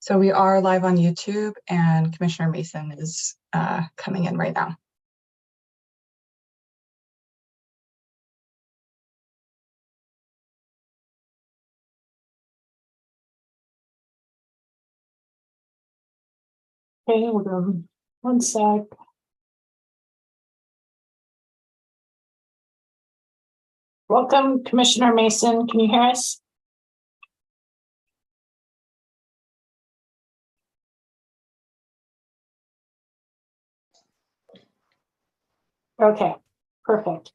So we are live on YouTube, and Commissioner Mason is coming in right now. Okay, hold on one sec. Welcome, Commissioner Mason. Can you hear us? Okay, perfect.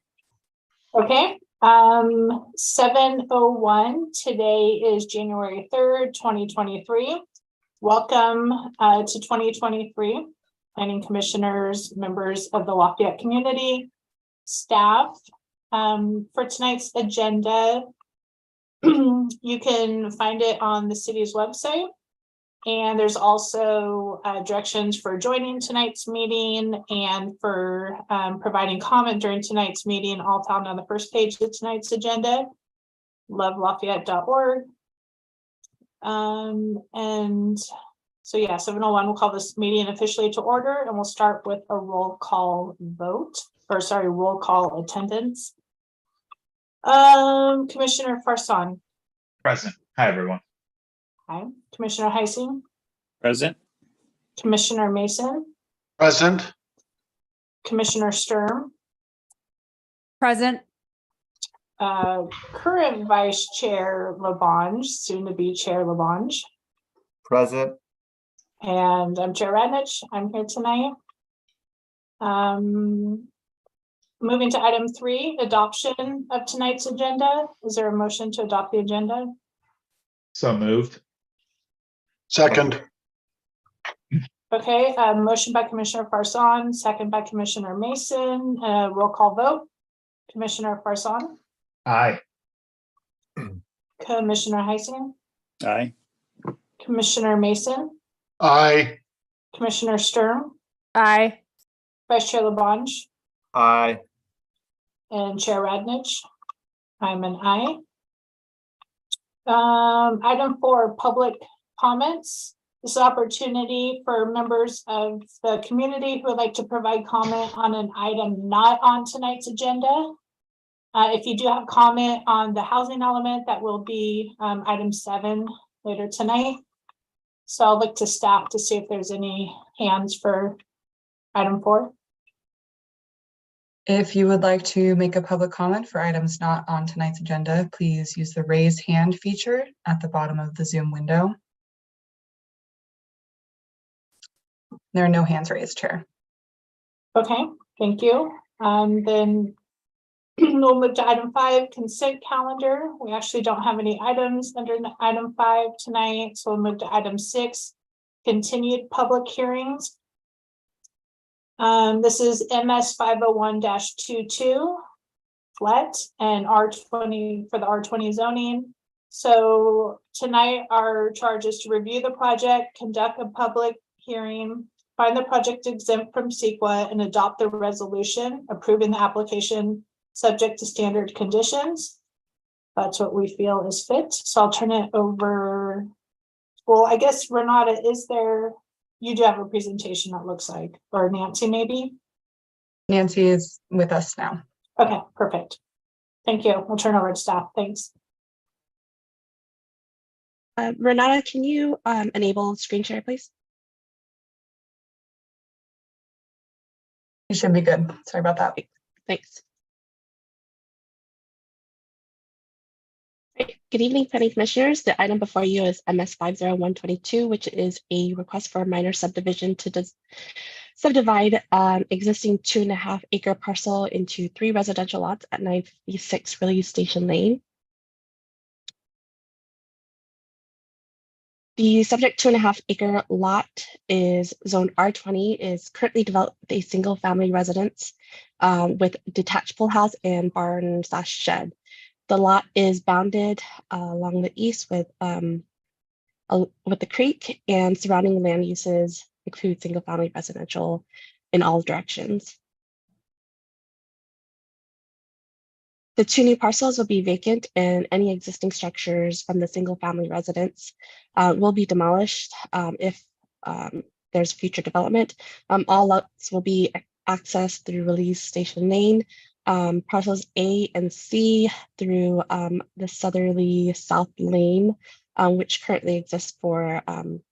Okay, 7:01. Today is January 3rd, 2023. Welcome to 2023. Planning commissioners, members of the Lafayette community, staff. For tonight's agenda, you can find it on the city's website. And there's also directions for joining tonight's meeting and for providing comment during tonight's meeting, all found on the first page of tonight's agenda, lovelafayette.org. And so yeah, 7:01, we'll call this meeting officially to order, and we'll start with a roll call vote, or sorry, roll call attendance. Commissioner Farsan. Present. Hi, everyone. Hi. Commissioner Heising. Present. Commissioner Mason. Present. Commissioner Sturm. Present. Current Vice Chair Labange, soon to be Chair Labange. Present. And I'm Chair Radnich. I'm here tonight. Moving to item 3, adoption of tonight's agenda. Is there a motion to adopt the agenda? So moved. Second. Okay, motion by Commissioner Farsan, second by Commissioner Mason. Roll call vote. Commissioner Farsan. Aye. Commissioner Heising. Aye. Commissioner Mason. Aye. Commissioner Sturm. Aye. Vice Chair Labange. Aye. And Chair Radnich. I'm an aye. Item 4, public comments. This is an opportunity for members of the community who would like to provide comment on an item not on tonight's agenda. If you do have comment on the housing element, that will be item 7 later tonight. So I'll look to staff to see if there's any hands for item 4. If you would like to make a public comment for items not on tonight's agenda, please use the raise hand feature at the bottom of the Zoom window. There are no hands raised, Chair. Okay, thank you. Then we'll move to item 5, consent calendar. We actually don't have any items under item 5 tonight, so we'll move to item 6, continued public hearings. This is MS 501-22 flat and R20 for the R20 zoning. So tonight our charge is to review the project, conduct a public hearing, find the project exempt from CEQA, and adopt the resolution approving the application subject to standard conditions. That's what we feel is fit. So I'll turn it over. Well, I guess Renata, you do have a presentation, that looks like, or Nancy maybe? Nancy is with us now. Okay, perfect. Thank you. We'll turn over to staff. Thanks. Renata, can you enable screen share, please? You should be good. Sorry about that. Thanks. Great. Good evening, planning commissioners. The item before you is MS 50122, which is a request for a minor subdivision to subdivide existing 2.5 acre parcel into 3 residential lots at 956 Relief Station Lane. The subject 2.5 acre lot is zone R20, is currently developed with a single family residence with detached pool house and barn/shed. The lot is bounded along the east with the creek, and surrounding land uses include single family residential in all directions. The 2 new parcels will be vacant, and any existing structures from the single-family residence will be demolished if there's future development. All lots will be accessed through Release Station Lane. Parcels A and C through the southerly south lane, which currently exists for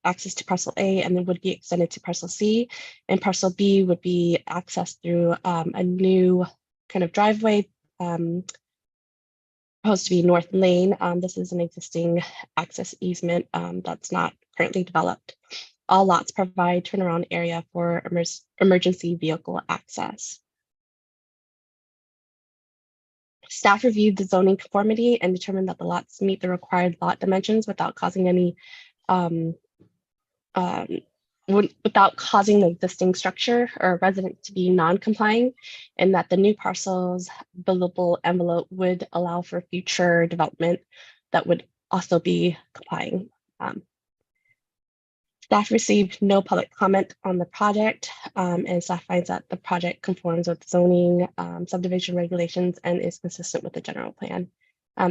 access to parcel A, and then would be extended to parcel C. And parcel B would be accessed through a new kind of driveway supposed to be North Lane. This is an existing access easement that's not currently developed. All lots provide turnaround area for emergency vehicle access. Staff reviewed the zoning conformity and determined that the lots meet the required lot dimensions without causing any without causing the existing structure or resident to be non-complying, and that the new parcel's buildable envelope would allow for future development that would also be complying. Staff received no public comment on the project, and staff finds that the project conforms with zoning, subdivision regulations, and is consistent with the general plan.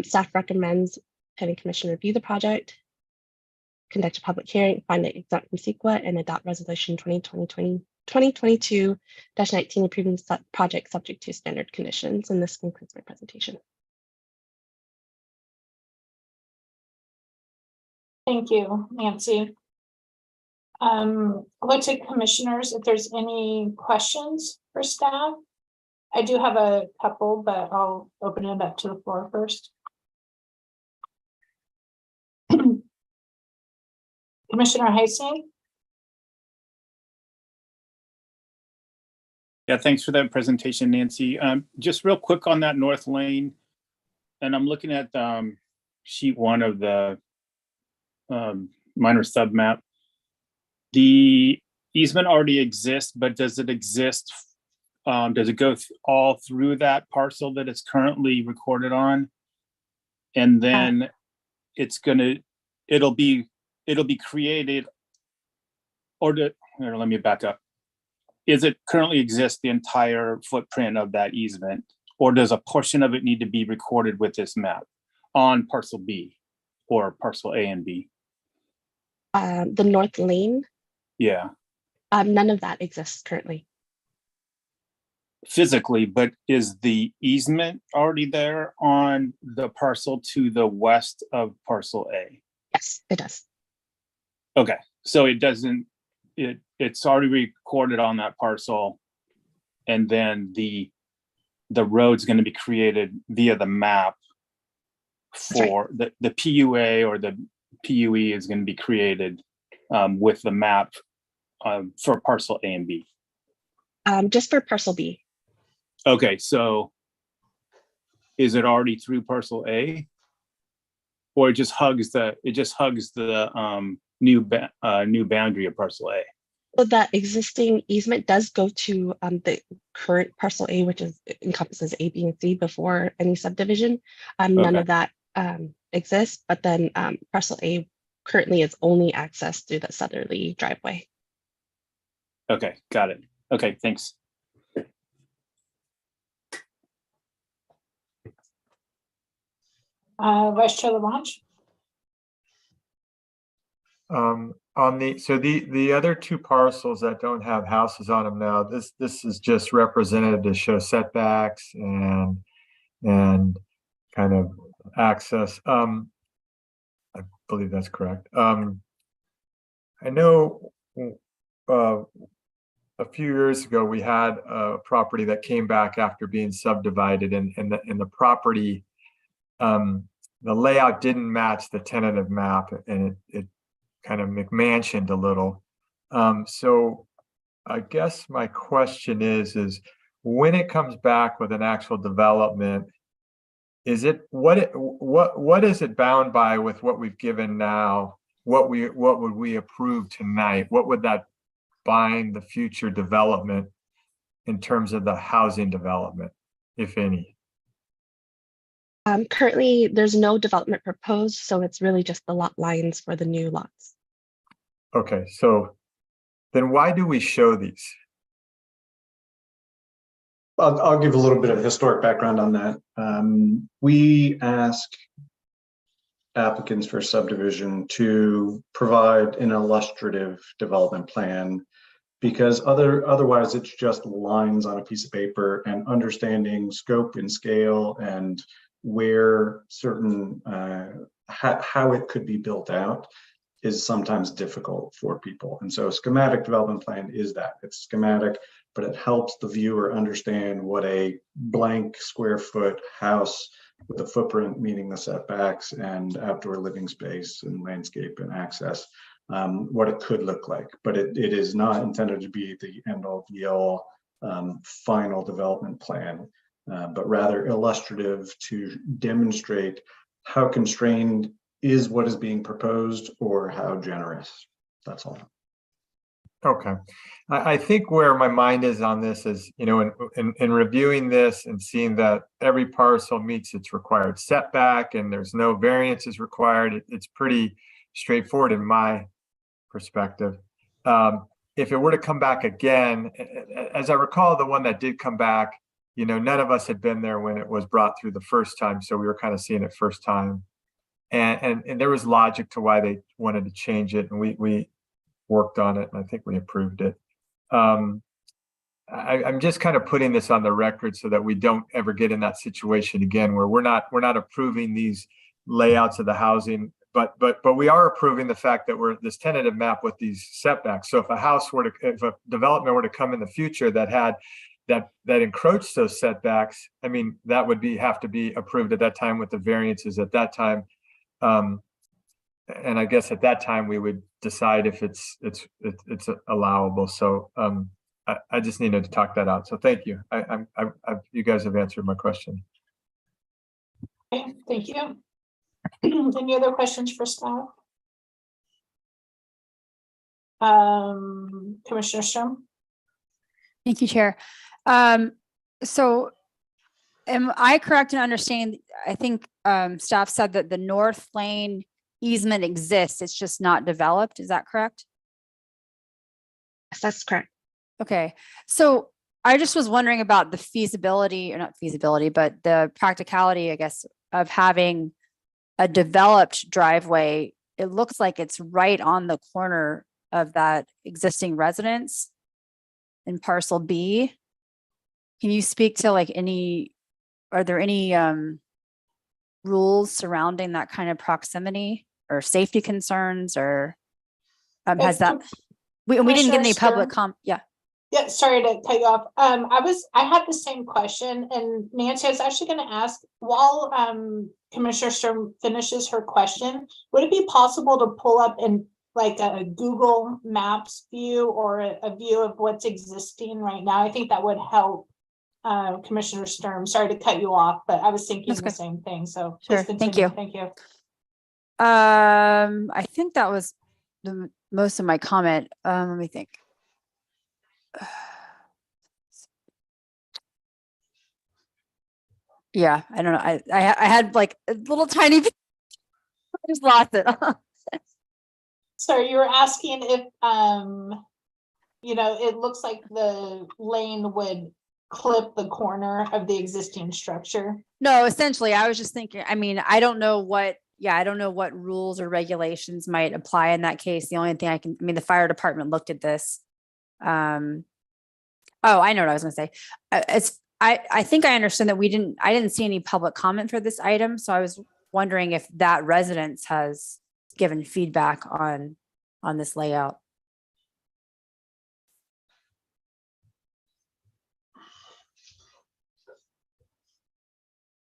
Staff recommends Planning Commission review the project, conduct a public hearing, find it exempt from CEQA, and adopt resolution 2022-19 approving the project subject to standard conditions. And this concludes my presentation. Thank you, Nancy. I'll go to commissioners if there's any questions for staff. I do have a couple, but I'll open it up to the floor first. Commissioner Heising? Yeah, thanks for that presentation, Nancy. Just real quick on that North Lane, and I'm looking at sheet 1 of the minor submap. The easement already exists, but does it exist? Does it go all through that parcel that it's currently recorded on? And then it'll be created, or let me back up. Is it currently exist the entire footprint of that easement, or does a portion of it need to be recorded with this map on parcel B or parcel A and B? The North Lane? Yeah. None of that exists currently. Physically, but is the easement already there on the parcel to the west of parcel A? Yes, it does. Okay, so it doesn't, it's already recorded on that parcel, and then the road's going to be created via the map for the PUA, or the PUE is going to be created with the map for parcel A and B. Just for parcel B. Okay, so is it already through parcel A, or it just hugs the new boundary of parcel A? So that existing easement does go to the current parcel A, which encompasses A, B, and C before any subdivision. None of that exists, but then parcel A currently is only accessed through the southerly driveway. Okay, got it. Okay, thanks. Vice Chair Labange? On the other 2 parcels that don't have houses on them now, this is just represented to show setbacks and kind of access. I believe that's correct. I know a few years ago we had a property that came back after being subdivided, and the property, the layout didn't match the tentative map, and it kind of McMansioned a little. So I guess my question is when it comes back with an actual development, is it what is it bound by with what we've given now? What would we approve tonight? What would that bind the future development in terms of the housing development, if any? Currently, there's no development proposed, so it's really just the lot lines for the new lots. Okay, so then why do we show these? I'll give a little bit of historic background on that. We ask applicants for subdivision to provide an illustrative development plan because otherwise it's just lines on a piece of paper, and understanding scope and scale and where certain how it could be built out is sometimes difficult for people. And so a schematic development plan is that. It's schematic, but it helps the viewer understand what a blank square foot house with a footprint, meaning the setbacks and outdoor living space and landscape and access, what it could look like. But it is not intended to be the end all be all final development plan, but rather illustrative to demonstrate how constrained is what is being proposed or how generous. That's all. Okay. I think where my mind is on this is, you know, in reviewing this and seeing that every parcel meets its required setback and there's no variances required, it's pretty straightforward in my perspective. If it were to come back again, as I recall, the one that did come back, you know, none of us had been there when it was brought through the first time, so we were kind of seeing it first time. And there was logic to why they wanted to change it, and we worked on it, and I think we approved it. I'm just kind of putting this on the record so that we don't ever get in that situation again where we're not approving these layouts of the housing, but we are approving the fact that we're this tentative map with these setbacks. So if a development were to come in the future that had that encroached those setbacks, I mean, that would have to be approved at that time with the variances at that time. And I guess at that time we would decide if it's allowable. So I just needed to talk that out. So thank you. You guys have answered my question. Okay, thank you. Any other questions for staff? Commissioner Sturm? Thank you, Chair. So am I correct in understanding, I think staff said that the North Lane easement exists, it's just not developed. Is that correct? Yes, that's correct. Okay, so I just was wondering about the feasibility, or not feasibility, but the practicality, I guess, of having a developed driveway. It looks like it's right on the corner of that existing residence in parcel B. Can you speak to like are there any rules surrounding that kind of proximity or safety concerns, or has that, we didn't get any public yeah. Yeah, sorry to cut you off. I had the same question, and Nancy, I was actually going to ask while Commissioner Sturm finishes her question, would it be possible to pull up in like a Google Maps view or a view of what's existing right now? I think that would help Commissioner Sturm. Sorry to cut you off, but I was thinking the same thing. So Sure, please thank continue. you. Thank you. I think that was the most of my comment. Let me think. Yeah, I don't know. I had like a little tiny bit. I just lost it. So you were asking if you know, it looks like the lane would clip the corner of the existing structure. No, essentially, I was just thinking, I mean, I don't know what rules or regulations might apply in that case. The only thing I mean, the fire department looked at this. Oh, I know what I was gonna say. I think I understand that I didn't see any public comment for this item. So I was wondering if that residence has given feedback on this layout.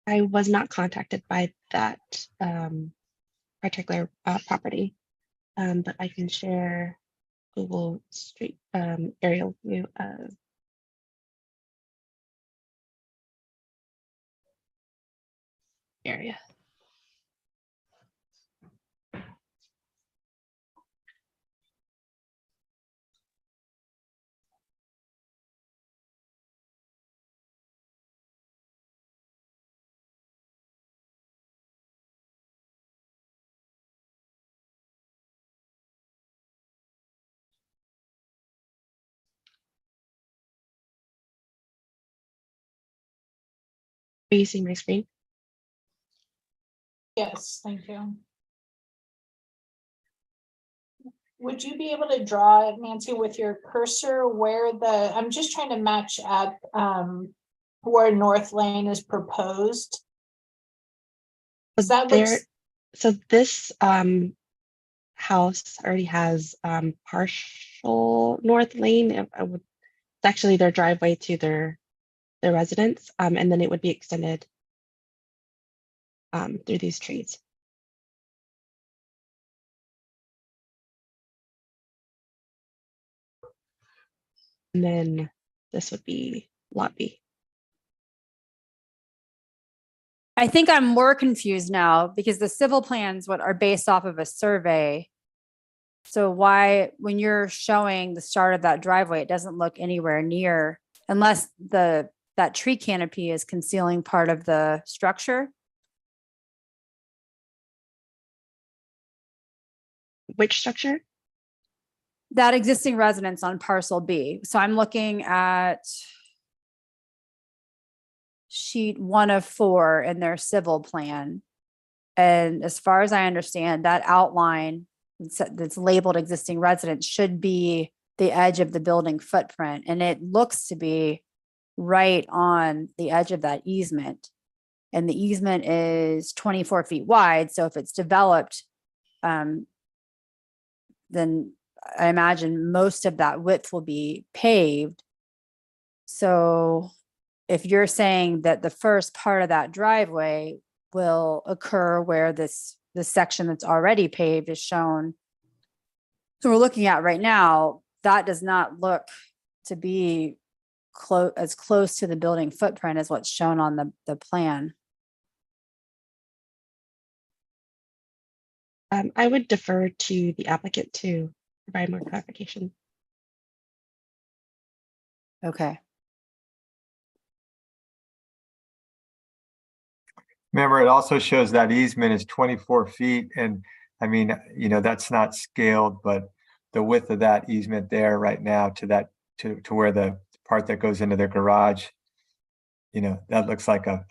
I was not contacted by that particular property, but I can share Google Street aerial view of area. Are you seeing my screen? Yes, thank you. Would you be able to draw, Nancy, with your cursor where I'm just trying to match up where North Lane is proposed? Does that look, There, so this house already has partial North Lane. It's actually their driveway to their residence, and then it would be extended through these trees. And then this would be Lot B. I think I'm more confused now because the civil plans what are based off of a survey. So why, when you're showing the start of that driveway, it doesn't look anywhere near unless that tree canopy is concealing part of the structure. Which structure? That existing residence on parcel B. So I'm looking at sheet 1 of 4 in their civil plan. And as far as I understand, that outline that's labeled existing residence should be the edge of the building footprint. And it looks to be right on the edge of that easement. And the easement is 24 feet wide. So if it's developed, then I imagine most of that width will be paved. So if you're saying that the first part of that driveway will occur where this section that's already paved is shown. So we're looking at right now, that does not look to be as close to the building footprint as what's shown on the plan. I would defer to the applicant to provide more clarification. Okay. Remember, it also shows that easement is 24 feet. And I mean, that's not scaled, but the width of that easement there right now to where the part that goes into their garage, that looks like I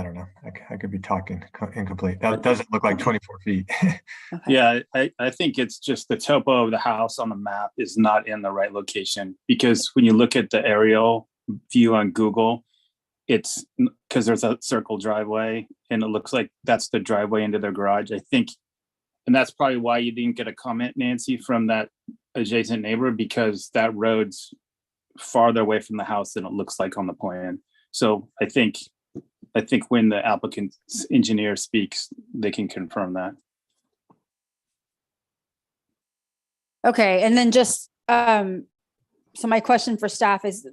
don't know. I could be talking incomplete. That doesn't look like 24 feet. Okay. Yeah, I think it's just the topo of the house on the map is not in the right location, because when you look at the aerial view on Google, it's because there's a circle driveway and it looks like that's the driveway into their garage, I think. And that's probably why you didn't get a comment, Nancy, from that adjacent neighbor, because that road's farther away from the house than it looks like on the plan. So I think when the applicant's engineer speaks, they can confirm that. Okay, and then just, so my question for staff is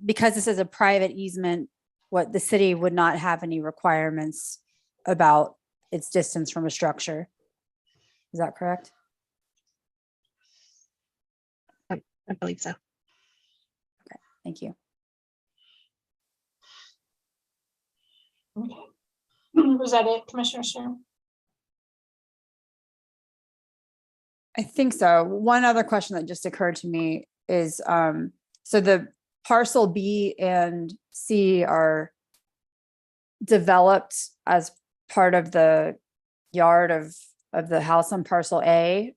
because this is a private easement, what the city would not have any requirements about its distance from a structure. Is that correct? I believe so. Okay, thank you. was that it, Commissioner Sturm? I think so. One other question that just occurred to me is, so the parcel B and C are developed as part of the yard of the house on parcel A.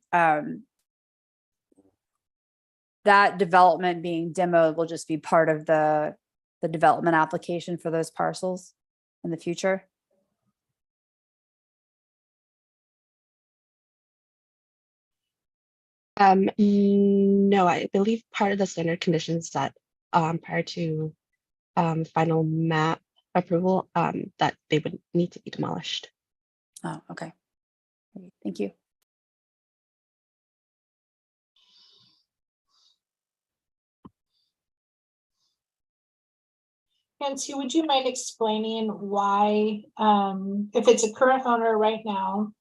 That development being demoed will just be part of the development application for those parcels in the future. No, I believe part of the standard conditions that prior to final map approval, that they would need to be demolished. Oh, okay. Thank you. Nancy, would you mind explaining why, if it's a current owner right now,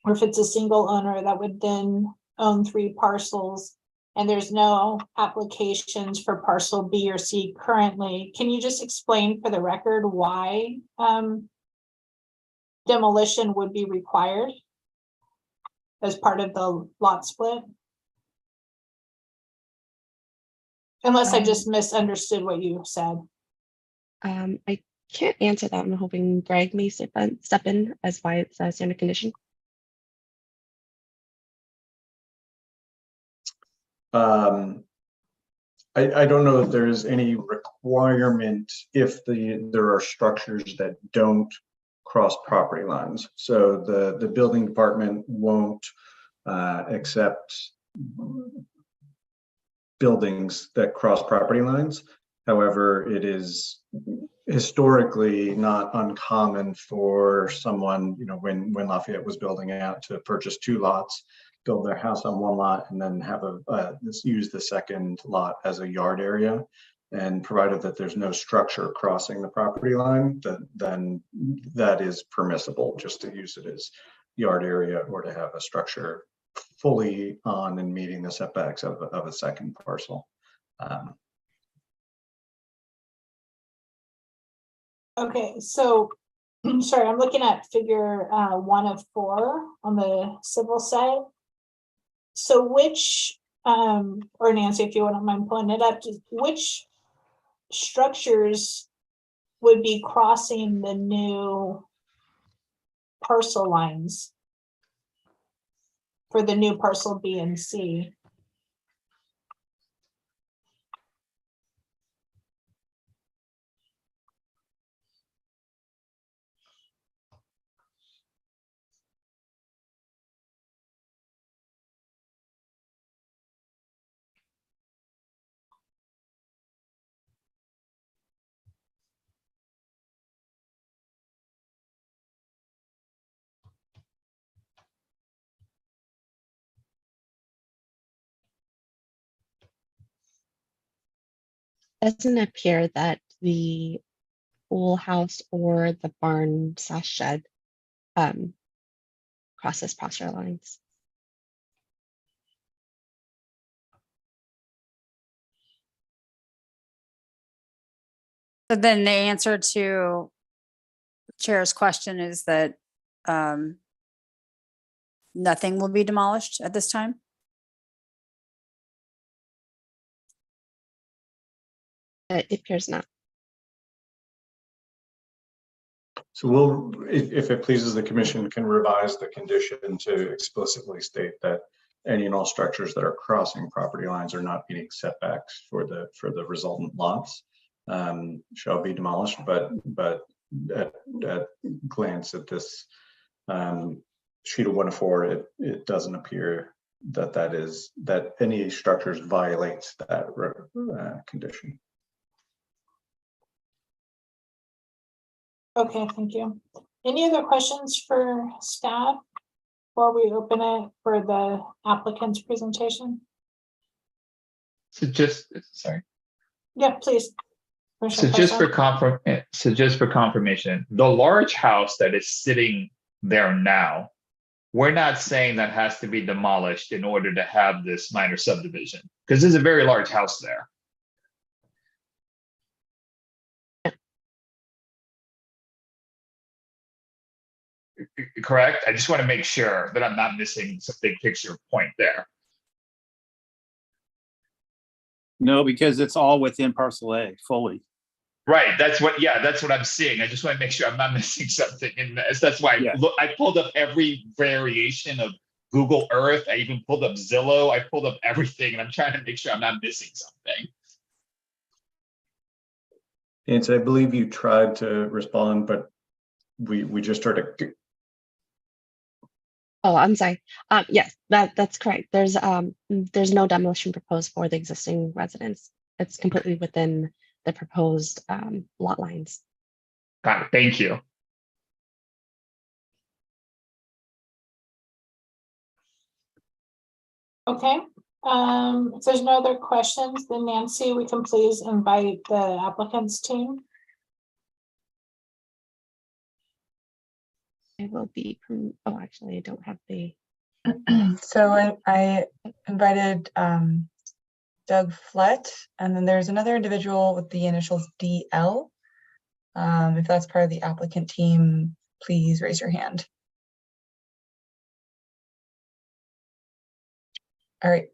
or if it's a single owner that would then own 3 parcels, and there's no applications for parcel B or C currently, can you just explain for the record why demolition would be required as part of the lot split? Unless I just misunderstood what you said. I can't answer that. I'm hoping Greg may step in as why it's a standard condition. I don't know if there is any requirement if there are structures that don't cross property lines. So the building department won't accept buildings that cross property lines. However, it is historically not uncommon for someone, when Lafayette was building out, to purchase 2 lots, build their house on 1 lot, and then have use the second lot as a yard area. And provided that there's no structure crossing the property line, then that is permissible, just to use it as yard area, or to have a structure fully on and meeting the setbacks of a second parcel. Okay, so, sorry, I'm looking at figure 1 of 4 on the civil side. So which, or Nancy, if you wouldn't mind pulling it up, which structures would be crossing the new parcel lines for the new parcel B and C? Doesn't appear that the pool house or the barn/shed crosses property lines. So then the answer to Chair's question is that nothing will be demolished at this time? It appears not. So if it pleases the commission, can revise the condition to explicitly state that any and all structures that are crossing property lines are not meeting setbacks for the resultant lots shall be demolished. But at glance at this sheet of 1 of 4, it doesn't appear that any structures violates that condition. Okay, thank you. Any other questions for staff before we open it for the applicant's presentation? So sorry. Yeah, please. So just for confirmation, the large house that is sitting there now, we're not saying that has to be demolished in order to have this minor subdivision, because there's a very large house there. Correct? I just want to make sure that I'm not missing some big picture point there. No, because it's all within parcel A fully. Right. That's what I'm seeing. I just want to make sure I'm not missing something in this. That's why I pulled up every variation of Google Earth. I even pulled up Zillow. I pulled up everything, and I'm trying to make sure I'm not missing something. And so I believe you tried to respond, but we just started. Oh, I'm sorry. Yes, that's correct. There's no demolition proposed for the existing residence. It's completely within the proposed lot lines. Got it. Thank you. Okay. If there's no other questions, then Nancy, we can please invite the applicant's team. I will be. Oh, actually, I don't have the. So I invited Doug Flett, and then there's another individual with the initials DL. If that's part of the applicant team, please raise your hand. All right.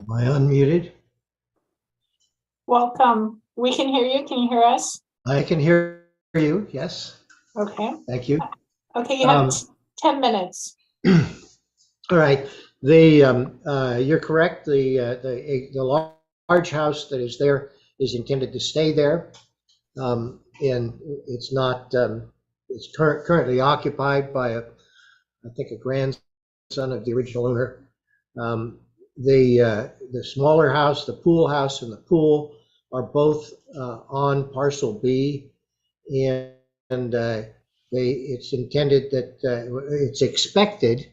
Am I unmuted? Welcome. We can hear you. Can you hear us? I can hear you, yes. Okay. Thank you. Okay, you have Um, 10 minutes. All right, you're correct. The large house that is there is intended to stay there. And it's not, it's currently occupied by I think a grandson of the original owner. The smaller house, the pool house and the pool are both on parcel B. And it's intended that, it's expected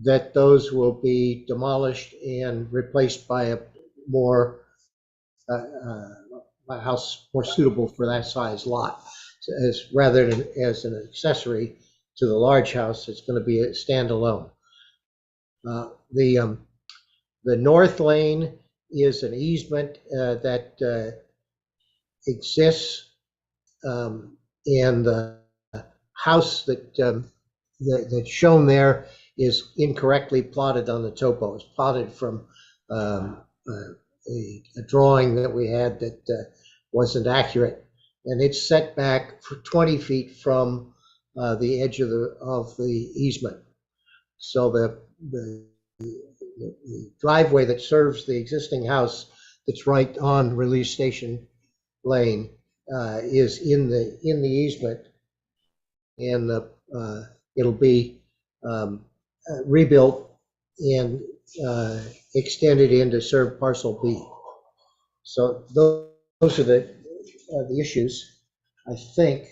that those will be demolished and replaced by a more a house more suitable for that size lot, as rather than as an accessory to the large house. It's going to be a standalone. The north lane is an easement that exists, and the house that's shown there is incorrectly plotted on the topo. It's plotted from a drawing that we had that wasn't accurate, and it's set back for 20 feet from the edge of the easement. So the driveway that serves the existing house that's right on Release Station Lane is in the easement, and it'll be rebuilt and extended in to serve parcel B. So those are the issues. I think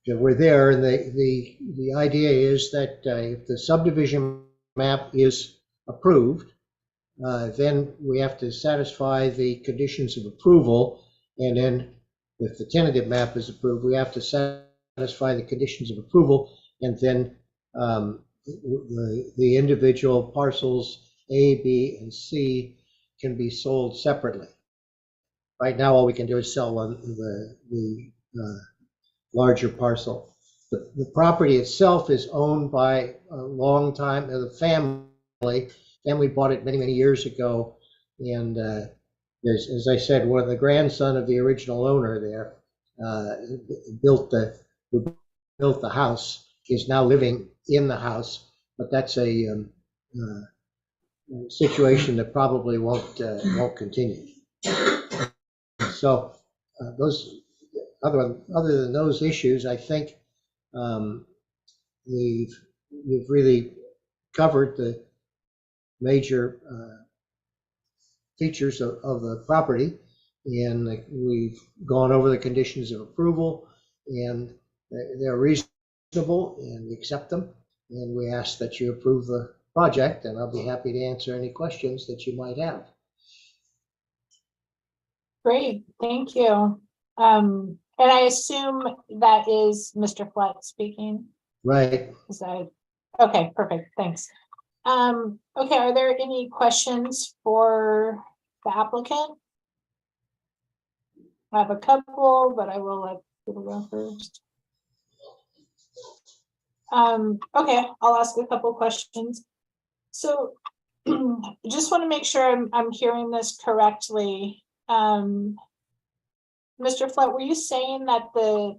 that we're there, and the idea is that if the subdivision map is approved, then we have to satisfy the conditions of approval, and then if the tentative map is approved, we have to satisfy the conditions of approval, and then the individual parcels A, B, and C can be sold separately. Right now, all we can do is sell on the larger parcel. The property itself is owned by a long time, the family. Family bought it many, many years ago, and as I said, one of the grandson of the original owner there built the house, is now living in the house, but that's a situation that probably won't continue. So those other than those issues, I think we've really covered the major features of the property, and we've gone over the conditions of approval, and they're reasonable, and we accept them, and we ask that you approve the project, and I'll be happy to answer any questions that you might have. Great, thank you. And I assume that is Mr. Flett speaking. Right. Is that okay? Perfect. Thanks. Okay, are there any questions for the applicant? I have a couple, but I will let people go first. Okay, I'll ask a couple questions. So just want to make sure I'm hearing this correctly. Mr. Flett, were you saying that the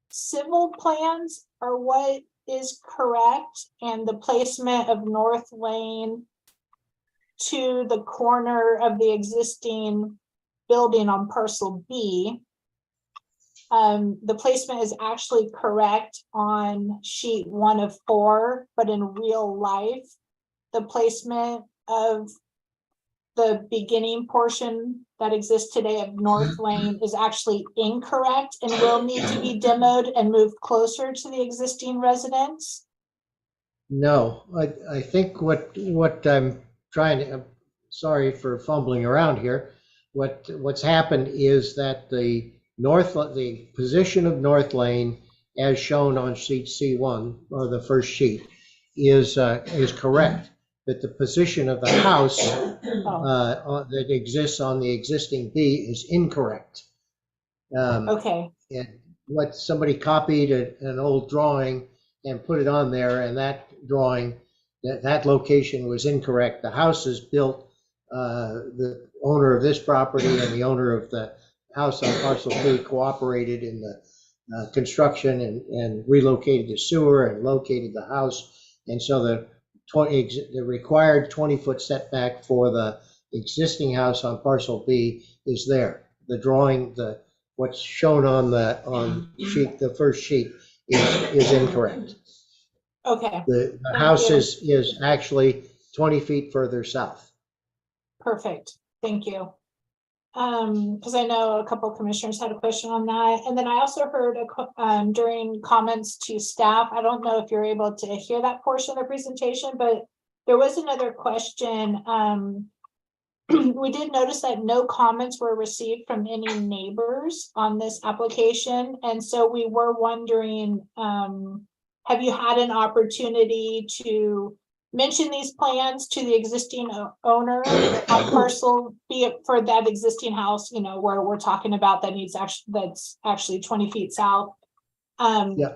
civil plans are what is correct, and the placement of North Lane to the corner of the existing building on parcel B, the placement is actually correct on sheet 1 of 4, but in real life, the placement of the beginning portion that exists today of North Lane is actually incorrect and will need to be demoed and moved closer to the existing residence? No, I think what I'm trying to, I'm sorry for fumbling around here. What's happened is that the position of North Lane, as shown on sheet C1, or the first sheet, is correct. That the position of the house that exists on the existing B is incorrect. Okay. And what somebody copied an old drawing and put it on there, and that drawing that location was incorrect. The house is built, the owner of this property and the owner of the house on parcel B cooperated in the construction and relocated the sewer and located the house. And so the required 20-foot setback for the existing house on parcel B is there. The drawing, what's shown on the first sheet is incorrect. Okay, The Thank house you. is actually 20 feet further south. perfect. Thank you. Because I know a couple of commissioners had a question on that. And then I also heard during comments to staff, I don't know if you're able to hear that portion of the presentation, but there was another question. We did notice that no comments were received from any neighbors on this application. And so we were wondering, have you had an opportunity to mention these plans to the existing owner on parcel, be it for that existing house, where we're talking about that's actually 20 feet south? Yeah.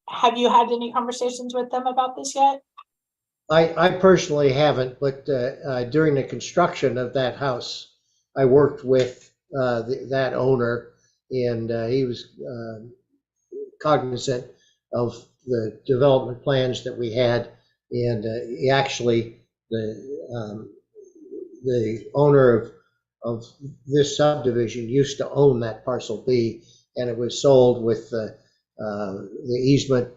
Have you had any conversations with them about this yet? I personally haven't, but during the construction of that house, I worked with that owner, and he was cognizant of the development plans that we had. And he actually, the owner of this subdivision used to own that parcel B, and it was sold with the easement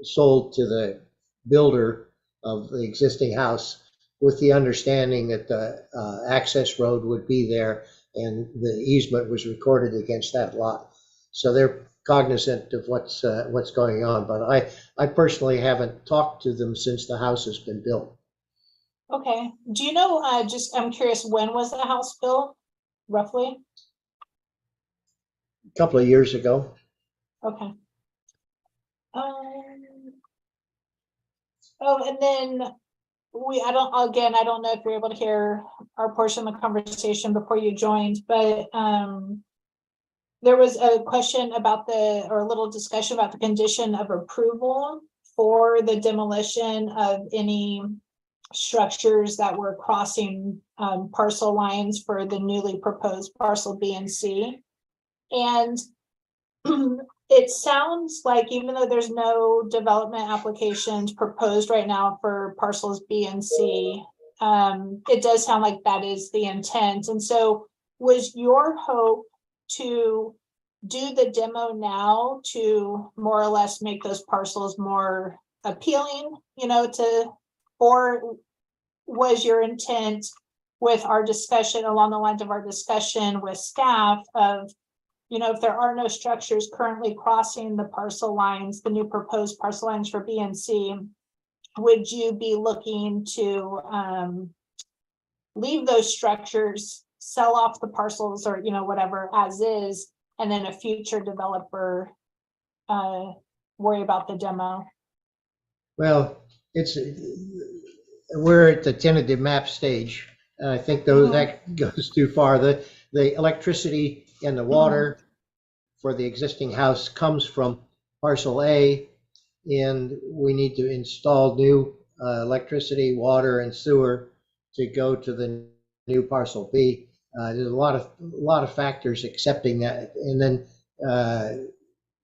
sold to the builder of the existing house, with the understanding that the access road would be there and the easement was recorded against that lot. So they're cognizant of what's going on, but I personally haven't talked to them since the house has been built. Okay. Do you know, I'm curious, when was the house built, roughly? A couple of years ago. Okay. Oh, and then I don't know if you're able to hear our portion of the conversation before you joined, but there was a question or a little discussion about the condition of approval for the demolition of any structures that were crossing parcel lines for the newly proposed parcel B and C. And it sounds like, even though there's no development applications proposed right now for parcels B and C, it does sound like that is the intent. And so was your hope to do the demo now to more or less make those parcels more appealing, or was your intent with our discussion, along the lines of our discussion with staff, of if there are no structures currently crossing the parcel lines, the new proposed parcel lines for B and C, would you be looking to leave those structures, sell off the parcels, or whatever as is, and then a future developer worry about the demo? Well, we're at the tentative map stage. I think that goes too far. The electricity and the water for the existing house comes from parcel A, and we need to install new electricity, water, and sewer to go to the new parcel B. There's a lot of factors accepting that, and then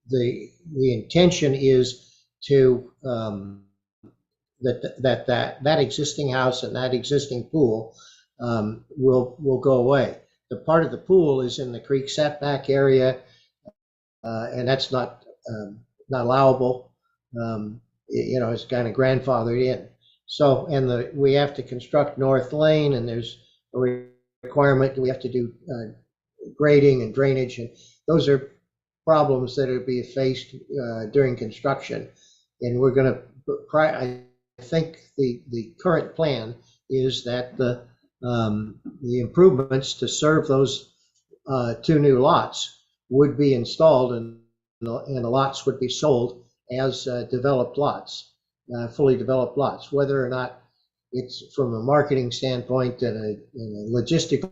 the intention is to that existing house and that existing pool will go away. The part of the pool is in the creek setback area, and that's not allowable. It's kind of grandfathered in. So, and we have to construct North Lane, and there's a requirement. We have to do grading and drainage, and those are problems that will be faced during construction. And we're going to, I think the current plan is that the improvements to serve those two new lots would be installed, and the lots would be sold as developed lots, fully developed lots. Whether or not it's from a marketing standpoint and a logistical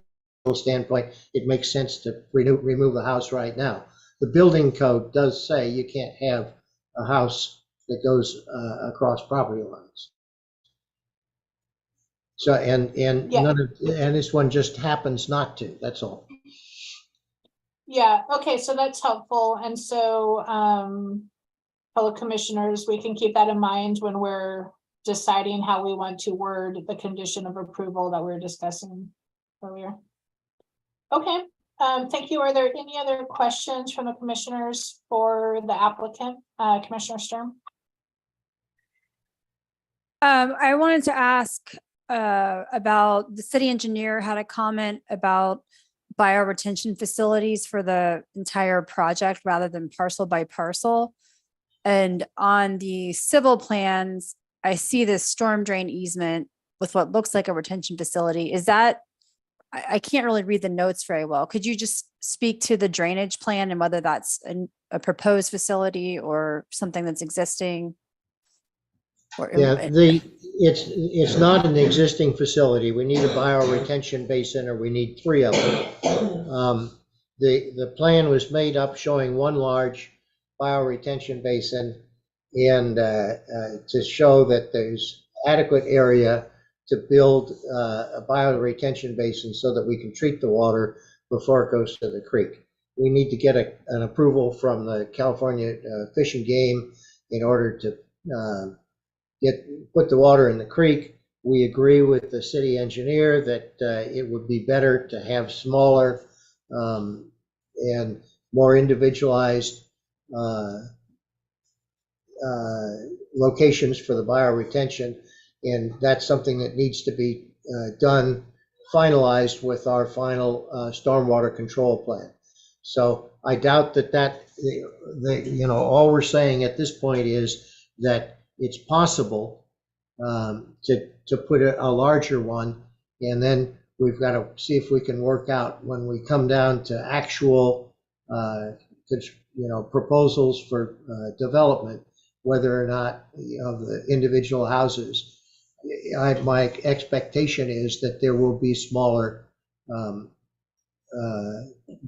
standpoint, it makes sense to remove the house right now. The building code does say you can't have a house that goes across property lines. So, and Yeah. none of, and this one just happens not to, that's all. Yeah, okay, so that's helpful. And so, fellow commissioners, we can keep that in mind when we're deciding how we want to word the condition of approval that we were discussing earlier. Okay, thank you. Are there any other questions from the commissioners for the applicant, Commissioner Sturm? I wanted to ask about the city engineer had a comment about bioretention facilities for the entire project rather than parcel by parcel. And on the civil plans, I see this storm drain easement with what looks like a retention facility. Is that, I can't really read the notes very well. Could you just speak to the drainage plan and whether that's a proposed facility or something that's existing? Or Yeah, it's not an existing facility. We need a bioretention basin, or we need 3 of them. The plan was made up showing one large bioretention basin and to show that there's adequate area to build a bioretention basin so that we can treat the water before it goes to the creek. We need to get an approval from the California Fish and Game in order to put the water in the creek. We agree with the city engineer that it would be better to have smaller and more individualized locations for the bioretention, and that's something that needs to be done, finalized with our final stormwater control plan. So I doubt that you know, all we're saying at this point is that it's possible to put a larger one, and then we've got to see if we can work out when we come down to actual proposals for development, whether or not of the individual houses. My expectation is that there will be smaller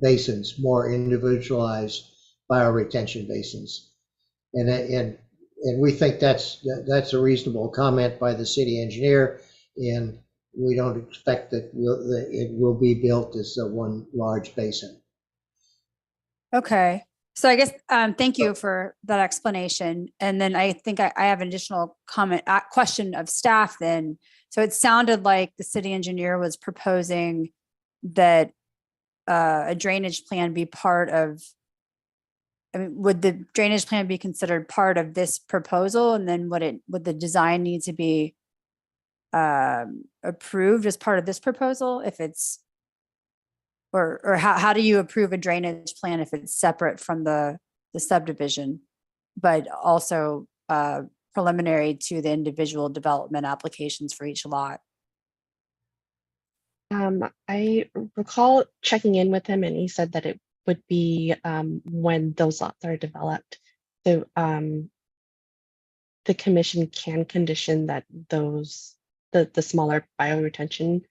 basins, more individualized bioretention basins, and we think that's a reasonable comment by the city engineer, and we don't expect that it will be built as one large basin. Okay, so I guess, thank you for that explanation. And then I think I have an additional question of staff then. So it sounded like the city engineer was proposing that a drainage plan be part of, I mean, would the drainage plan be considered part of this proposal? And then would the design need to be approved as part of this proposal if it's, or how do you approve a drainage plan if it's separate from the subdivision, but also preliminary to the individual development applications for each lot? I recall checking in with him, and he said that it would be when those lots are developed. So the commission can condition that the smaller bioretention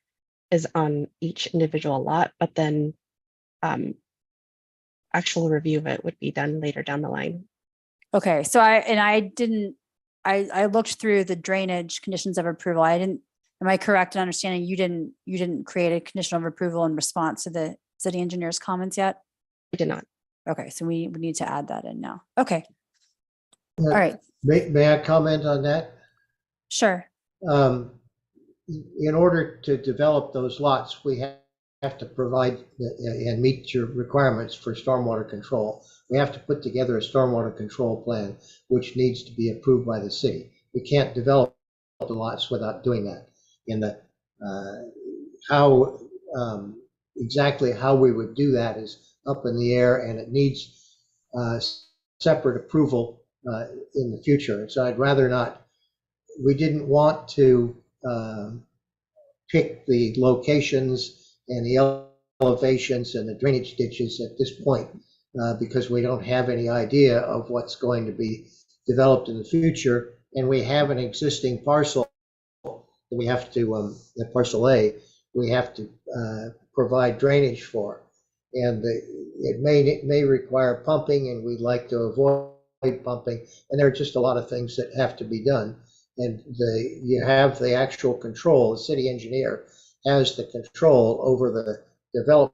is on each individual lot, but then actual review of it would be done later down the line. Okay, so I looked through the drainage conditions of approval. Am I correct in understanding you didn't create a condition of approval in response to the city engineer's comments yet? I did not. Okay, so we need to add that in now. Okay. All right. May I comment on that? Sure. In order to develop those lots, we have to provide and meet your requirements for stormwater control. We have to put together a stormwater control plan, which needs to be approved by the city. We can't develop the lots without doing that. And exactly how we would do that is up in the air, and it needs separate approval in the future. So I'd rather not. We didn't want to pick the locations and the elevations and the drainage ditches at this point because we don't have any idea of what's going to be developed in the future, and we have an existing parcel that we have to, parcel A, we have to provide drainage for, and it may require pumping, and we'd like to avoid pumping, and there are just a lot of things that have to be done. And you have the actual control, the city engineer has the control over the development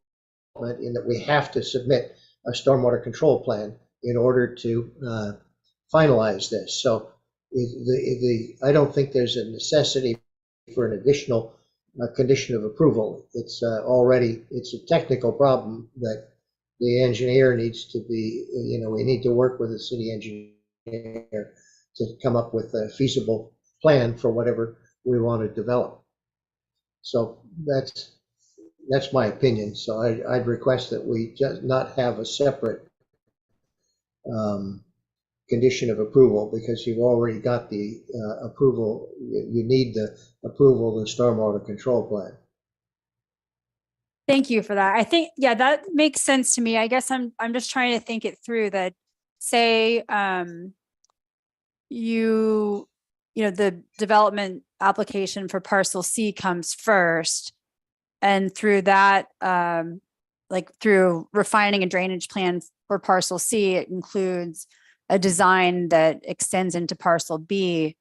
in that we have to submit a stormwater control plan in order to finalize this. So I don't think there's a necessity for an additional condition of approval. It's it's a technical problem that the engineer needs to be, we need to work with the city engineer to come up with a feasible plan for whatever we want to develop. So that's my opinion. So I'd request that we just not have a separate condition of approval, because you've already got the approval. You need the approval of the stormwater control plan. Thank you for that. I think, yeah, that makes sense to me. I guess I'm just trying to think it through that, say, the development application for parcel C comes first, and through that, like through refining a drainage plan for parcel C, it includes a design that extends into parcel B.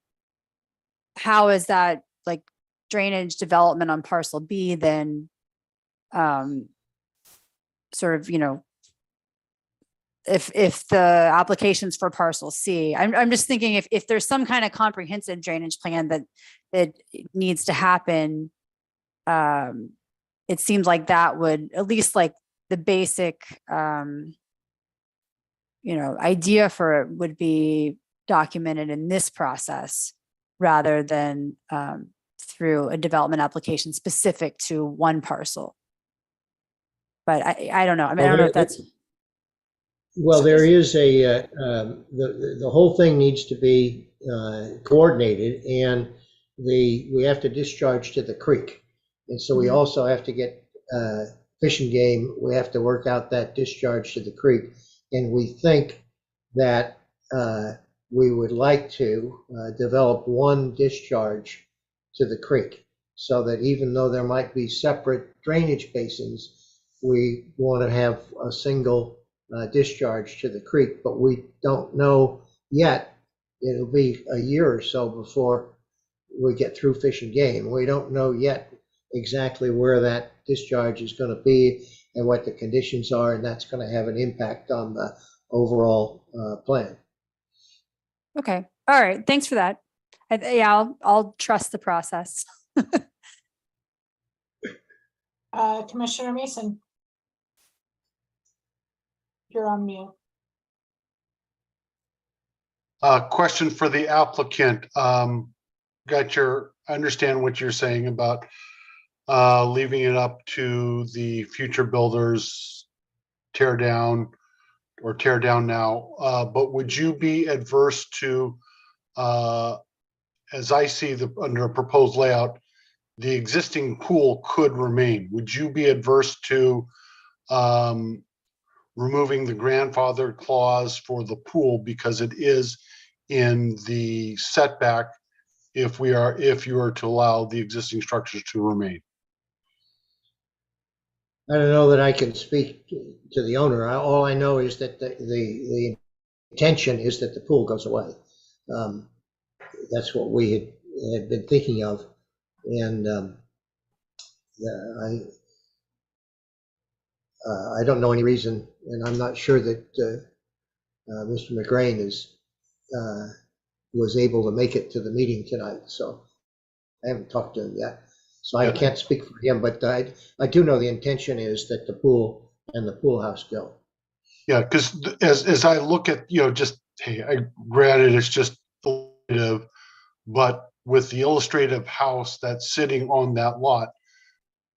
How is that, like, drainage development on parcel B then sort of, if the application's for parcel C, I'm just thinking if there's some kind of comprehensive drainage plan that needs to happen, it seems like that would, at least like the basic idea for it would be documented in this process rather than through a development application specific to one parcel. But I don't know. I mean, I don't know if that's. Well, there is the whole thing needs to be coordinated, and we have to discharge to the creek. And so we also have to get Fish and Game. We have to work out that discharge to the creek. And we think that we would like to develop one discharge to the creek, so that even though there might be separate drainage basins, we want to have a single discharge to the creek. But we don't know yet. It'll be a year or so before we get through Fish and Game. We don't know yet exactly where that discharge is going to be and what the conditions are, and that's going to have an impact on the overall plan. Okay. All right. Thanks for that. I'll trust the process. Commissioner Mason. You're on mute. Question for the applicant. I understand what you're saying about leaving it up to the future builders, tear down now. But would you be adverse to, as I see under a proposed layout, the existing pool could remain? Would you be adverse to removing the grandfather clause for the pool because it is in the setback if you are to allow the existing structures to remain? I don't know that I can speak to the owner. All I know is that the intention is that the pool goes away. That's what we had been thinking of, and I don't know any reason, and I'm not sure that Mr. McGrain was able to make it to the meeting tonight, so I haven't talked to him yet. So I can't speak for him, but I do know the intention is that the pool and the pool house go. Yeah, because as I look at, granted it's just illustrative, but with the illustrative house that's sitting on that lot,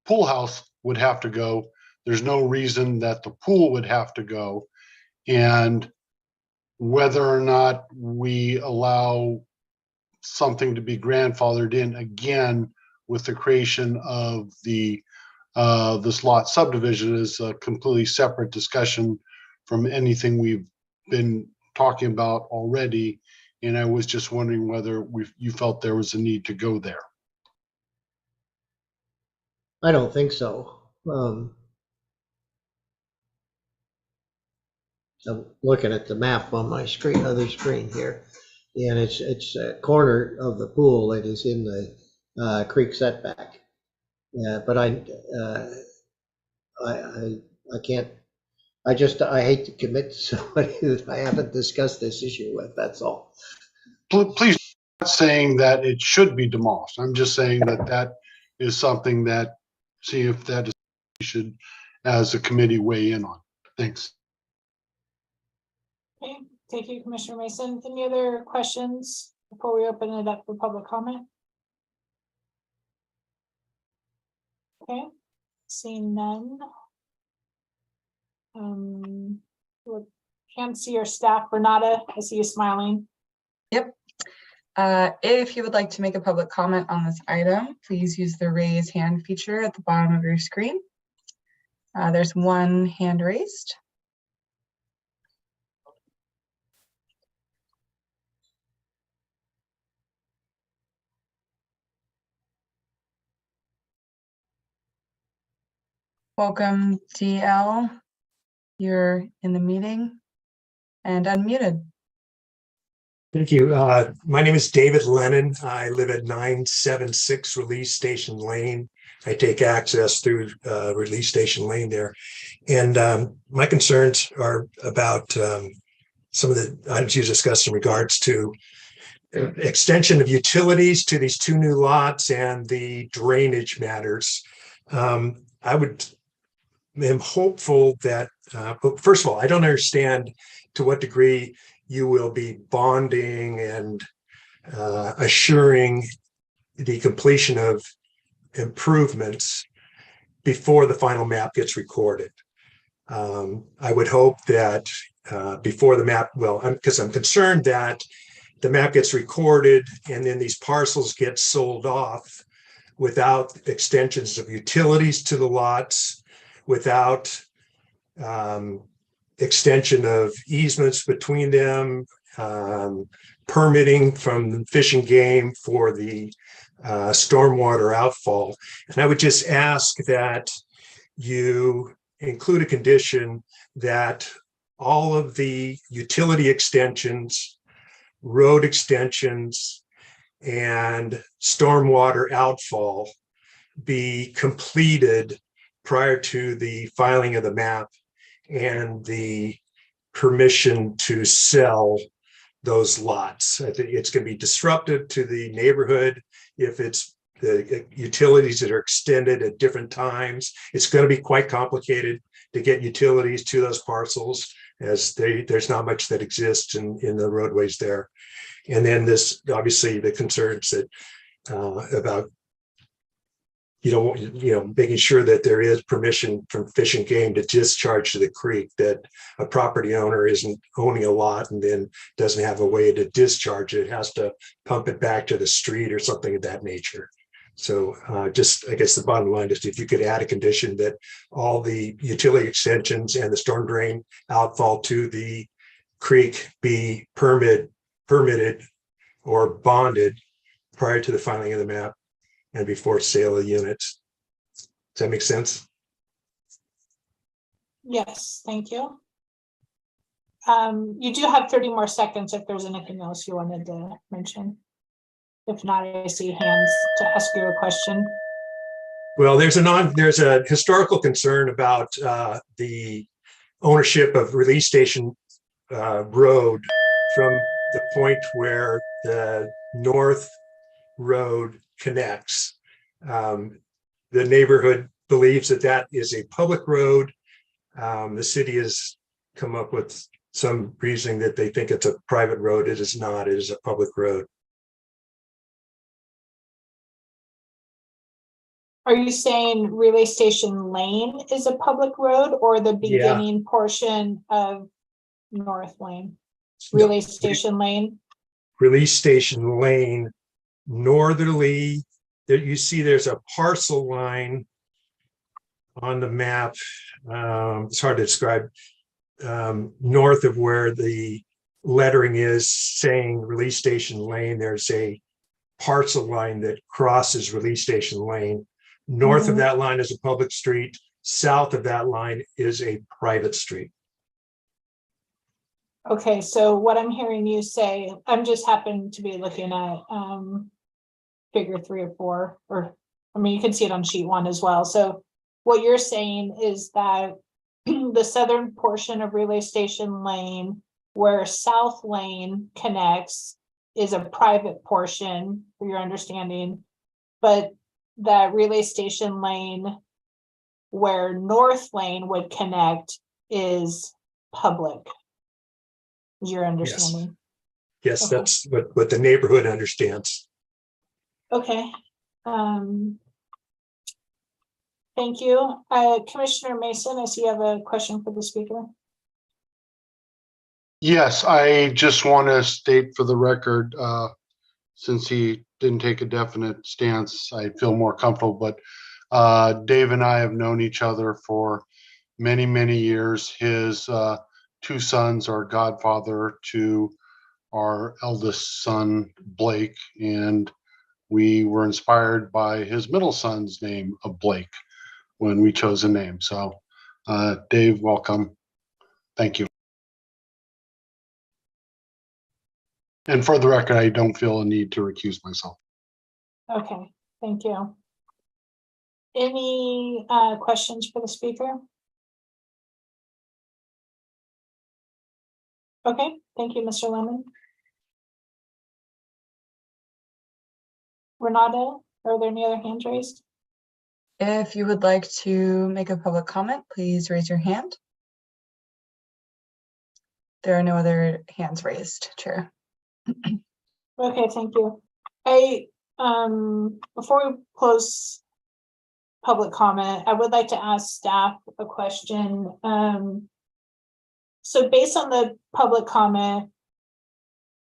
pool house would have to go. There's no reason that the pool would have to go. And whether or not we allow something to be grandfathered in again with the creation of this lot subdivision is a completely separate discussion from anything we've been talking about already. And I was just wondering whether you felt there was a need to go there. I don't think so. I'm looking at the map on my other screen here. And it's a corner of the pool that is in the creek setback. But I can't, I hate to commit to somebody that I haven't discussed this issue with, that's all. Please, I'm not saying that it should be demolished. I'm just saying that that is something that, see if that is, we should, as a committee, weigh in on. Thanks. Okay, thank you, Commissioner Mason. Any other questions before we open it up for public comment? Okay, seeing none. Can't see your staff. Renata, I see you smiling. Yep. If you would like to make a public comment on this item, please use the raise hand feature at the bottom of your screen. There's one hand raised. Welcome, DL. You're in the meeting and unmuted. Thank you. My name is David Lennon. I live at 976 Release Station Lane. I take access through Release Station Lane there. And my concerns are about some of the items you discussed in regards to extension of utilities to these two new lots and the drainage matters. I'm hopeful that, first of all, I don't understand to what degree you will be bonding and assuring the completion of improvements before the final map gets recorded. I would hope that before the map, because I'm concerned that the map gets recorded and then these parcels get sold off without extensions of utilities to the lots, without extension of easements between them, permitting from Fish and Game for the stormwater outfall. And I would just ask that you include a condition that all of the utility extensions, road extensions, and stormwater outfall be completed prior to the filing of the map and the permission to sell those lots. I think it's going to be disruptive to the neighborhood if it's the utilities that are extended at different times. It's going to be quite complicated to get utilities to those parcels, as there's not much that exists in the roadways there. And then this, obviously, the concerns that about making sure that there is permission from Fish and Game to discharge to the creek, that a property owner isn't owning a lot and then doesn't have a way to discharge it, has to pump it back to the street or something of that nature. So I guess the bottom line is if you could add a condition that all the utility extensions and the storm drain outfall to the creek be permitted or bonded prior to the filing of the map and before sale of units. Does that make sense? Yes, thank you. You do have 30 more seconds if there's anything else you wanted to mention. If not, I see hands to ask you a question. Well, there's a historical concern about the ownership of Release Station Road from the point where the North Road connects. The neighborhood believes that that is a public road. The city has come up with some reasoning that they think it's a private road. It is not. It is a public road. Are you saying Relay Station Lane is a public road or the beginning portion of North Lane? Relay Station Lane? Release Station Lane, northerly, there you see there's a parcel line on the map. It's hard to describe. North of where the lettering is saying Release Station Lane, there's a parcel line that crosses Release Station Lane. North of that line is a public street. South of that line is a private street. Okay, so what I'm hearing you say, I'm just happen to be looking at figure 3 or 4, or I mean, you can see it on sheet 1 as well. So what you're saying is that the southern portion of Relay Station Lane, where South Lane connects, is a private portion, for your understanding, but that Relay Station Lane where North Lane would connect is public. Is your understanding? Yes, Okay. that's what the neighborhood understands. Okay. Thank you. Commissioner Mason, I see you have a question for the speaker. Yes, I just want to state for the record, since he didn't take a definite stance, I feel more comfortable, but Dave and I have known each other for many, many years. His 2 sons are godfather to our eldest son, Blake, and we were inspired by his middle son's name of Blake when we chose a name. So Dave, welcome. Thank you. And for the record, I don't feel a need to recuse myself. Okay, thank you. Any questions for the speaker? Okay, thank you, Mr. Lemon. Renata, are there any other hands raised? If you would like to make a public comment, please raise your hand. There are no other hands raised, Chair. Okay, thank you. Before we close public comment, I would like to ask staff a question. So based on the public comment,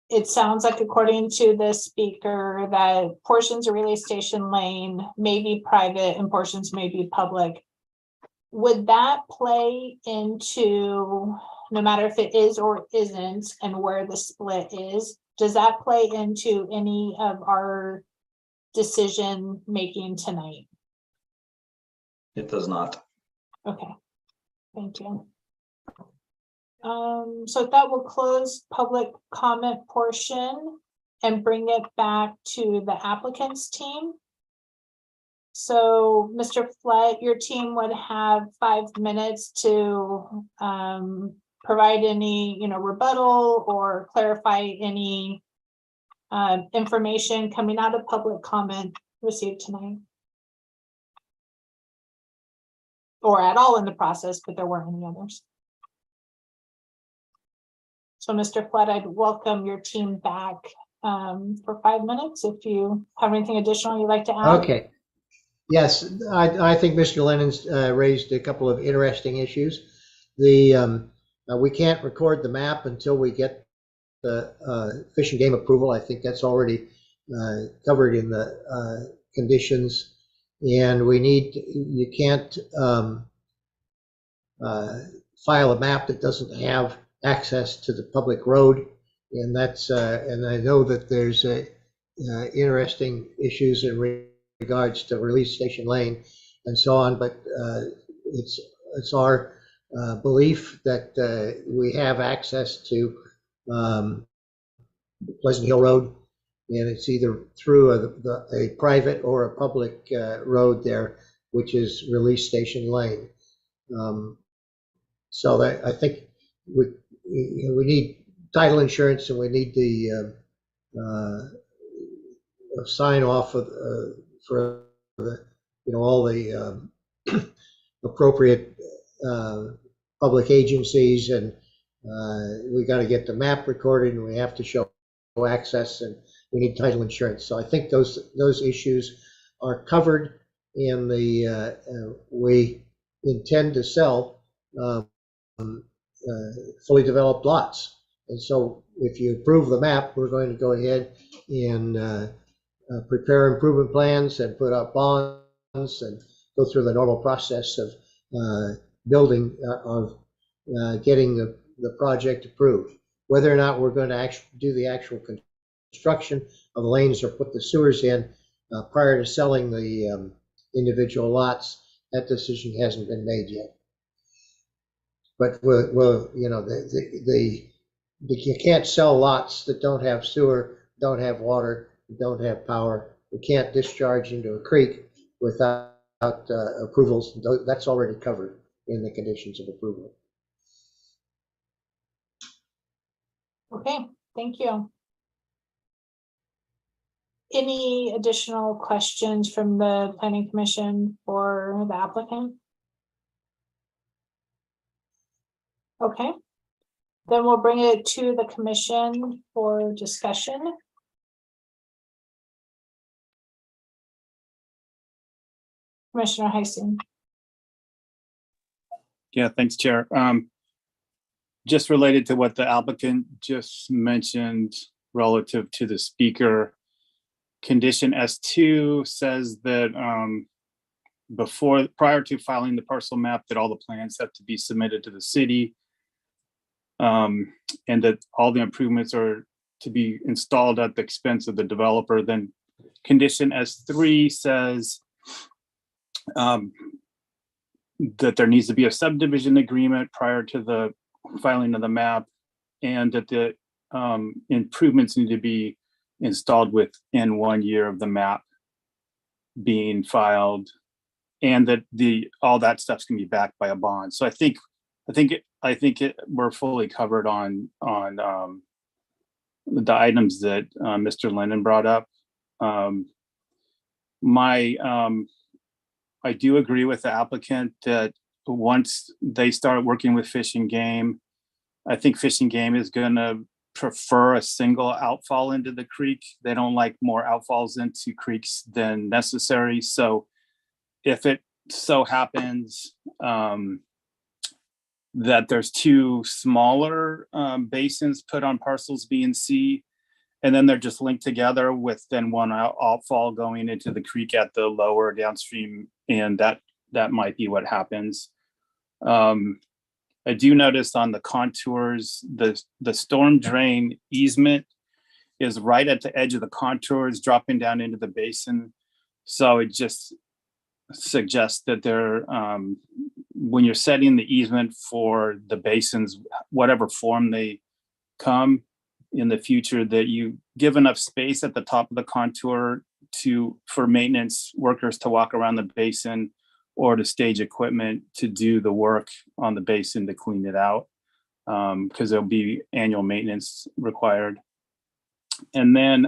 it sounds like, according to the speaker, that portions of Relay Station Lane may be private and portions may be public. Would that play into, no matter if it is or isn't, and where the split is, does that play into any of our decision making tonight? It does not. Okay, thank you. So that will close public comment portion and bring it back to the applicant's team. So Mr. Flett, your team would have 5 minutes to provide any, rebuttal or clarify any information coming out of public comment received tonight. Or at all in the process, but there weren't any others. So Mr. Flood, I'd welcome your team back for 5 minutes if you have anything additional you'd like to add. Okay. Yes, I think Mr. Lennon's raised a couple of interesting issues. We can't record the map until we get the Fish and Game approval. I think that's already covered in the conditions. And you can't file a map that doesn't have access to the public road, and that's and I know that there's interesting issues in regards to Relay Station Lane and so on, but it's our belief that we have access to Pleasant Hill Road, and it's either through a private or a public road there, which is Relay Station Lane. So that, I think we need title insurance, and we need the sign off of, for the, all the appropriate public agencies, and we got to get the map recorded, and we have to show access, and we need title insurance. So I think those issues are covered in the we intend to sell fully developed lots. And so if you approve the map, we're going to go ahead and prepare improvement plans and put up bonds and go through the normal process of building, of getting the project approved. Whether or not we're going to actually do the actual construction of the lanes or put the sewers in prior to selling the individual lots, that decision hasn't been made yet. But we'll the You can't sell lots that don't have sewer, don't have water, don't have power. You can't discharge into a creek without approvals. That's already covered in the conditions of approval. Okay, thank you. Any additional questions from the planning commission for the applicant? Okay, then we'll bring it to the commission for discussion. Commissioner Heising. Yeah, thanks, Chair. Just related to what the applicant just mentioned relative to the speaker, condition S2 says that prior to filing the parcel map, that all the plans have to be submitted to the city, and that all the improvements are to be installed at the expense of the developer. Then condition S3 says that there needs to be a subdivision agreement prior to the filing of the map, and that the improvements need to be installed within 1 year of the map being filed, and that all that stuff's gonna be backed by a bond. So I think we're fully covered on the items that Mr. Lennon brought up. I do agree with the applicant that once they start working with Fish and Game, I think Fish and Game is gonna prefer a single outfall into the creek. They don't like more outfalls into creeks than necessary. So if it so happens that there's two smaller basins put on parcels B and C, and then they're just linked together with then one outfall going into the creek at the lower downstream, and that might be what happens. I do notice on the contours, the storm drain easement is right at the edge of the contours, dropping down into the basin. So it just suggests that when you're setting the easement for the basins, whatever form they come in the future, that you give enough space at the top of the contour for maintenance workers to walk around the basin, or to stage equipment to do the work on the basin to clean it out, because there'll be annual maintenance required. And then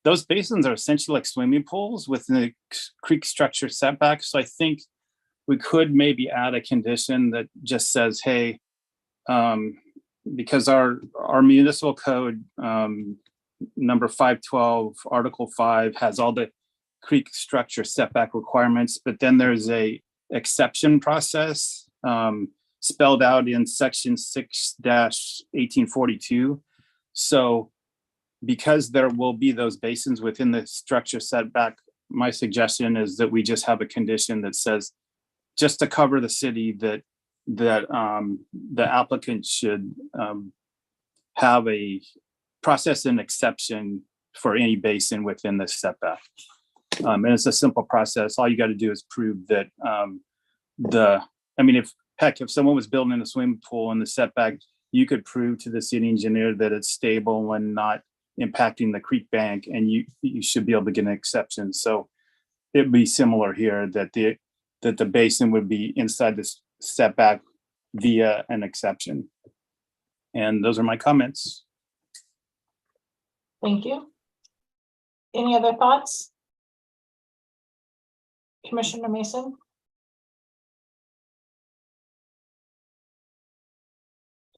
those basins are essentially like swimming pools with the creek structure setback. So I think we could maybe add a condition that just says, hey, because our municipal code number 512, Article 5 has all the creek structure setback requirements, but then there's a exception process spelled out in section 6-1842. So because there will be those basins within the structure setback, my suggestion is that we just have a condition that says, just to cover the city, that the applicant should have a process and exception for any basin within the setback. And it's a simple process. All you got to do is prove that if someone was building a swimming pool in the setback, you could prove to the city engineer that it's stable and not impacting the creek bank, and you should be able to get an exception. So it'd be similar here, that the basin would be inside this setback via an exception. And those are my comments. Thank you. Any other thoughts? Commissioner Mason?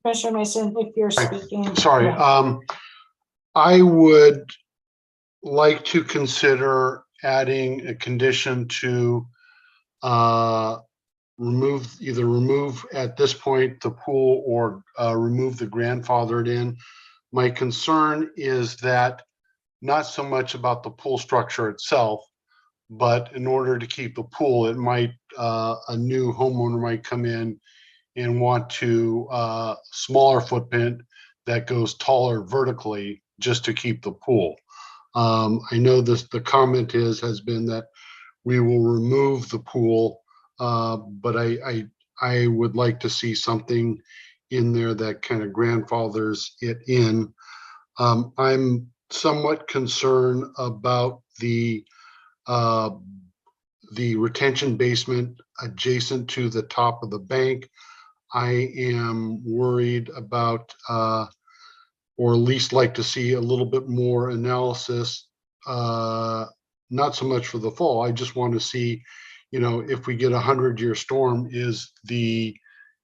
Commissioner Mason, if you're speaking. Sorry, yeah. I would like to consider adding a condition to remove at this point the pool, or remove the grandfathered in. My concern is that not so much about the pool structure itself, but in order to keep the pool, it might a new homeowner might come in and want to smaller footprint that goes taller vertically just to keep the pool. I know the comment has been that we will remove the pool, but I would like to see something in there that kind of grandfathers it in. I'm somewhat concerned about the retention basement adjacent to the top of the bank. I am worried about, or at least like to see a little bit more analysis, not so much for the fall. I just want to see, if we get 100-year storm, is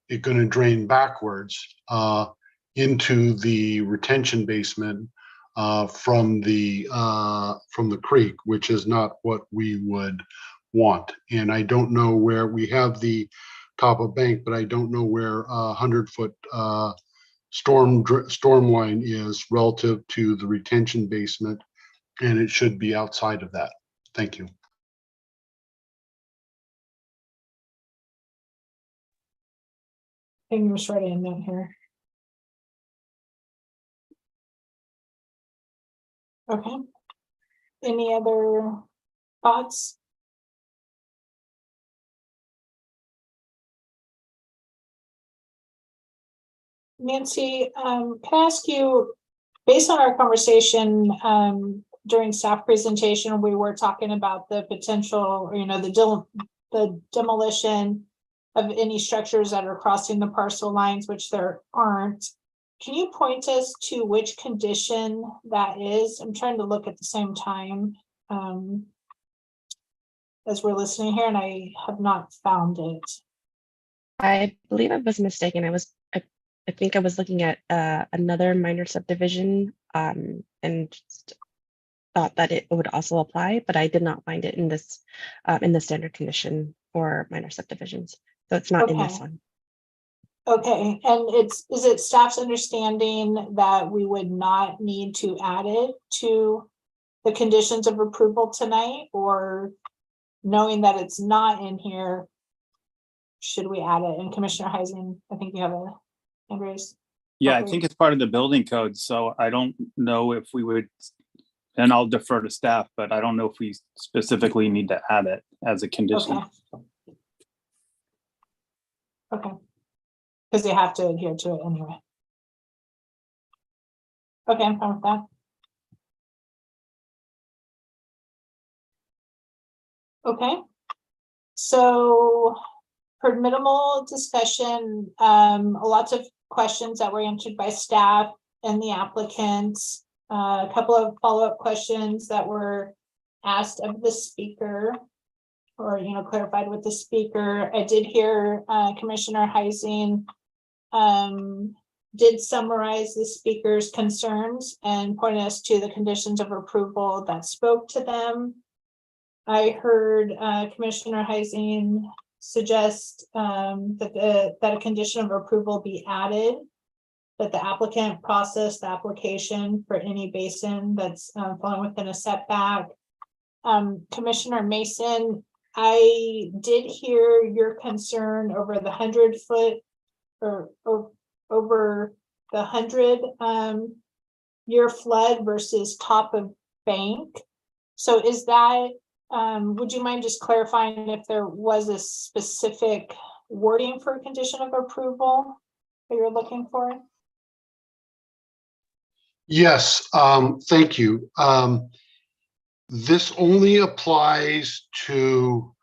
it going to drain backwards into the retention basement from the creek, which is not what we would want. And I don't know where we have the top of bank, but I don't know where 100-foot storm line is relative to the retention basement, and it should be outside of that. Thank you. I think I'm just writing a note here. Okay. Any other thoughts? Nancy, can I ask you, based on our conversation during staff presentation, we were talking about the potential, the demolition of any structures that are crossing the parcel lines, which there aren't. Can you point us to which condition that is? I'm trying to look at the same time as we're listening here, and I have not found it. I believe I was mistaken. I think I was looking at another minor subdivision and just thought that it would also apply, but I did not find it in this in the standard condition for minor subdivisions. So it's not in this one. Okay, and is it staff's understanding that we would not need to add it to the conditions of approval tonight, or knowing that it's not in here, should we add it? And Commissioner Heising, I think you have a hand raised. Yeah, I think it's part of the building code, so I don't know if we would, and I'll defer to staff, but I don't know if we specifically need to add it as a condition. Okay. Because they have to adhere to it anyway. Okay, I'm fine with that. Okay. So for minimal discussion, lots of questions that were answered by staff and the applicants, a couple of follow-up questions that were asked of the speaker, or clarified with the speaker. I did hear Commissioner Heising did summarize the speaker's concerns and pointed us to the conditions of approval that spoke to them. I heard Commissioner Heising suggest that a condition of approval be added, that the applicant process the application for any basin that's falling within a setback. Commissioner Mason, I did hear your concern over the 100-foot or over the 100-year flood versus top of bank. So is that, would you mind just clarifying if there was a specific wording for a condition of approval that you're looking for? Yes, thank you. This only applies to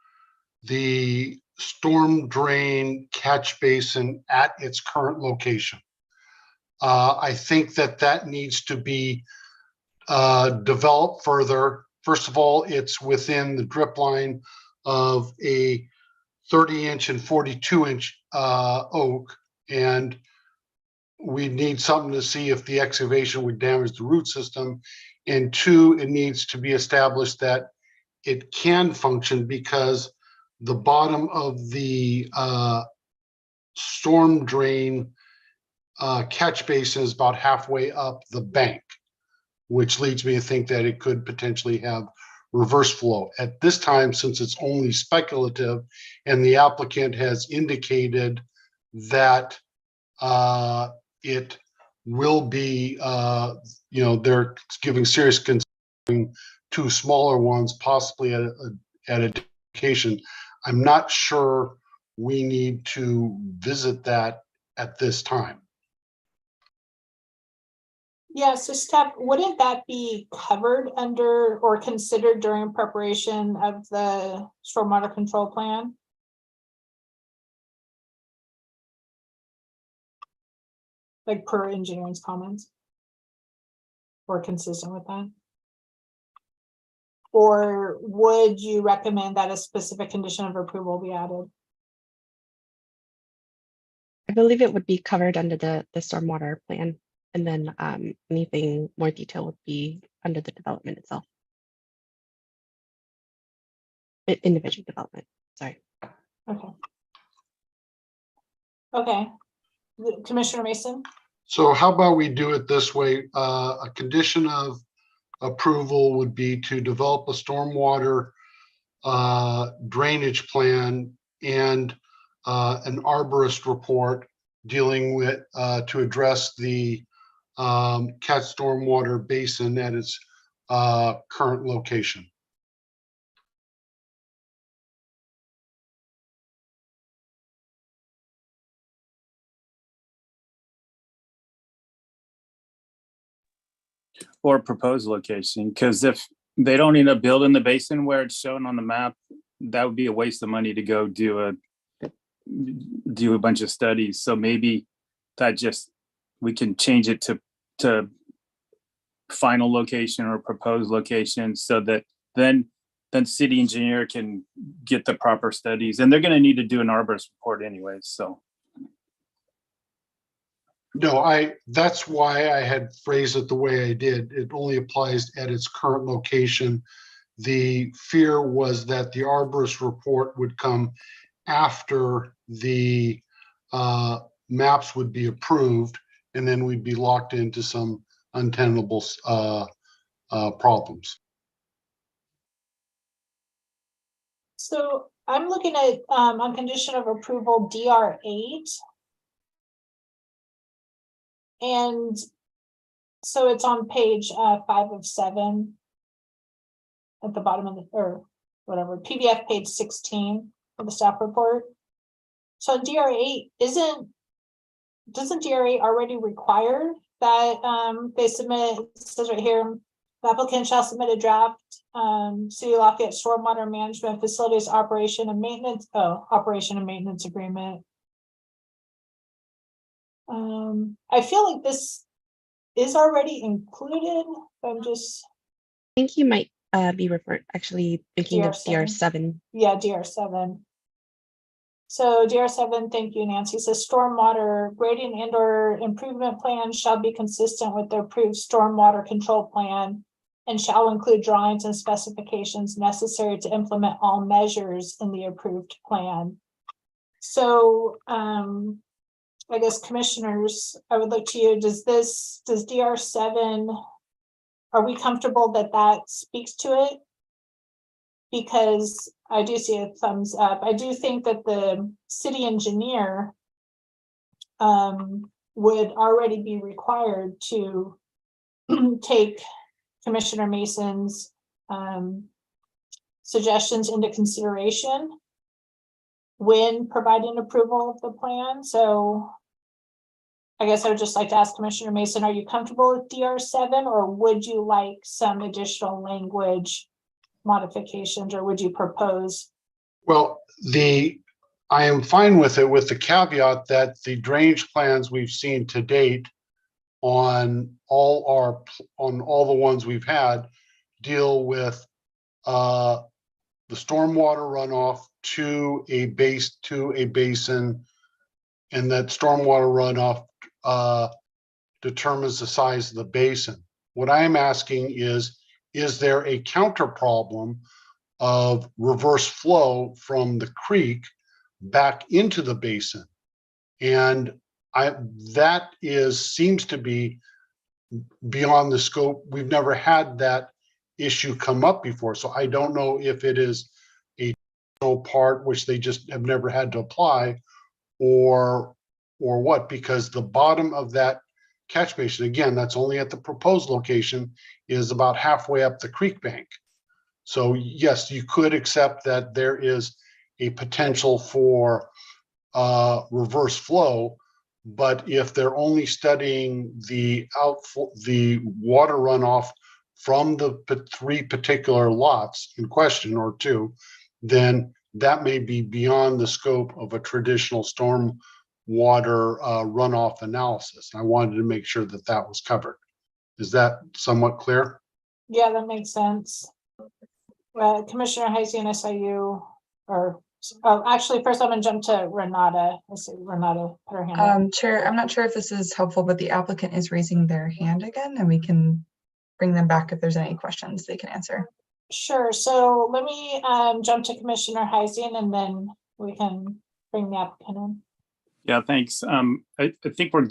the storm drain catch basin at its current location. I think that needs to be developed further. First of all, it's within the drip line of a 30-inch and 42-inch oak, and we need something to see if the excavation would damage the root system. And two, it needs to be established that it can function because the bottom of the storm drain catch basin is about halfway up the bank, which leads me to think that it could potentially have reverse flow. At this time, since it's only speculative and the applicant has indicated that it will be, they're giving serious concern to smaller ones, possibly at a location. I'm not sure we need to visit that at this time. Yeah, so Steph, wouldn't that be covered under or considered during preparation of the stormwater control plan? Like per engineering's comments? Or consistent with that? Or would you recommend that a specific condition of approval be added? I believe it would be covered under the stormwater plan. And then anything more detail would be under the development itself. Individual development, sorry. Okay. Okay. Commissioner Mason? So how about we do it this way? A condition of approval would be to develop a stormwater drainage plan and an arborist report dealing with to address the Cat stormwater basin at its current location. Or proposed location, because if they don't end up building the basin where it's shown on the map, that would be a waste of money to go do a bunch of studies. So maybe that just, we can change it to final location or proposed location, so that then city engineer can get the proper studies, and they're going to need to do an arborist report anyway. So No, that's why I had phrased it the way I did. It only applies at its current location. The fear was that the arborist report would come after the maps would be approved, and then we'd be locked into some untenable problems. So I'm looking at on condition of approval DR8. And so it's on page 5 of 7 at the bottom of the, or whatever, PDF page 16 of the staff report. So in DR8, doesn't DR8 already require that they submit, it says right here, the applicant shall submit a draft City of Lafayette stormwater management facilities operation and maintenance agreement. I feel like this is already included. I'm just. I think you might be actually thinking of DR7. DR7. Yeah, DR7. So DR7, thank you, Nancy, says stormwater grading and or improvement plan shall be consistent with the approved stormwater control plan and shall include drawings and specifications necessary to implement all measures in the approved plan. So I guess commissioners, I would look to you. Does DR7, are we comfortable that that speaks to it? Because I do see a thumbs up. I do think that the city engineer would already be required to take Commissioner Mason's suggestions into consideration when providing approval of the plan. So I guess I would just like to ask Commissioner Mason, are you comfortable with DR7, or would you like some additional language modifications, or would you propose? Well, I am fine with it, with the caveat that the drainage plans we've seen to date on all the ones we've had deal with the stormwater runoff to a basin, and that stormwater runoff determines the size of the basin. What I am asking is there a counter problem of reverse flow from the creek back into the basin? And that seems to be beyond the scope. We've never had that issue come up before. So I don't know if it is a part which they just have never had to apply, or what, because the bottom of that catch basin, again, that's only at the proposed location, is about halfway up the creek bank. So yes, you could accept that there is a potential for reverse flow, But if they're only studying the the water runoff from the 3 particular lots in question or 2, then that may be beyond the scope of a traditional storm water runoff analysis. I wanted to make sure that that was covered. Is that somewhat clear? Yeah, that makes sense. Commissioner Heising, I saw you, or, oh, actually, first I'm gonna jump to Renata. I see Renata put her hand up. Chair, I'm not sure if this is helpful, but the applicant is raising their hand again, and we can bring them back if there's any questions they can answer. Sure, so let me jump to Commissioner Heising and then we can bring the applicant in. Yeah, thanks. I think we're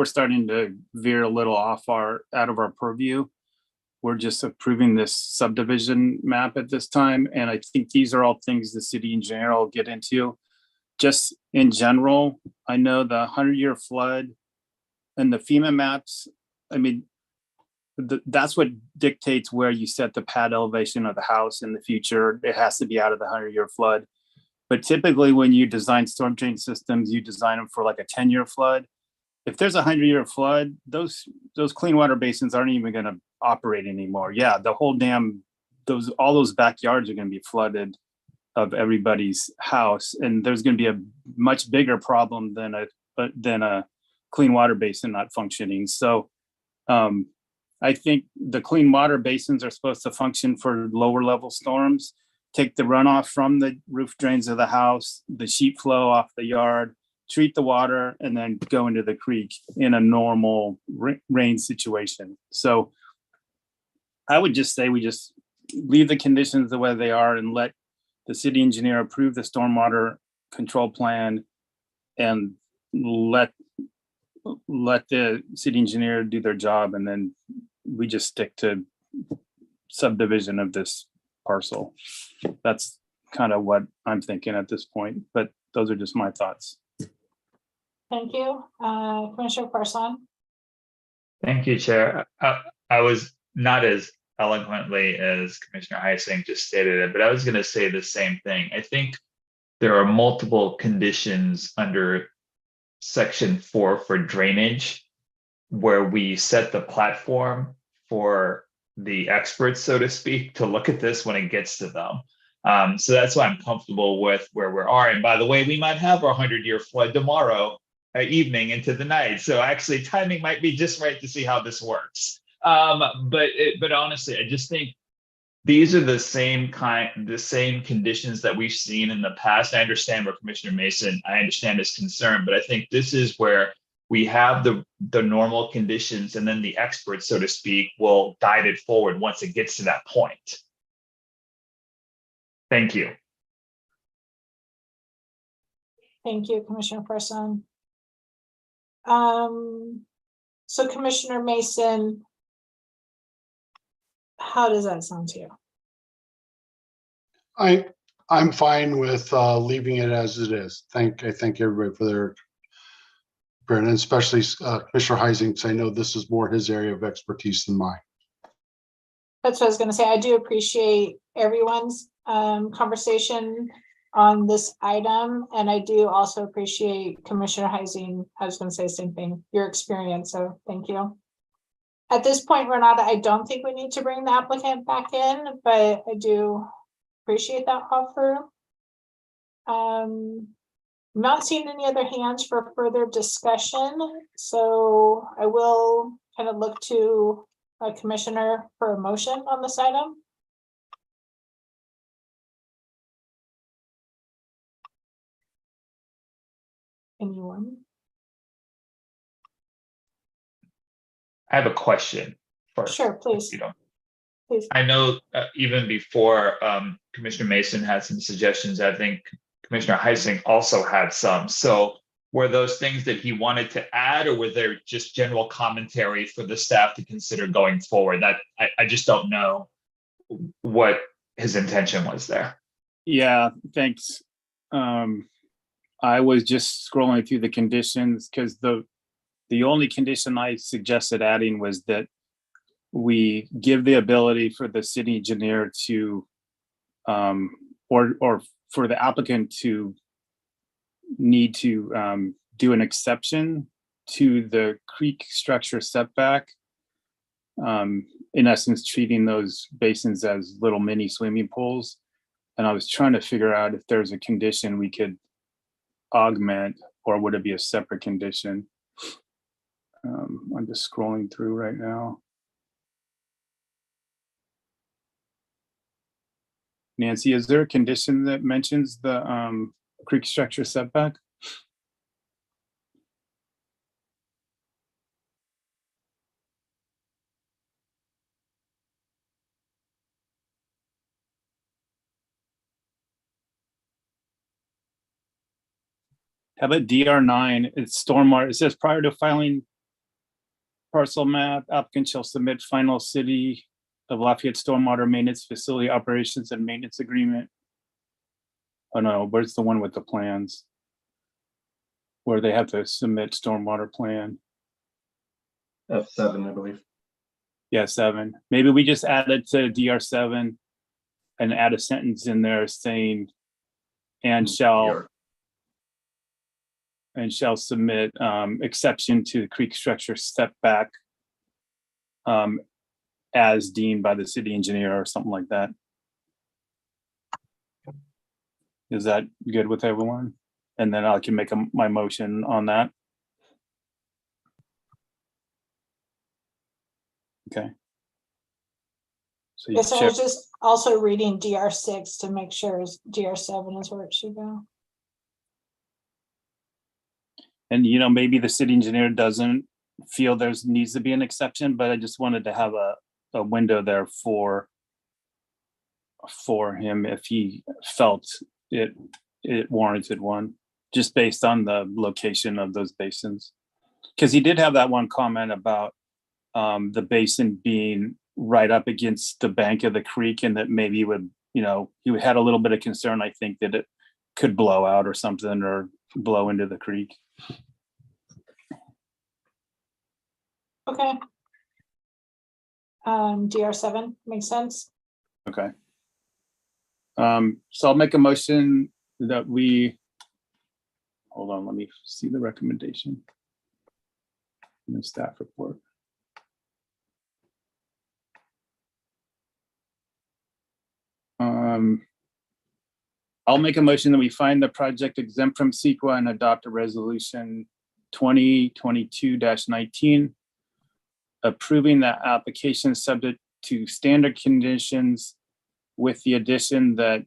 starting to veer a little out of our purview. We're just approving this subdivision map at this time. And I think these are all things the city engineer will get into. Just in general, I know the 100-year flood and the FEMA maps, I mean, that's what dictates where you set the pad elevation of the house in the future. It has to be out of the 100-year flood. But typically when you design storm drain systems, you design them for like a 10-year flood. If there's a 100-year flood, those clean water basins aren't even going to operate anymore. Yeah, the whole dam, all those backyards are going to be flooded of everybody's house, and there's going to be a much bigger problem than a clean water basin not functioning. So I think the clean water basins are supposed to function for lower level storms, take the runoff from the roof drains of the house, the sheet flow off the yard, treat the water, and then go into the creek in a normal rain situation. So I would just say we just leave the conditions the way they are and let the city engineer approve the stormwater control plan and let the city engineer do their job, and then we just stick to subdivision of this parcel. That's kind of what I'm thinking at this point, but those are just my thoughts. Thank you. Commissioner Parson. Thank you, Chair. I was not as eloquently as Commissioner Heising just stated it, but I was going to say the same thing. I think there are multiple conditions under Section 4 for drainage where we set the platform for the experts, so to speak, to look at this when it gets to them. So that's why I'm comfortable with where we are. And by the way, we might have our 100-year flood tomorrow evening into the night. So actually timing might be just right to see how this works. But honestly, I just think these are the same conditions that we've seen in the past. I understand where Commissioner Mason, I understand his concern, but I think this is where we have the normal conditions, and then the experts, so to speak, will guide it forward once it gets to that point. Thank you. Thank you, Commissioner Parson. So Commissioner Mason, how does that sound to you? I'm fine with leaving it as it is. I thank everybody for their, and especially Commissioner Heising, because I know this is more his area of expertise than mine. That's what I was going to say. I do appreciate everyone's conversation on this item, and I do also appreciate Commissioner Heising. I was going to say the same thing, your experience. So thank you. At this point, Renata, I don't think we need to bring the applicant back in, but I do appreciate that offer. Not seeing any other hands for further discussion, so I will kind of look to a commissioner for a motion on this item. Anyone? I have a question first. Sure, please. You know, Please. I know even before Commissioner Mason had some suggestions, I think Commissioner Heising also had some. So were those things that he wanted to add, or were there just general commentary for the staff to consider going forward? That I just don't know what his intention was there. Yeah, thanks. I was just scrolling through the conditions because the only condition I suggested adding was that we give the ability for the city engineer to or for the applicant to need to do an exception to the creek structure setback. In essence, treating those basins as little mini swimming pools. And I was trying to figure out if there's a condition we could augment, or would it be a separate condition? I'm just scrolling through right now. Nancy, is there a condition that mentions the creek structure setback? How about DR9? It's stormwater. It says prior to filing parcel map, applicant shall submit final city of Lafayette stormwater maintenance facility operations and maintenance agreement. Oh no, where's the one with the plans? Where they have to submit stormwater plan. F7, I believe. Yeah, 7. Maybe we just add it to DR7 and add a sentence in there saying, and shall submit exception to the creek structure setback as deemed by the city engineer or something like that. Is that good with everyone? And then I can make my motion on that. Okay. So you Yes, I share- was just also reading DR6 to make sure DR7 is where it should go. and maybe the city engineer doesn't feel there's needs to be an exception, but I just wanted to have a window there for him if he felt it warranted one, just based on the location of those basins. Because he did have that one comment about the basin being right up against the bank of the creek, and that maybe would, he had a little bit of concern, I think, that it could blow out or something, or blow into the creek. Okay. DR7 makes sense. Okay. So I'll make a motion that we, hold on, let me see the recommendation in the staff report. I'll make a motion that we find the project exempt from CEQA and adopt a resolution 2022-19 approving the application subject to standard conditions with the addition that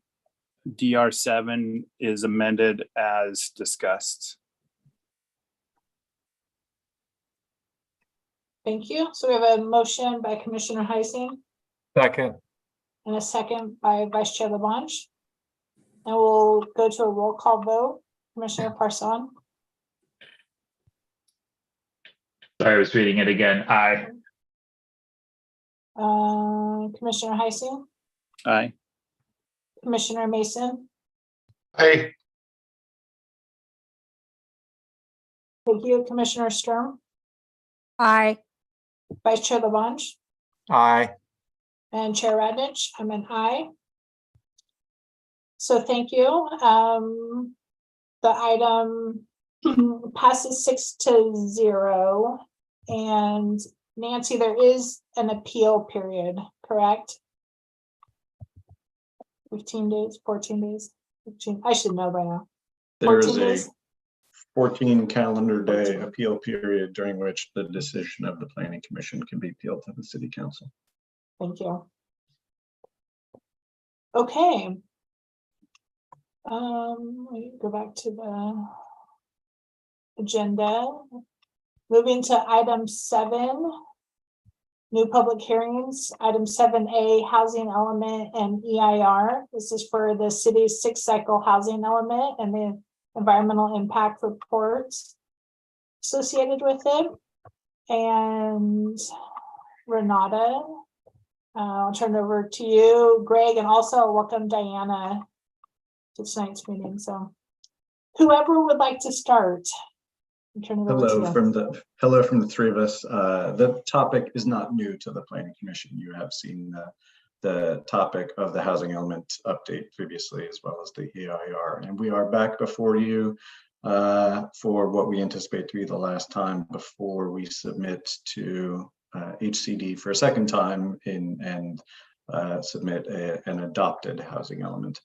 DR7 is amended as discussed. Thank you. So we have a motion by Commissioner Heising Second. and a second by Vice Chair Labange. And we'll go to a roll call vote. Commissioner Parson, Sorry, I was reading it again. Aye. Commissioner Heising, Aye. Commissioner Mason, Aye. thank you, Commissioner Sturm, Aye. Vice Chair Labange, Aye. and Chair Radnich. I'm an aye. So thank you. The item passes 6-0. And Nancy, there is an appeal period, correct? 15 days, 14 days, 15. I should know by now. There 14 is a days. 14 calendar day appeal period during which the decision of the planning commission can be appealed to the city council. Thank you. Okay. Let me go back to the agenda. Moving to item 7, new public hearings. Item 7A, housing element and EIR. This is for the city's 6th cycle housing element and the environmental impact reports associated with it. And Renata, I'll turn it over to you, Greg, and also welcome Diana to tonight's meeting. So whoever would like to start. Turn it over to you. Hello from the three of us. The topic is not new to the planning commission. You have seen the topic of the housing element update previously, as well as the EIR, and we are back before you for what we anticipate to be the last time before we submit to HCD for a second time and submit an adopted housing element.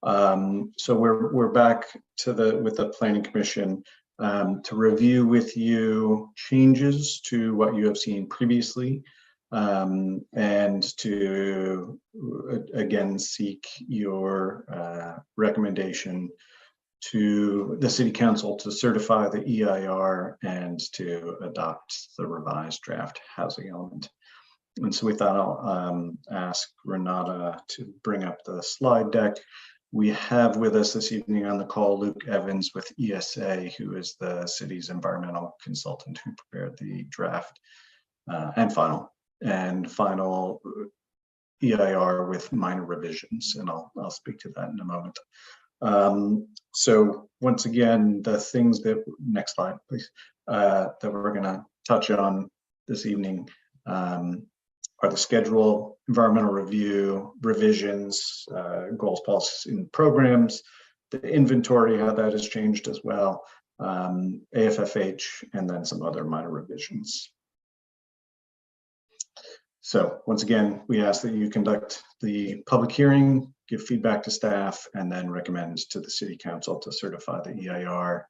So we're back to with the Planning Commission to review with you changes to what you have seen previously, and to again seek your recommendation to the City Council to certify the EIR and to adopt the revised draft housing element. And so with that, I'll ask Renata to bring up the slide deck. We have with us this evening on the call Luke Evans with ESA, who is the city's environmental consultant who prepared the draft and final EIR with minor revisions, and I'll speak to that in a moment. So once again, the things that, next slide, please, that we're going to touch on this evening are the schedule, environmental review, revisions, goals, policies, and programs, the inventory, how that has changed as well, AFFH, and then some other minor revisions. So once again, we ask that you conduct the public hearing, give feedback to staff, and then recommend to the City Council to certify the EIR,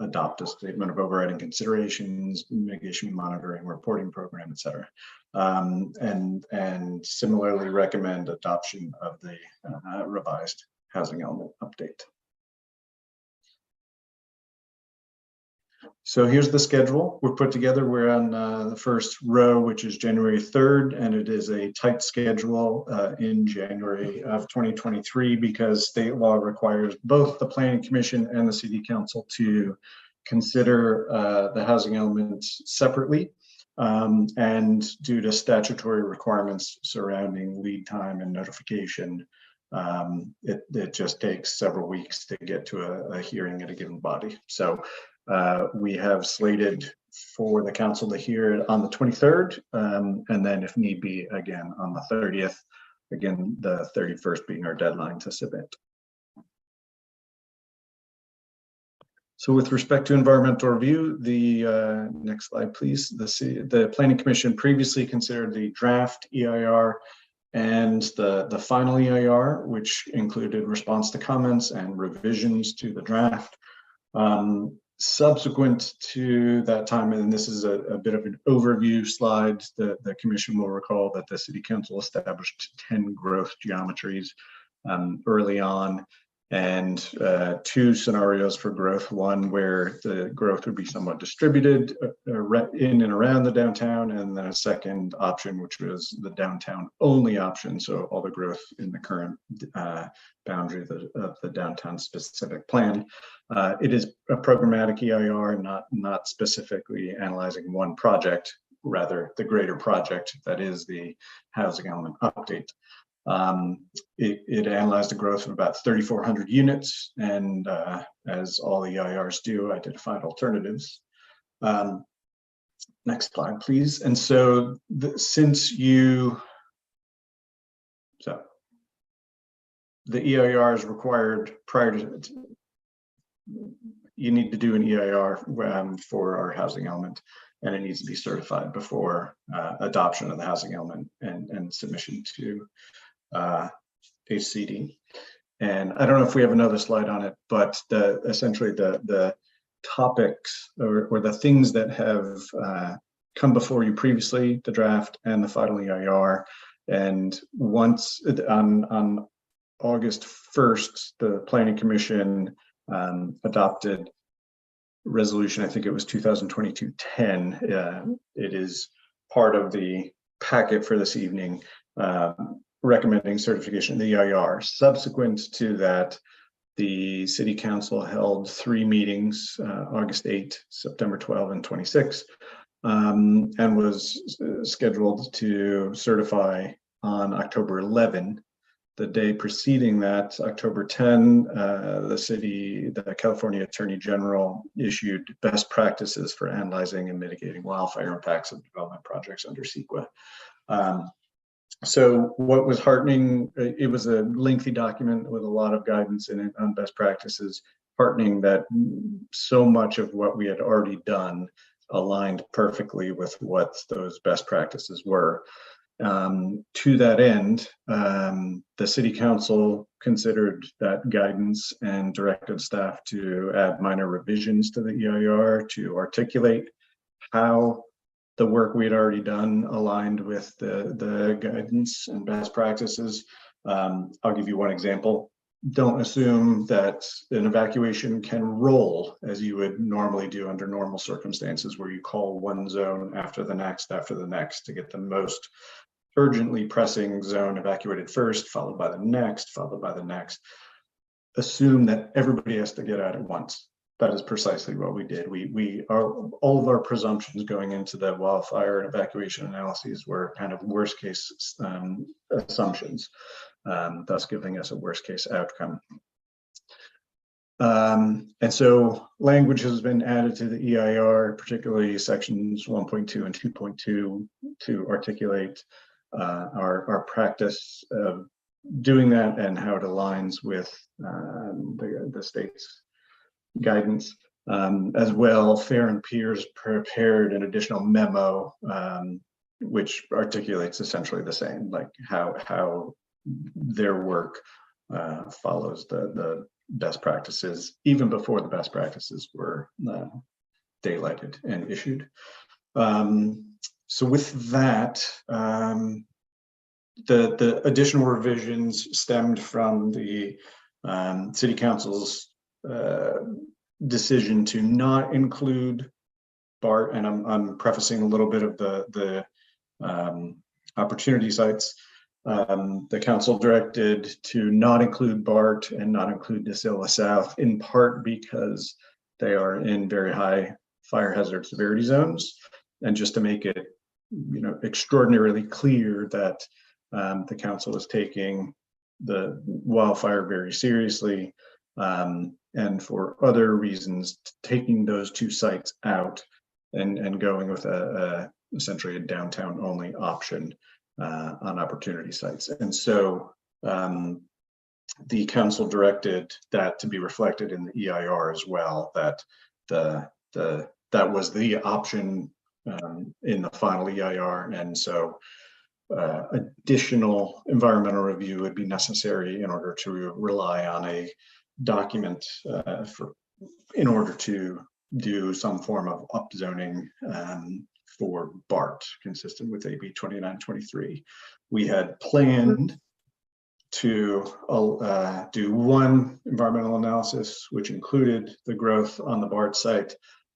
adopt a statement of overriding considerations, mitigation monitoring, reporting program, et cetera. And similarly recommend adoption of the revised housing element update. So here's the schedule we're put together. We're on the first row, which is January 3rd, and it is a tight schedule in January of 2023 because state law requires both the Planning Commission and the City Council to consider the housing elements separately. And due to statutory requirements surrounding lead time and notification, it just takes several weeks to get to a hearing at a given body. So we have slated for the council to hear it on the 23rd, and then if need be, again, on the 30th, again, the 31st being our deadline to submit. So with respect to environmental review, the next slide, please. The Planning Commission previously considered the draft EIR and the final EIR, which included response to comments and revisions to the draft. Subsequent to that time, and this is a bit of an overview slide, the Commission will recall that the City Council established 10 growth geometries early on, and 2 scenarios for growth, one where the growth would be somewhat distributed in and around the downtown, and then a second option, which was the downtown only option, so all the growth in the current boundary of the downtown specific plan. It is a programmatic EIR, not specifically analyzing one project, rather the greater project that is the housing element update. It analyzed a growth of about 3,400 units, and as all the EIRs do, identified alternatives. Next slide, please. And so the EIR is required prior to, you need to do an EIR for our housing element, and it needs to be certified before adoption of the housing element and submission to HCD. And I don't know if we have another slide on it, but essentially the topics or the things that have come before you previously, the draft and the final EIR. And once on August 1st, the Planning Commission adopted resolution, I think it was 2022-10. It is part of the packet for this evening, recommending certification of the EIR. Subsequent to that, the City Council held 3 meetings, August 8, September 12, and 26, and was scheduled to certify on October 11. The day preceding that, October 10, the California Attorney General issued best practices for analyzing and mitigating wildfire impacts of development projects under CEQA. So what was heartening, it was a lengthy document with a lot of guidance in it on best practices. heartening that so much of what we had already done aligned perfectly with what those best practices were. To that end, the city council considered that guidance and directed staff to add minor revisions to the EIR to articulate how the work we had already done aligned with the guidance and best practices. I'll give you one example. Don't assume that an evacuation can roll as you would normally do under normal circumstances, where you call one zone after the next to get the most urgently pressing zone evacuated first, followed by the next, followed by the next. Assume that everybody has to get out at once. That is precisely what we did. We are, all of our presumptions going into the wildfire and evacuation analyses were kind of worst case assumptions, thus giving us a worst case outcome. And so language has been added to the EIR, particularly sections 1.2 and 2.2, to articulate our practice of doing that and how it aligns with the state's guidance. As well, Fair and Peers prepared an additional memo which articulates essentially the same, like how their work follows the best practices, even before the best practices were daylighted and issued. So with that, the additional revisions stemmed from the City Council's decision to not include BART, and I'm prefacing a little bit of the opportunity sites. The council directed to not include BART and not include DeSilva South, in part because they are in very high fire hazard severity zones, and just to make it, extraordinarily clear that the council is taking the wildfire very seriously, and for other reasons, taking those two sites out and going with essentially a downtown only option on opportunity sites. And so the council directed that to be reflected in the EIR as well, that that was the option in the final EIR. And so additional environmental review would be necessary in order to rely on a document in order to do some form of upzoning for BART, consistent with AB 2923. We had planned to do one environmental analysis, which included the growth on the BART site,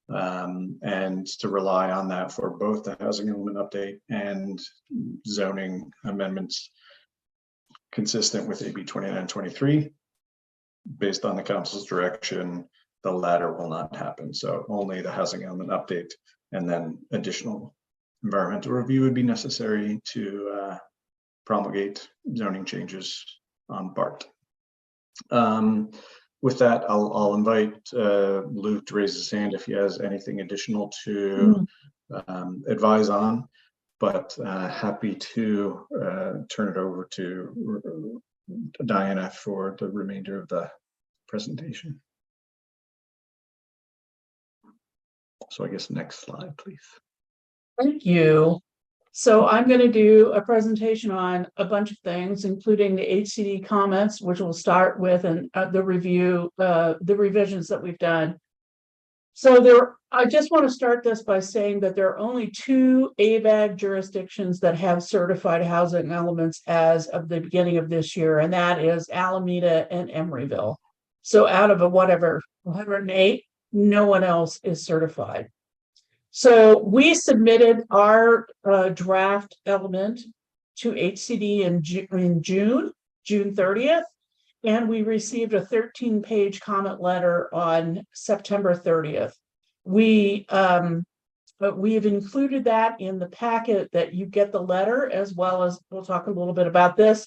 and to rely on that for both the housing element update and zoning amendments consistent with AB 2923. Based on the council's direction, the latter will not happen. So only the housing element update, and then additional environmental review would be necessary to promulgate zoning changes on BART. With that, I'll invite Luke to raise his hand if he has anything additional to advise on, but happy to turn it over to Diana for the remainder of the presentation. So I guess next slide, please. Thank you. So I'm going to do a presentation on a bunch of things, including the HCD comments, which we'll start with, and the review, the revisions that we've done. So I just want to start this by saying that there are only 2 ABAG jurisdictions that have certified housing elements as of the beginning of this year, and that is Alameda and Emeryville. So out of 108, no one else is certified. So we submitted our draft element to HCD in June 30th, and we received a 13-page comment letter on September 30th. We have included that in the packet that you get the letter, as well as we'll talk a little bit about this.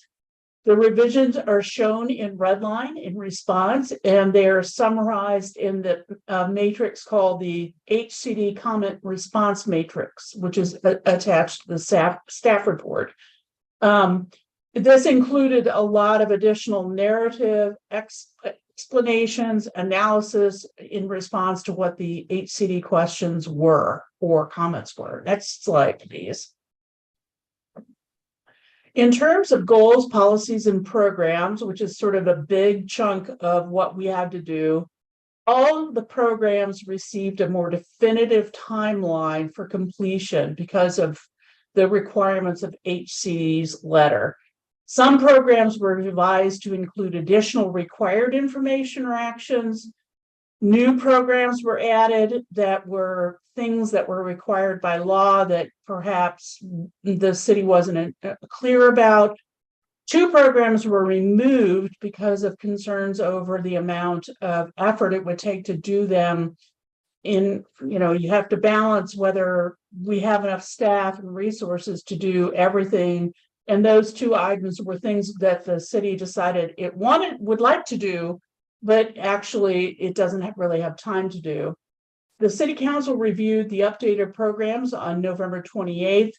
The revisions are shown in red line in response, and they're summarized in the matrix called the HCD comment response matrix, which is attached to the staff report. This included a lot of additional narrative, explanations, analysis in response to what the HCD questions were or comments were. Next slide, please. In terms of goals, policies, and programs, which is sort of a big chunk of what we have to do, all of the programs received a more definitive timeline for completion because of the requirements of HCD's letter. Some programs were revised to include additional required information or actions. New programs were added that were things that were required by law that perhaps the city wasn't clear about. 2 programs were removed because of concerns over the amount of effort it would take to do them. You have to balance whether we have enough staff and resources to do everything. And those 2 items were things that the city decided it would like to do, but actually it doesn't really have time to do. The city council reviewed the updated programs on November 28th.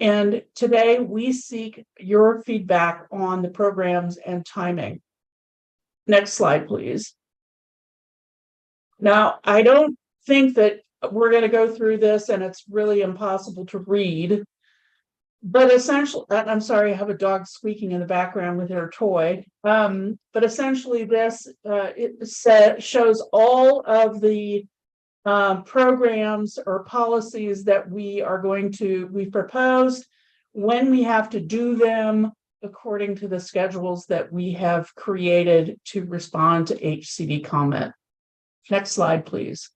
And today we seek your feedback on the programs and timing. Next slide, please. Now, I don't think that we're going to go through this and it's really impossible to read. But essentially, I'm sorry, I have a dog squeaking in the background with her toy. But essentially this shows all of the programs or policies that we've proposed, when we have to do them according to the schedules that we have created to respond to HCD comment. Next slide, please.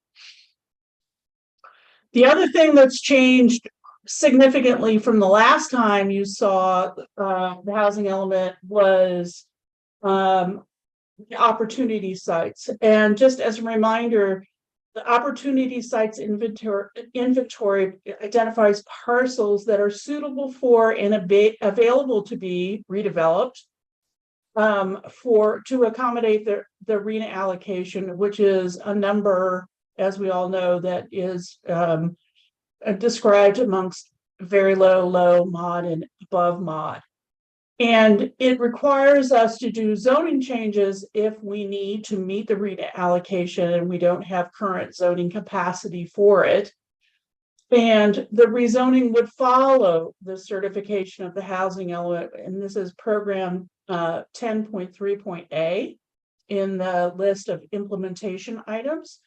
The other thing that's changed significantly from the last time you saw the housing element was the opportunity sites. And just as a reminder, the opportunity sites inventory identifies parcels that are suitable for and available to be redeveloped to accommodate the RHNA allocation, which is a number, as we all know, that is described amongst very low mod, and above mod. And it requires us to do zoning changes if we need to meet the RHNA allocation and we don't have current zoning capacity for it. And the rezoning would follow the certification of the housing element. And this is program 10.3.A in the list of implementation items.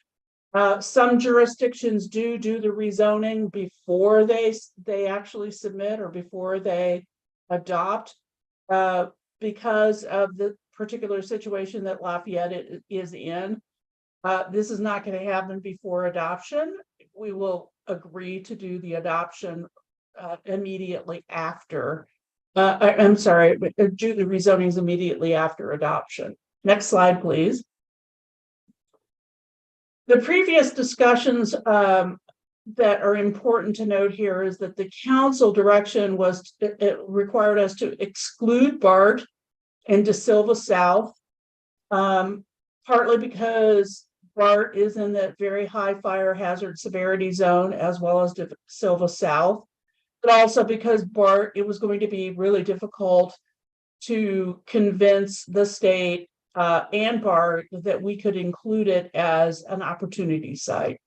Some jurisdictions do the rezoning before they actually submit or before they adopt. Because of the particular situation that Lafayette is in. This is not going to happen before adoption. We will agree to do the adoption immediately after. I'm sorry, do the rezonings immediately after adoption. Next slide, please. The previous discussions that are important to note here is that the council direction was, it required us to exclude BART and De Silva South, partly because BART is in the very high fire hazard severity zone, as well as De Silva South, but also because BART, it was going to be really difficult to convince the state and BART that we could include it as an opportunity site.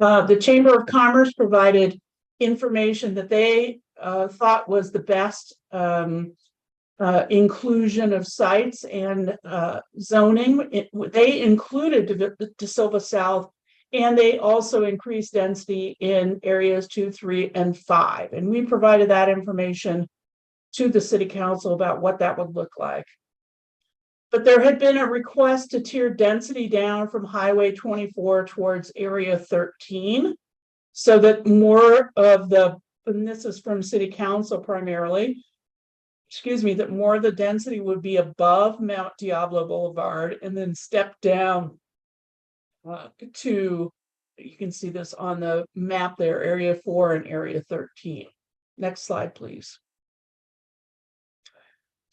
The Chamber of Commerce provided information that they thought was the best inclusion of sites and zoning. They included De Silva South, and they also increased density in areas 2, 3, and 5. And we provided that information to the City Council about what that would look like. But there had been a request to tier density down from Highway 24 towards Area 13, so that more of the, and this is from City Council primarily, that more of the density would be above Mount Diablo Boulevard and then step down to, you can see this on the map there, Area 4 and Area 13. Next slide, please.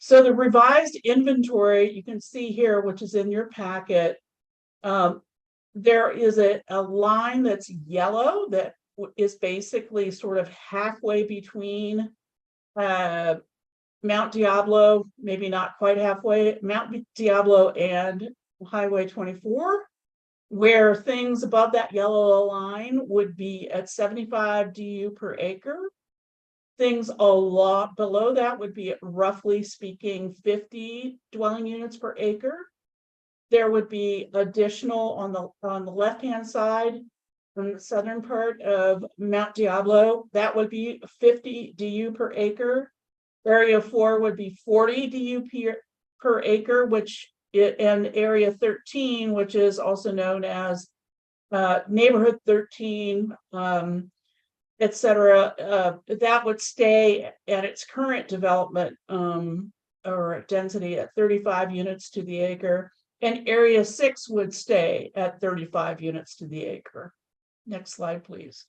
So the revised inventory, you can see here, which is in your packet, there is a line that's yellow that is basically sort of halfway between Mount Diablo, maybe not quite halfway, Mount Diablo and Highway 24, where things above that yellow line would be at 75 DU per acre. Things a lot below that would be, roughly speaking, 50 dwelling units per acre. There would be additional on the left-hand side, on the southern part of Mount Diablo, that would be 50 DU per acre. Area 4 would be 40 DU per acre, and area 13, which is also known as neighborhood 13, etc., that would stay at its current development or density at 35 units to the acre, and area 6 would stay at 35 units to the acre. Next slide, please.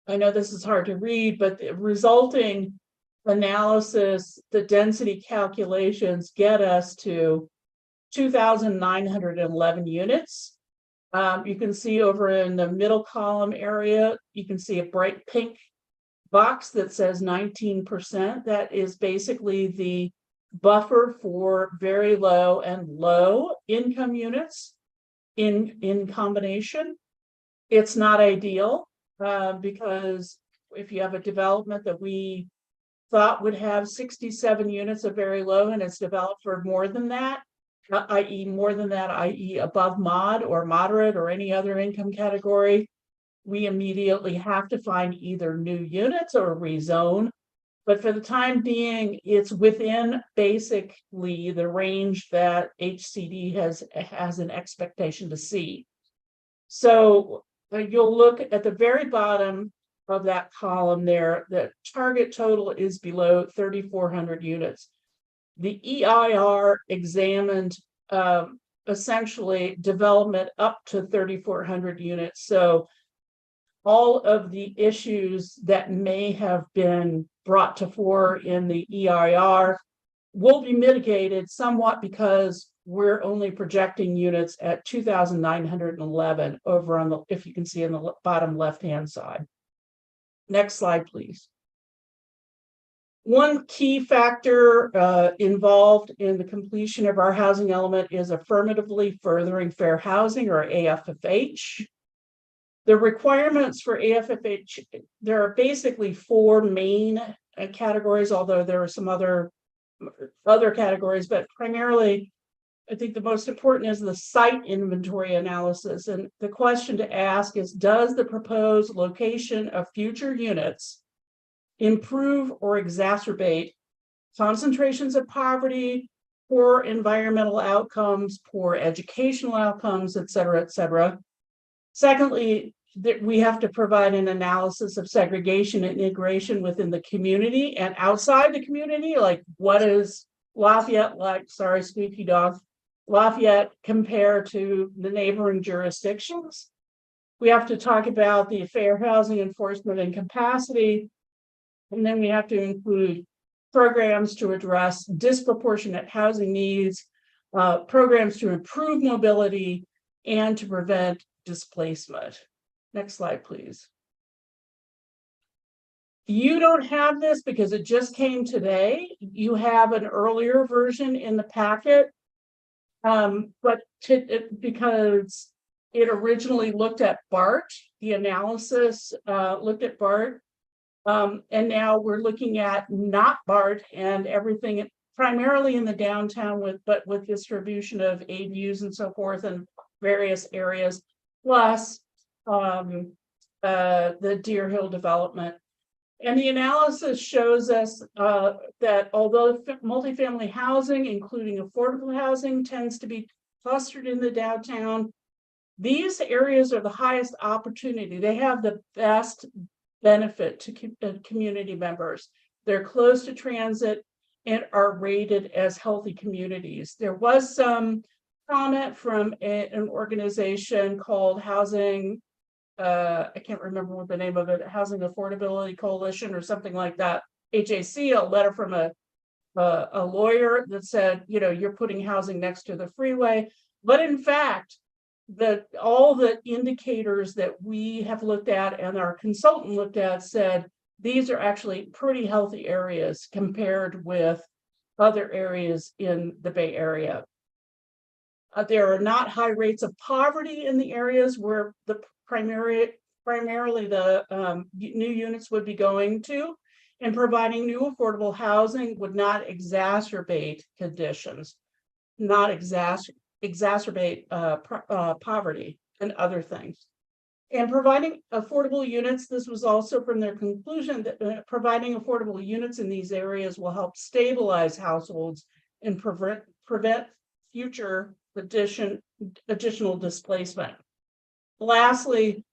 I know this is hard to read, but the resulting analysis, the density calculations get us to 2,911 units. You can see over in the middle column area, you can see a bright pink box that says 19%. That is basically the buffer for very low and low income units in combination. It's not ideal because if you have a development that we thought would have 67 units of very low and it's developed for more than that, i.e. above mod or moderate or any other income category, we immediately have to find either new units or rezone. But for the time being, it's within basically the range that HCD has an expectation to see. So you'll look at the very bottom of that column there, the target total is below 3,400 units. The EIR examined essentially development up to 3,400 units. So all of the issues that may have been brought to fore in the EIR will be mitigated somewhat because we're only projecting units at 2,911 over on the, if you can see in the bottom left-hand side. Next slide, please. One key factor involved in the completion of our housing element is affirmatively furthering fair housing, or AFFH. The requirements for AFFH, there are basically 4 main categories, although there are some other categories, but primarily I think the most important is the site inventory analysis. And the question to ask is, does the proposed location of future units improve or exacerbate concentrations of poverty, poor environmental outcomes, poor educational outcomes, et cetera, et cetera? Secondly, that we have to provide an analysis of segregation and integration within the community and outside the community, like what is Lafayette like, sorry, squeaky dog, Lafayette compare to the neighboring jurisdictions. We have to talk about the fair housing enforcement and capacity. And then we have to include programs to address disproportionate housing needs, programs to improve mobility, and to prevent displacement. Next slide, please. You don't have this because it just came today. You have an earlier version in the packet, because it originally looked at BART, the analysis looked at BART, and now we're looking at not BART and everything primarily in the downtown but with distribution of ADUs and so forth in various areas, plus the Deer Hill development. And the analysis shows us that although multifamily housing, including affordable housing, tends to be clustered in the downtown, these areas are the highest opportunity. They have the best benefit to community members. They're close to transit and are rated as healthy communities. There was some comment from an organization called Housing, I can't remember what the name of it, Housing Affordability Coalition or something like that, HAC, a letter from a lawyer that said, you know, you're putting housing next to the freeway. But in fact, all the indicators that we have looked at and our consultant looked at said these are actually pretty healthy areas compared with other areas in the Bay Area. There are not high rates of poverty in the areas where the primarily the new units would be going to, and providing new affordable housing would not exacerbate conditions, not exacerbate poverty and other things. And providing affordable units, this was also from their conclusion that providing affordable units in these areas will help stabilize households and prevent future additional displacement. Lastly,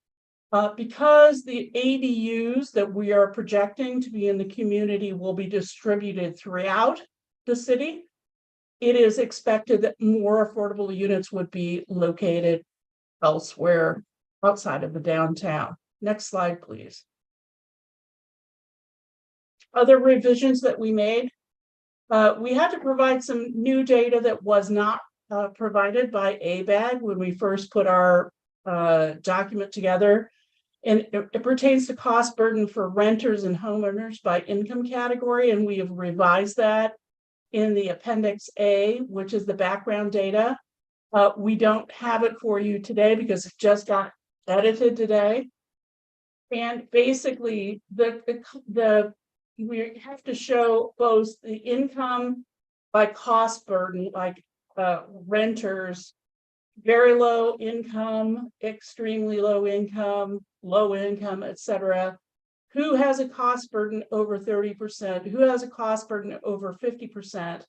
because the ADUs that we are projecting to be in the community will be distributed throughout the city, it is expected that more affordable units would be located elsewhere outside of the downtown. Next slide, please. Other revisions that we made. We had to provide some new data that was not provided by ABAG when we first put our document together. And it pertains to cost burden for renters and homeowners by income category. And we have revised that in the Appendix A, which is the background data. We don't have it for you today because it just got edited today. And basically, we have to show both the income by cost burden, like renters, very low income, extremely low income, etc. Who has a cost burden over 30%, who has a cost burden over 50%,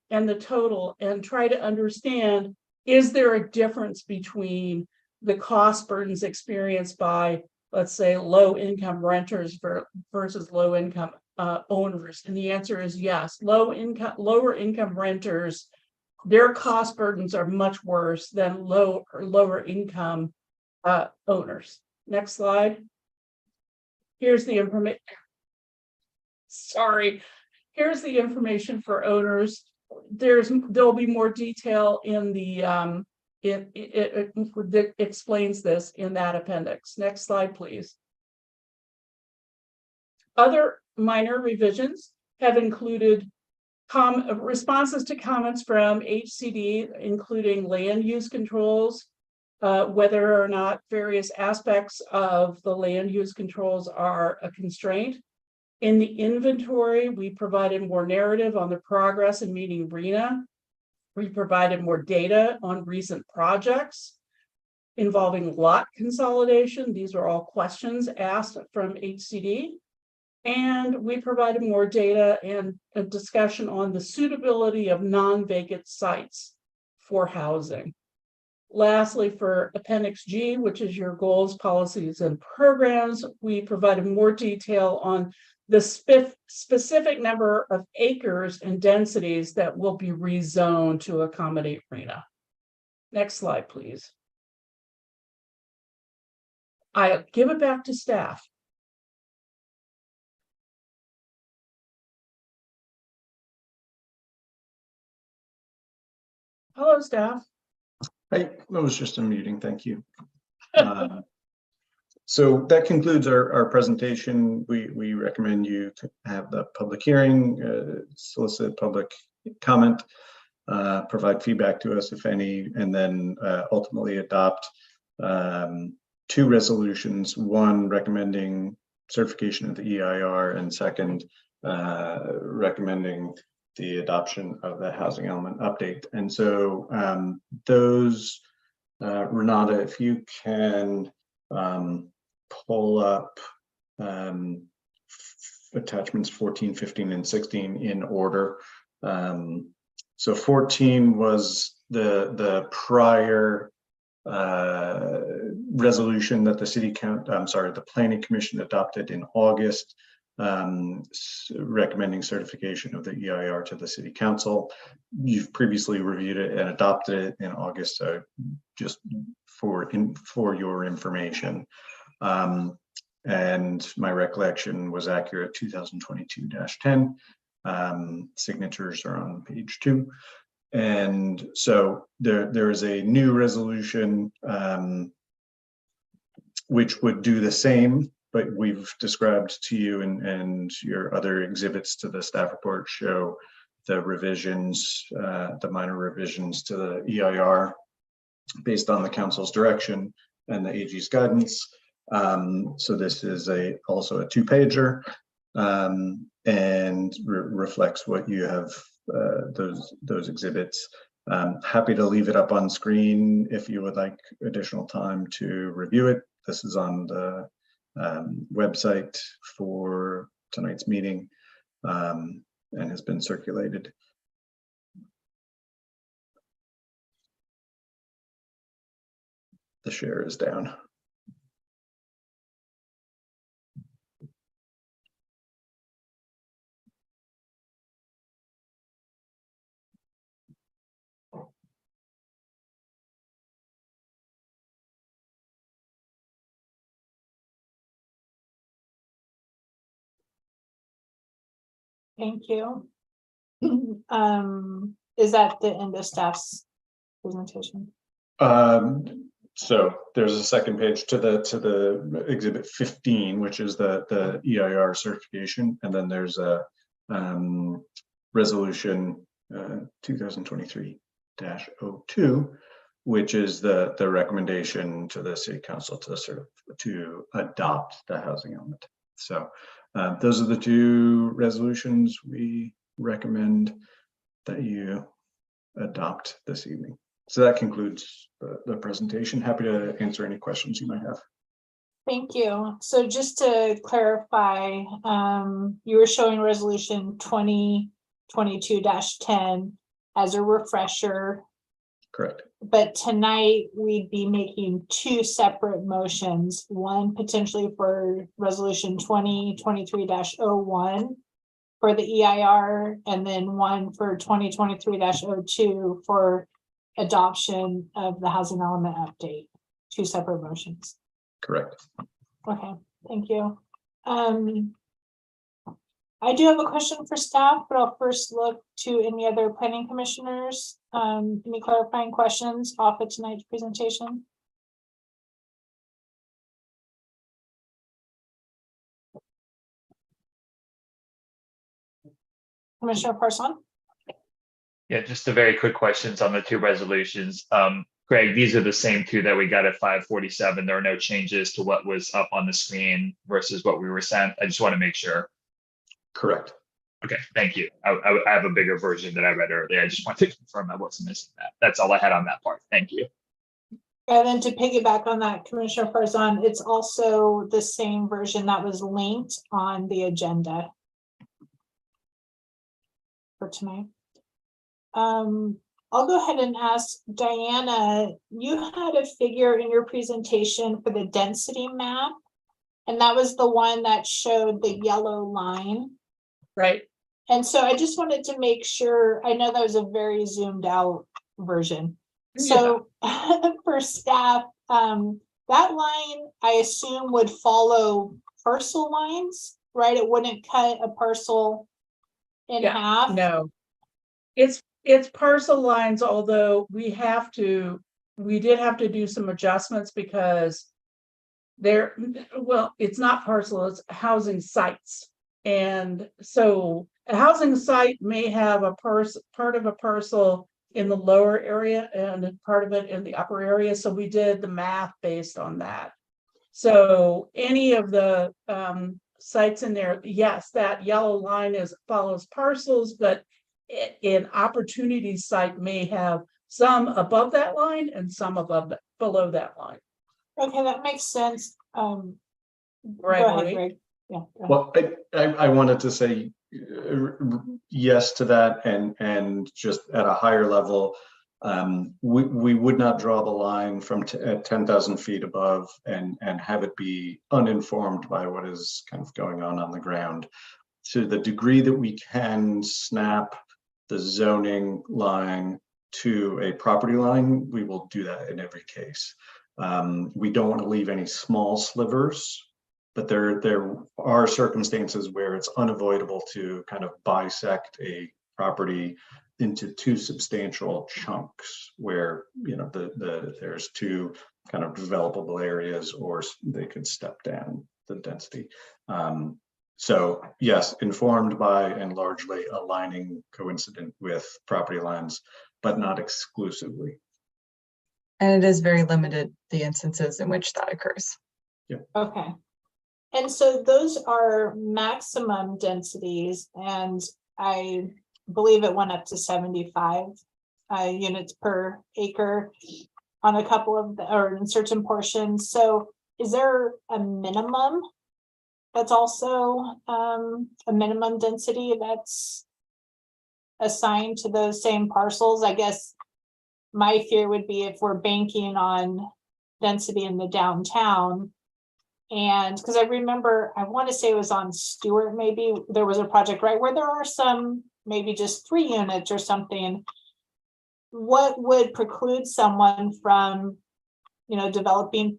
and the total, and try to understand, is there a difference between the cost burdens experienced by, let's say, low income renters versus low income owners? And the answer is yes. Lower income renters, their cost burdens are much worse than lower income owners. Next slide. Here's the information. Sorry. Here's the information for owners. There'll be more detail in the it explains this in that appendix. Next slide, please. Other minor revisions have included responses to comments from HCD, including land use controls, whether or not various aspects of the land use controls are a constraint. In the inventory, we provided more narrative on the progress in meeting RHNA. We provided more data on recent projects involving lot consolidation. These are all questions asked from HCD. And we provided more data and a discussion on the suitability of non-vacant sites for housing. Lastly, for Appendix G, which is your goals, policies, and programs, we provided more detail on the specific number of acres and densities that will be rezoned to accommodate RHNA. Next slide, please. I give it back to staff. Hello, staff. Hey, that was just a meeting. Thank you. So that concludes our presentation. We recommend you to have the public hearing, solicit public comment, provide feedback to us, if any, and then ultimately adopt 2 resolutions, one recommending certification of the EIR, and second, recommending the adoption of the housing element update. And so those, Renata, if you can pull up attachments 14, 15, and 16 in order. So 14 was the prior resolution that the Planning Commission adopted in August, recommending certification of the EIR to the City Council. You've previously reviewed it and adopted it in August, so just for your information. And my recollection was accurate, 2022-10. Signatures are on page 2. And so there is a new resolution which would do the same, but we've described to you, and your other exhibits to the staff report show the revisions, the minor revisions to the EIR based on the council's direction and the AG's guidance. So this is also a 2-pager, and reflects what you have, those exhibits. Happy to leave it up on screen if you would like additional time to review it. This is on the website for tonight's meeting, and has been circulated. The share is down. Thank you. Is that the end of staff's presentation? So there's a second page to the exhibit 15, which is the EIR certification, and then there's a resolution 2023-02, which is the recommendation to the city council to adopt the housing element. So those are the 2 resolutions we recommend that you adopt this evening. So that concludes the presentation. Happy to answer any questions you might have. Thank you. So just to clarify, you were showing resolution 2022-10 as a refresher. Correct. But tonight we'd be making 2 separate motions, one potentially for resolution 2023-01 for the EIR, and then one for 2023-02 for adoption of the housing element update. 2 separate motions. Correct. Okay, thank you. I do have a question for staff, but I'll first look to any other planning commissioners. Any clarifying questions off of tonight's presentation? Commissioner Parson? Yeah, just a very quick questions on the 2 resolutions. Greg, these are the same 2 that we got at 5:47. There are no changes to what was up on the screen versus what we were sent. I just want to make sure. Correct. Okay, thank you. I have a bigger version that I read earlier. I just wanted to confirm I wasn't missing that. That's all I had on that part. Thank you. And then to piggyback on that, Commissioner Farzan, it's also the same version that was linked on the agenda for tonight. I'll go ahead and ask Diana, you had a figure in your presentation for the density map, and that was the one that showed the yellow line. Right. And so I just wanted to make sure, I know that was a very zoomed out version. So for staff, that line, I assume would follow parcel lines, right? It wouldn't cut a parcel in half. No, it's parcel lines, although we did have to do some adjustments because it's not parcel, it's housing sites. And so a housing site may have part of a parcel in the lower area and part of it in the upper area. So we did the math based on that. So any of the sites in there, yes, that yellow line follows parcels, but an opportunity site may have some above that line and some below that line. Okay, that makes sense. Right. Go ahead, Greg. Yeah. Well, I wanted to say yes to that, and just at a higher level, we would not draw the line from at 10,000 feet above and have it be uninformed by what is kind of going on the ground. To the degree that we can snap the zoning line to a property line, we will do that in every case. We don't want to leave any small slivers, but there are circumstances where it's unavoidable to kind of bisect a property into 2 substantial chunks where, you know, there's 2 kind of developable areas, or they could step down the density. So yes, informed by and largely aligning coincident with property lines, but not exclusively. And it is very limited, the instances in which that occurs. Okay. And so those are maximum densities, and I believe it went up to 75 units per acre on a couple of or in certain portions. So is there a minimum that's also a minimum density that's assigned to those same parcels? I guess my fear would be if we're banking on density in the downtown. And because I remember, I want to say it was on Stewart, maybe there was a project, right, where there are some, maybe just 3 units or something. What would preclude someone from, developing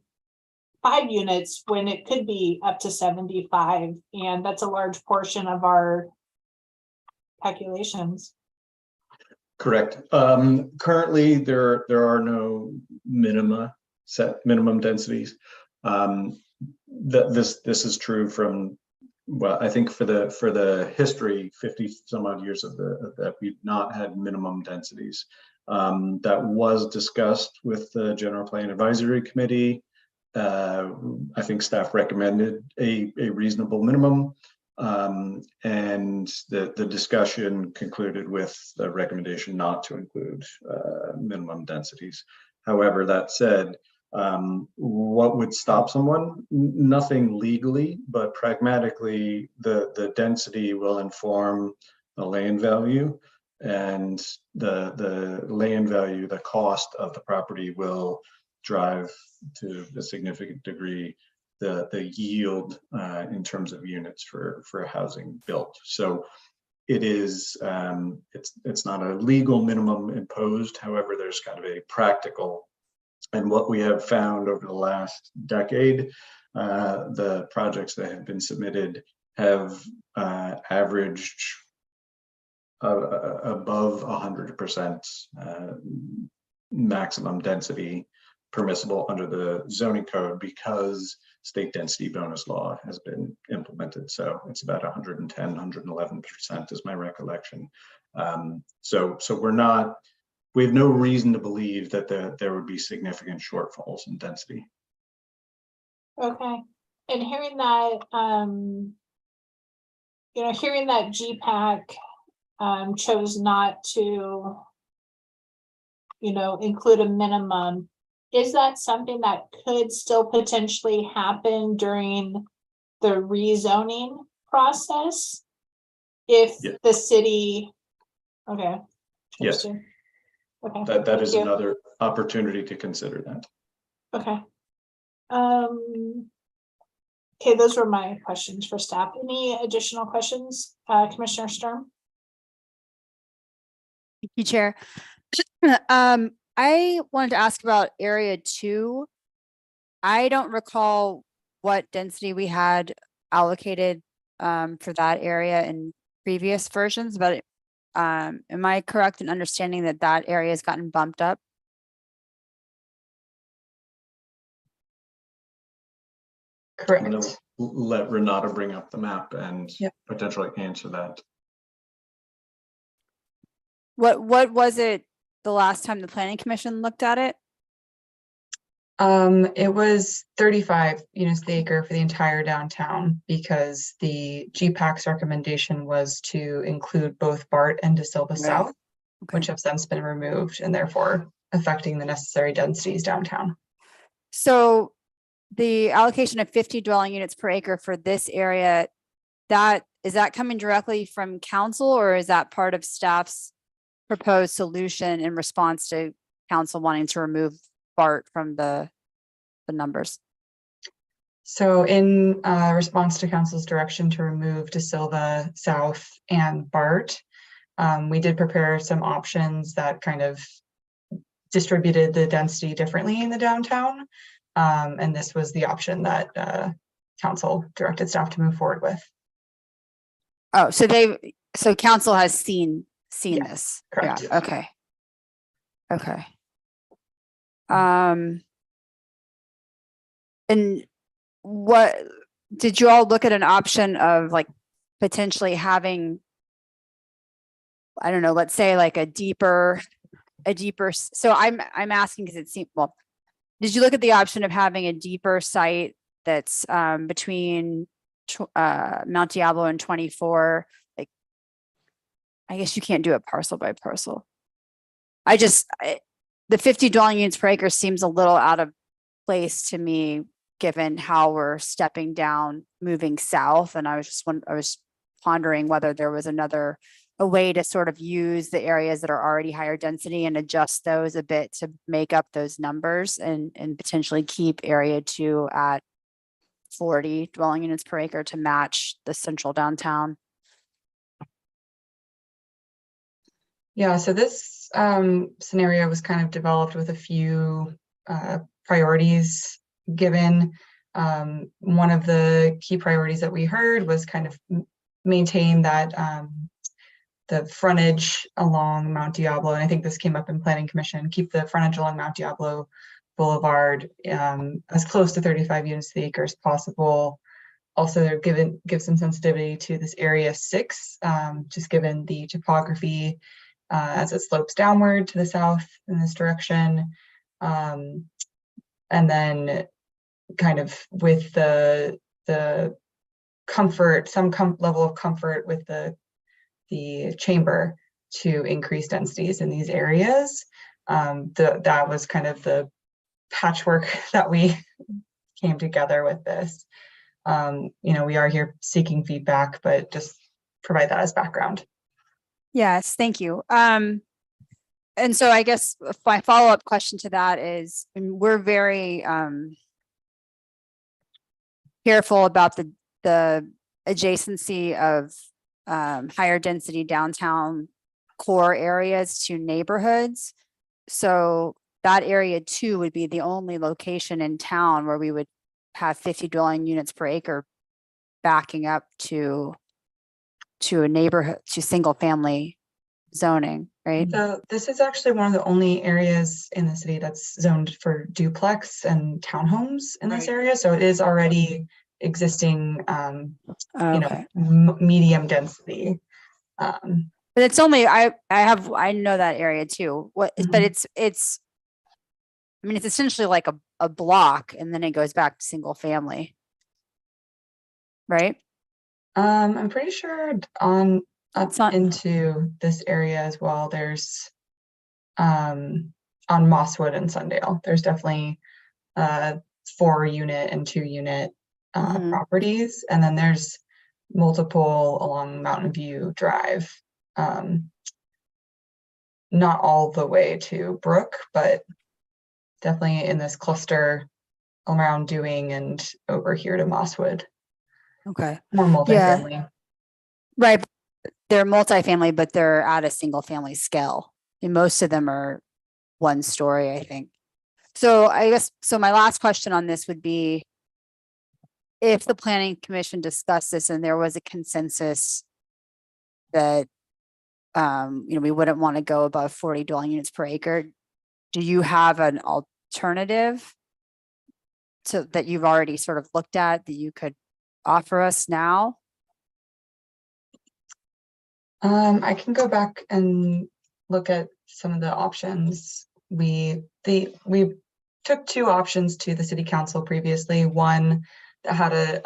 5 units when it could be up to 75? And that's a large portion of our calculations. Correct. Currently, there are no minimum densities. This is true from, well, I think for the history, 50 some odd years of that, we've not had minimum densities. That was discussed with the General Plan Advisory Committee. I think staff recommended a reasonable minimum, and the discussion concluded with the recommendation not to include minimum densities. However, that said, what would stop someone? Nothing legally, but pragmatically, the density will inform the land value, and the land value, the cost of the property will drive to a significant degree the yield in terms of units for housing built. So it is it's not a legal minimum imposed. However, there's kind of a practical. And what we have found over the last decade, the projects that have been submitted have averaged above 100% maximum density permissible under the zoning code, because state density bonus law has been implemented. So it's about 110, 111% is my recollection. So we have no reason to believe that there would be significant shortfalls in density. Okay. And hearing that, hearing that GPAC chose not to, include a minimum, is that something that could still potentially happen during the rezoning process? If the city, okay. Yes. Okay. That is another opportunity to consider that. Okay. Okay, those were my questions for staff. Any additional questions, Commissioner Sturm? Thank you, Chair. I wanted to ask about area 2. I don't recall what density we had allocated for that area in previous versions, but am I correct in understanding that that area has gotten bumped up? Correct. I'm going to let Renata bring up the map and Yep. potentially answer that. What was it the last time the Planning Commission looked at it? It was 35 units the acre for the entire downtown, because the GPAC's recommendation was to include both BART and De Silva South, which have since been removed, and therefore affecting the necessary densities downtown. So the allocation of 50 dwelling units per acre for this area, is that coming directly from council, or is that part of staff's proposed solution in response to council wanting to remove BART from the numbers? So in response to council's direction to remove De Silva South and BART, we did prepare some options that kind of distributed the density differently in the downtown. And this was the option that council directed staff to move forward with. Oh, so council has seen this. Correct. Yeah, okay. Okay. And did you all look at an option of like potentially having, I don't know, let's say like a deeper, so I'm asking because it seemed, well, did you look at the option of having a deeper site that's between Mount Diablo and 24? Like, I guess you can't do it parcel by parcel. The 50 dwelling units per acre seems a little out of place to me, given how we're stepping down, moving south. And I was pondering whether there was a way to sort of use the areas that are already higher density and adjust those a bit to make up those numbers and potentially keep area 2 at 40 dwelling units per acre to match the central downtown. Yeah, so this scenario was kind of developed with a few priorities given. One of the key priorities that we heard was kind of maintain that the frontage along Mount Diablo, and I think this came up in Planning Commission, keep the frontage along Mount Diablo Boulevard as close to 35 units to the acre as possible. Also, give some sensitivity to this area 6, just given the topography as it slopes downward to the south in this direction. And then kind of with the comfort, some level of comfort with the chamber to increase densities in these areas. That was kind of the patchwork that we came together with this. We are here seeking feedback, but just provide that as background. Yes, thank you. And so I guess my follow-up question to that is, we're very careful about the adjacency of higher density downtown core areas to neighborhoods. So that area 2 would be the only location in town where we would have 50 dwelling units per acre backing up to a neighborhood, to single family zoning, right? So this is actually one of the only areas in the city that's zoned for duplex and townhomes in this area. So it is already existing, Okay. medium density. But it's only, I know that area too. But it's essentially like a block, and then it goes back to single family. Right? I'm pretty sure into this area as well. There's on Mosswood and Sundale, there's definitely 4-unit and 2-unit properties, and then there's multiple along Mountain View Drive. Not all the way to Brook, but definitely in this cluster around Dewing and over here to Mosswood. Okay. More multifamily. Yeah. Right. They're multifamily, but they're at a single family scale. And most of them are 1 story, I think. So I guess, my last question on this would be, if the Planning Commission discussed this and there was a consensus that, we wouldn't want to go above 40 dwelling units per acre, do you have an alternative that you've already sort of looked at that you could offer us now? I can go back and look at some of the options. We took 2 options to the city council previously. One that had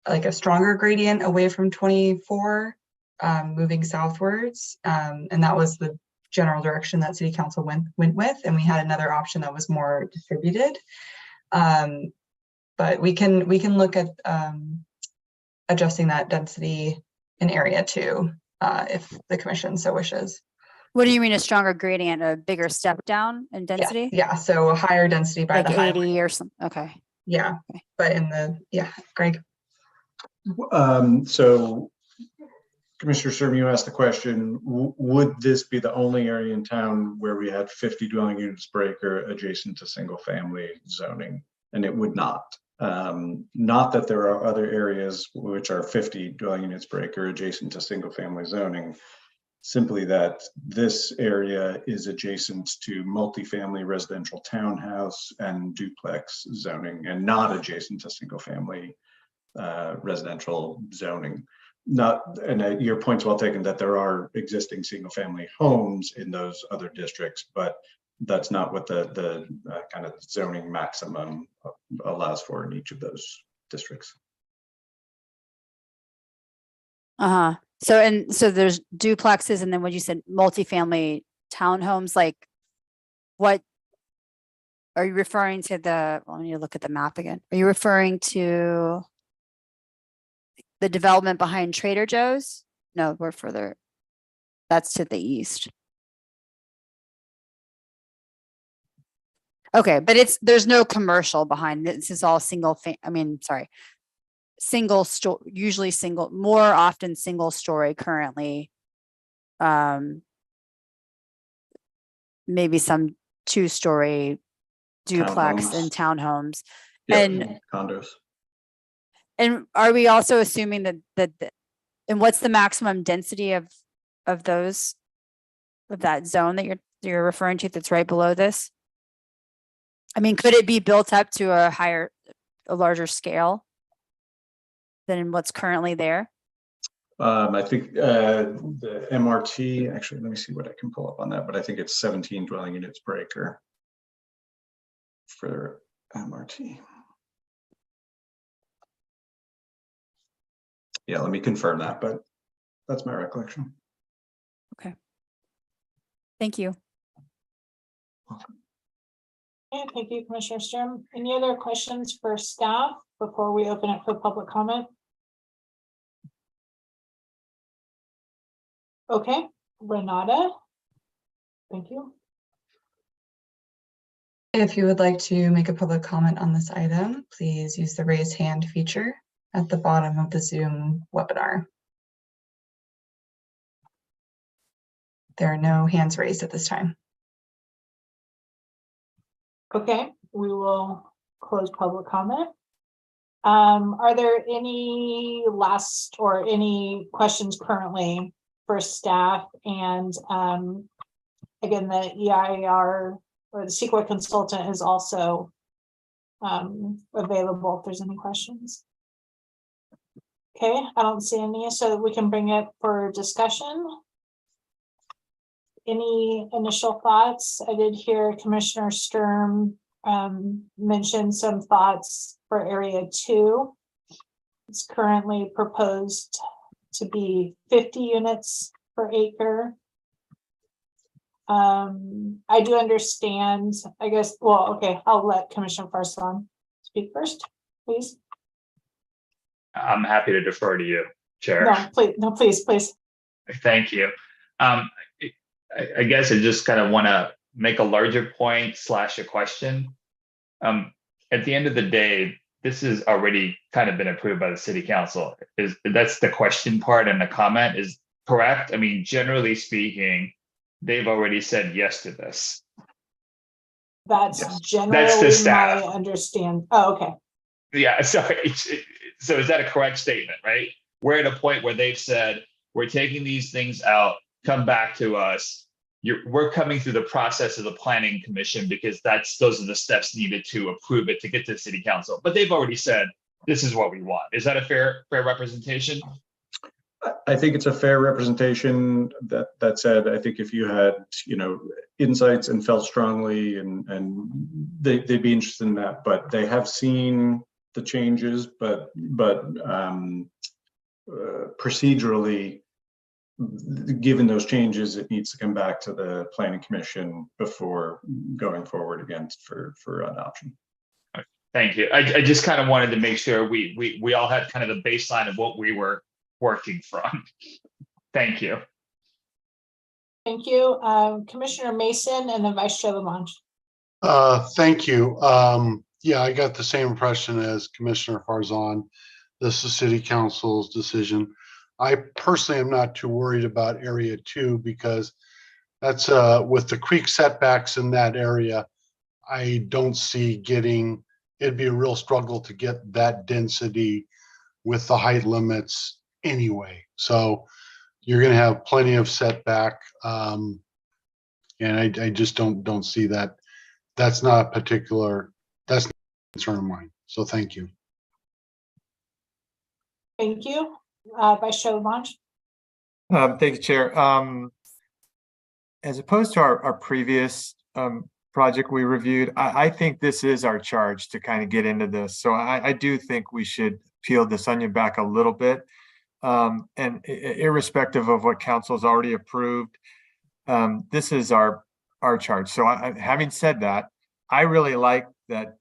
like a stronger gradient away from 24, moving southwards, and that was the general direction that city council went with. And we had another option that was more distributed. But we can look at adjusting that density in area 2, if the commission so wishes. What do you mean a stronger gradient, a bigger step down in density? Yeah, so a higher density by like the 80 highway. or something. Okay. Yeah, Okay. but Greg. So Commissioner Sturm, you asked the question, would this be the only area in town where we had 50 dwelling units per acre adjacent to single family zoning? And it would not. Not that there are other areas which are 50 dwelling units per acre adjacent to single family zoning. simply that this area is adjacent to multifamily residential townhouse and duplex zoning and not adjacent to single family residential zoning. Your point's well taken that there are existing single family homes in those other districts, but that's not what the kind of zoning maximum allows for in each of those districts. Uh-huh. So there's duplexes and then what you said, multifamily townhomes, like what are you referring to well, let me look at the map again. Are you referring to the development behind Trader Joe's? No, we're further. That's to the east. Okay, but there's no commercial behind it. This is all single store, usually more often single story currently. Maybe some 2-story duplex and townhomes. And condos. And are we also assuming that and what's the maximum density of that zone that you're referring to that's right below this? I mean, could it be built up to a larger scale than what's currently there? I think the MRT, actually, let me see what I can pull up on that, but I think it's 17 dwelling units per acre for MRT. Yeah, let me confirm that, but that's my recollection. Okay. Thank you. Okay, thank you, Commissioner Sturm. Any other questions for staff before we open it for public comment? Okay, Renata. Thank you. If you would like to make a public comment on this item, please use the raise hand feature at the bottom of the Zoom webinar. There are no hands raised at this time. Okay, we will close public comment. Are there any last or any questions currently for staff? And again, the EIR or the CEQA consultant is also available if there's any questions. Okay, I don't see any, so we can bring it for discussion. Any initial thoughts? I did hear Commissioner Sturm mention some thoughts for Area 2. It's currently proposed to be 50 units per acre. I do understand, I guess, well, okay, I'll let Commissioner Farzan speak first, please. I'm happy to defer to you, Chair. No, please. Thank you. I guess I just kind of want to make a larger point / a question. At the end of the day, this has already kind of been approved by the City Council. That's the question part, and the comment is correct. I mean, generally speaking, they've already said yes to this. That's Yes. generally That's the staff. my understand. Oh, okay. Yeah, so is that a correct statement, right? We're at a point where they've said, we're taking these things out, come back to us. We're coming through the process of the Planning Commission because those are the steps needed to approve it to get to the City Council. But they've already said, this is what we want. Is that a fair representation? I think it's a fair representation. That said, I think if you had, insights and felt strongly and they'd be interested in that, but they have seen the changes, but procedurally, given those changes, it needs to come back to the Planning Commission before going forward again for adoption. Thank you. I just kind of wanted to make sure we all had kind of the baseline of what we were working from. Thank you. Thank you. Commissioner Mason and then Vice Chair Lamonge. Thank you. Yeah, I got the same impression as Commissioner Farzan. This is City Council's decision. I personally am not too worried about Area 2 because that's with the creek setbacks in that area. I don't see it'd be a real struggle to get that density with the height limits anyway. So you're gonna have plenty of setback. And I just don't see that. That's not a particular, that's not a concern of mine. So thank you. Thank you. Vice Chair Lamonge. Thank you, Chair. As opposed to our previous project we reviewed, I think this is our charge to kind of get into this. So I do think we should peel this onion back a little bit. And irrespective of what council's already approved, this is our charge. So having said that, I really like that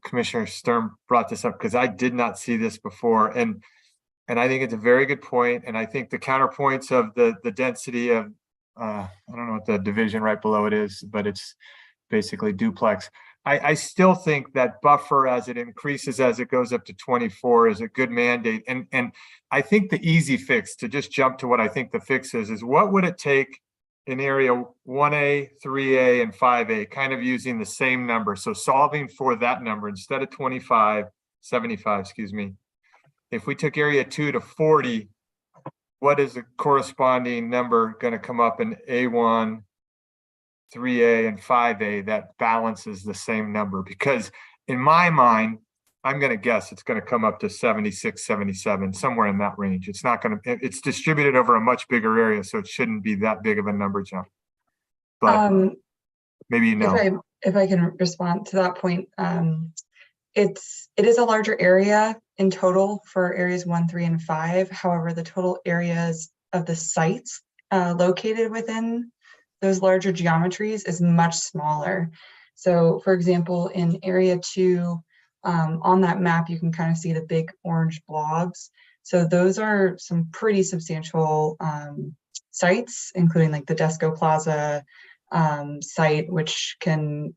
Commissioner Sturm brought this up because I did not see this before. And I think it's a very good point. And I think the counterpoints of the density of, I don't know what the division right below it is, but it's basically duplex. I still think that buffer as it increases, as it goes up to 24 is a good mandate. And I think the easy fix, to just jump to what I think the fix is what would it take in area 1A, 3A, and 5A, kind of using the same number. So solving for that number instead of 75, excuse me. If we took area 2 to 40, what is the corresponding number going to come up in A1, 3A, and 5A that balances the same number? Because in my mind, I'm going to guess it's going to come up to 76, 77, somewhere in that range. It's not going to, it's distributed over a much bigger area, so it shouldn't be that big of a number jump. But maybe you know. If I can respond to that point, it is a larger area in total for areas 1, 3, and 5. However, the total areas of the sites located within those larger geometries is much smaller. So for example, in area 2, on that map, you can kind of see the big orange blobs. So those are some pretty substantial sites, including like the Desco Plaza site, which can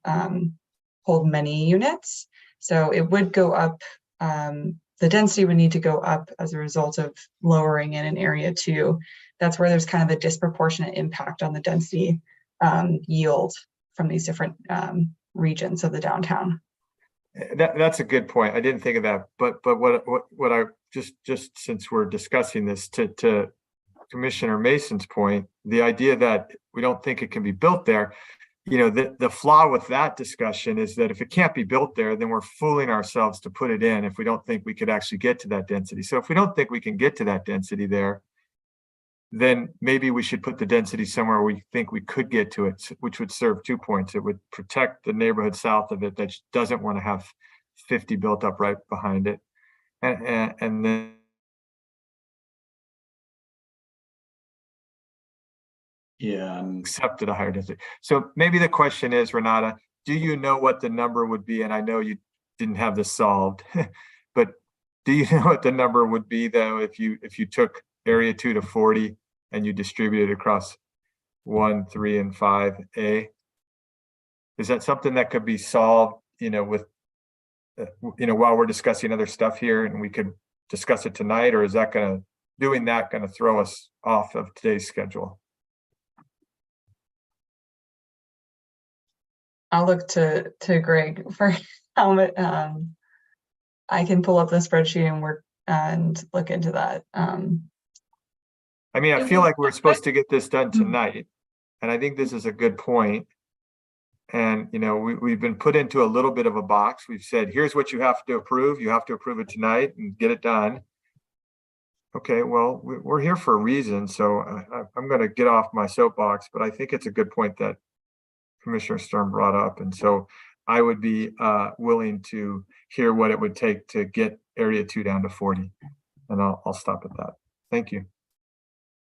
hold many units. So it would go up, the density would need to go up as a result of lowering it in area 2. That's where there's kind of a disproportionate impact on the density yield from these different regions of the downtown. That's a good point. I didn't think of that, but what I just since we're discussing this, to Commissioner Mason's point, the idea that we don't think it can be built there, you know, the flaw with that discussion is that if it can't be built there, then we're fooling ourselves to put it in if we don't think we could actually get to that density. So if we don't think we can get to that density there, then maybe we should put the density somewhere we think we could get to it, which would serve 2 points. It would protect the neighborhood south of it that doesn't want to have 50 built up right behind it. And then accepted a higher density. So maybe the question is, Renata, do you know what the number would be? And I know you didn't have this solved, but do you know what the number would be though if you took area 2 to 40 and you distribute it across 1, 3, and 5A? Is that something that could be solved, you know, with, you know, while we're discussing other stuff here, and we could discuss it tonight, or is that doing that gonna throw us off of today's schedule? I'll look to Greg for how much. I can pull up the spreadsheet and work and look into that. I mean, I feel like we're supposed to get this done tonight, and I think this is a good point. And, you know, we've been put into a little bit of a box. We've said, here's what you have to approve. You have to approve it tonight and get it done. Okay, well, we're here for a reason. So I'm going to get off my soapbox, but I think it's a good point that Commissioner Sturm brought up. And so I would be willing to hear what it would take to get area 2 down to 40. And I'll stop at that. Thank you.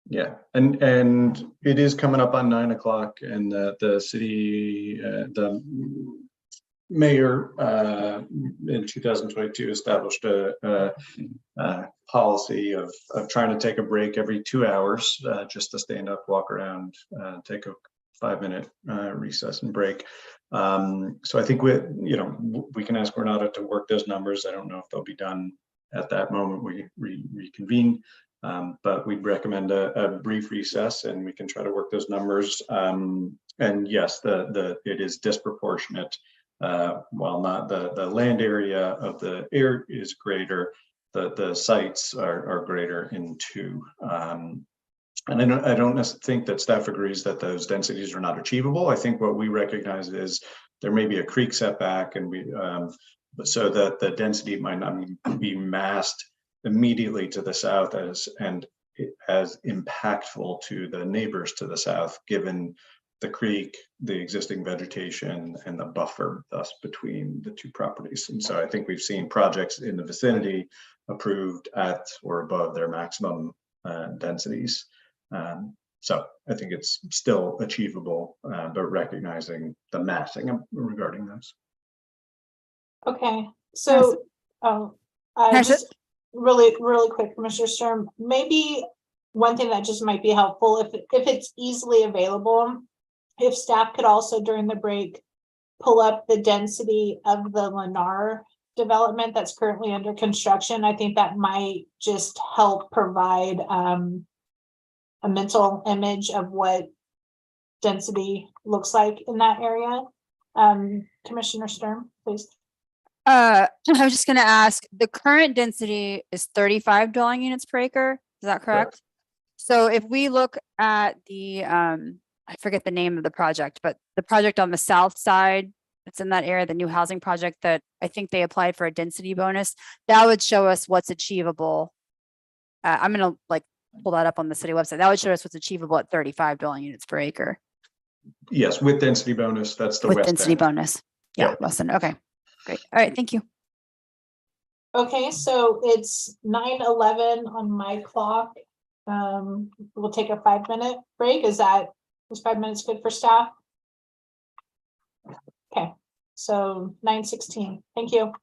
Yeah, and it is coming up on 9 o'clock, and the city, the mayor in 2022 established a policy of trying to take a break every 2 hours, just to stand up, walk around, take a 5-minute recess and break. So I think we can ask Renata to work those numbers. I don't know if they'll be done at that moment we reconvene. But we'd recommend a brief recess, and we can try to work those numbers. And yes, it is disproportionate. While not the land area of the air is greater, the sites are greater in 2. And I don't think that staff agrees that those densities are not achievable. I think what we recognize is there may be a creek setback and but so that the density might not be massed immediately to the south as impactful to the neighbors to the south, given the creek, the existing vegetation, and the buffer thus between the two properties. And so I think we've seen projects in the vicinity approved at or above their maximum densities. So I think it's still achievable, but recognizing the massing regarding those. Okay, so, just really quick, Commissioner Sturm, maybe one thing that just might be helpful, if it's easily available, if staff could also during the break pull up the density of the Lennar development that's currently under construction, I think that might just help provide a mental image of what density looks like in that area. Commissioner Sturm, please. I was just gonna ask, the current density is 35 dwelling units per acre, is that correct? So if we look at the, I forget the name of the project, but the project on the south side, it's in that area, the new housing project that I think they applied for a density bonus, that would show us what's achievable. I'm gonna like pull that up on the city website. That would show us what's achievable at 35 dwelling units per acre. Yes, with density bonus, that's the With west density end. bonus. Yeah, Yep. Weston. Okay, great. All right, thank you. Okay, so it's 9:11 on my clock. We'll take a 5-minute break. Is 5 minutes good for staff? Okay, so 9:16. Thank you.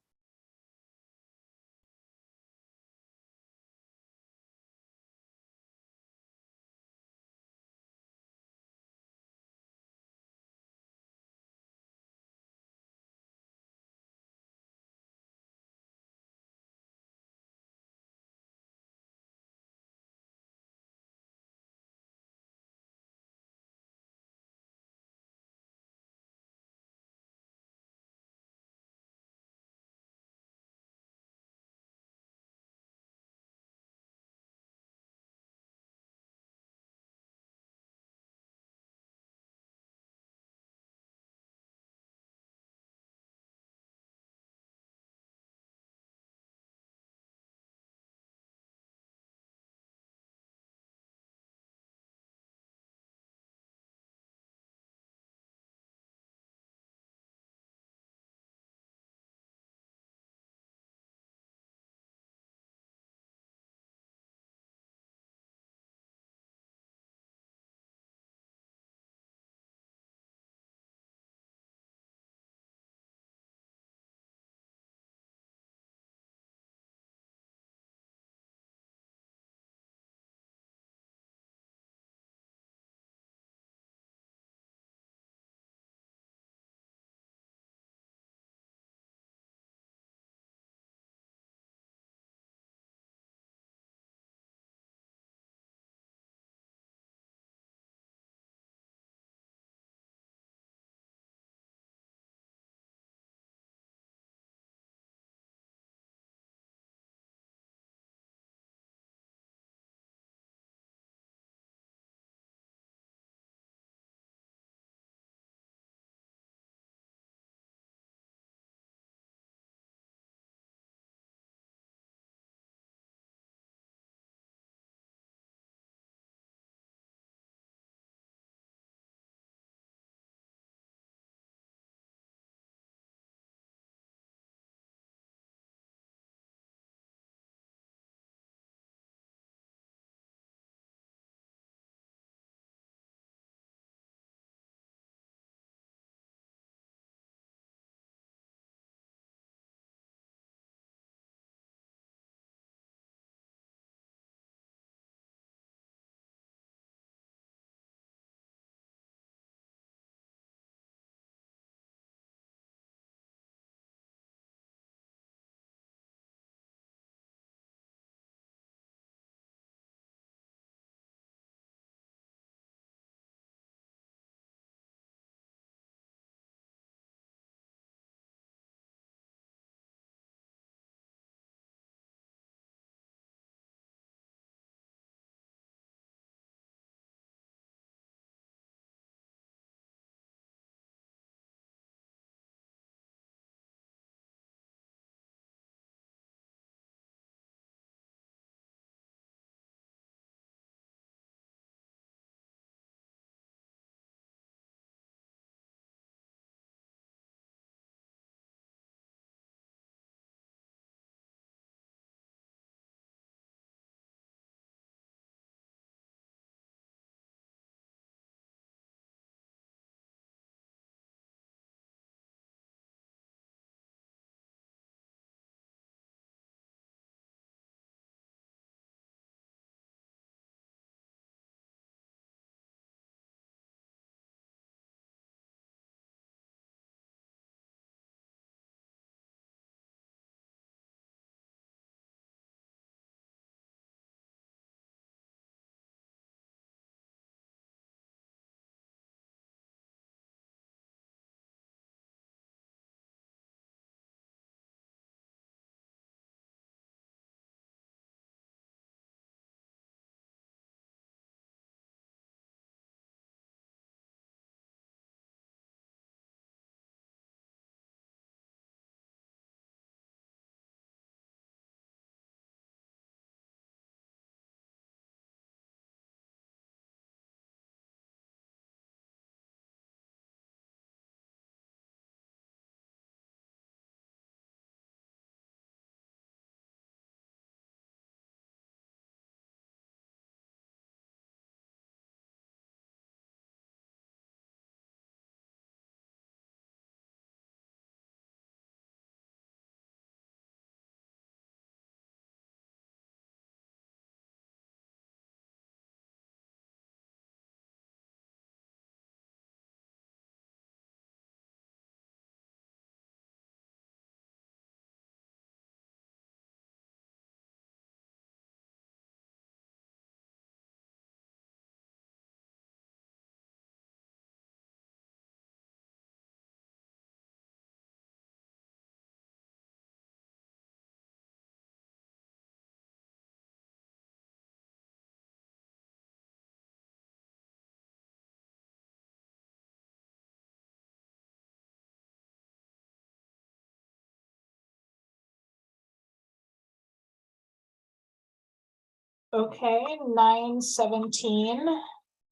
Okay, 9:17.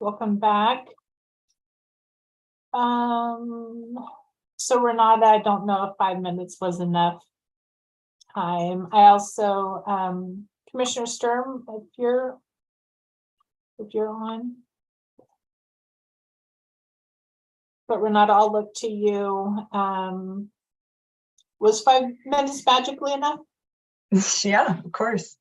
Welcome back. So Renata, I don't know if 5 minutes was enough time. I also, Commissioner Sturm, if you're on. But Renata, I'll look to you. Was 5 minutes magically enough? Yeah, of course.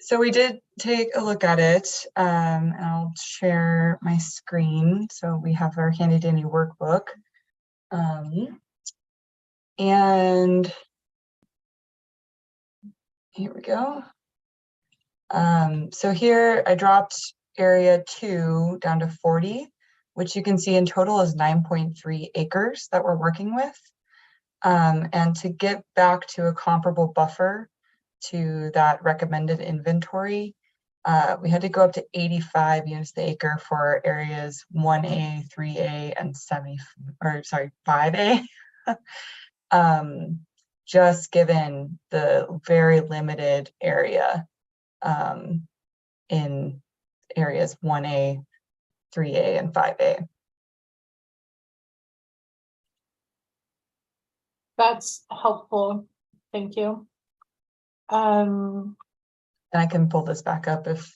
So we did take a look at it, and I'll share my screen. So we have our handy dandy workbook. And here we go. So here I dropped area 2 down to 40, which you can see in total is 9.3 acres that we're working with. And to get back to a comparable buffer to that recommended inventory, we had to go up to 85 units the acre for areas 1A, 3A, and 5A. Just given the very limited area in areas 1A, 3A, and 5A. That's helpful. Thank you. And I can pull this back up if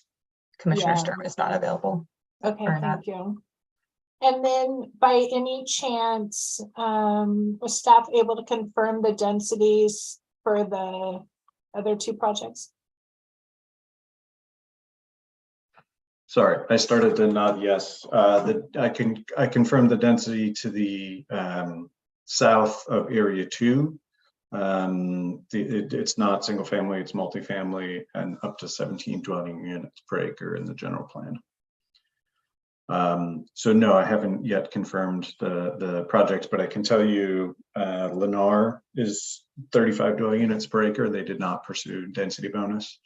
Commissioner Yeah. Sturm is not available. Okay, or thank you. And then by any chance, was staff able to confirm the densities for the other 2 projects? Sorry, I started to nod yes. I confirmed the density to the south of area 2. It's not single family, it's multifamily, and up to 17 dwelling units per acre in the general plan. So no, I haven't yet confirmed the projects, but I can tell you Lennar is 35 dwelling units per acre. They did not pursue density bonus,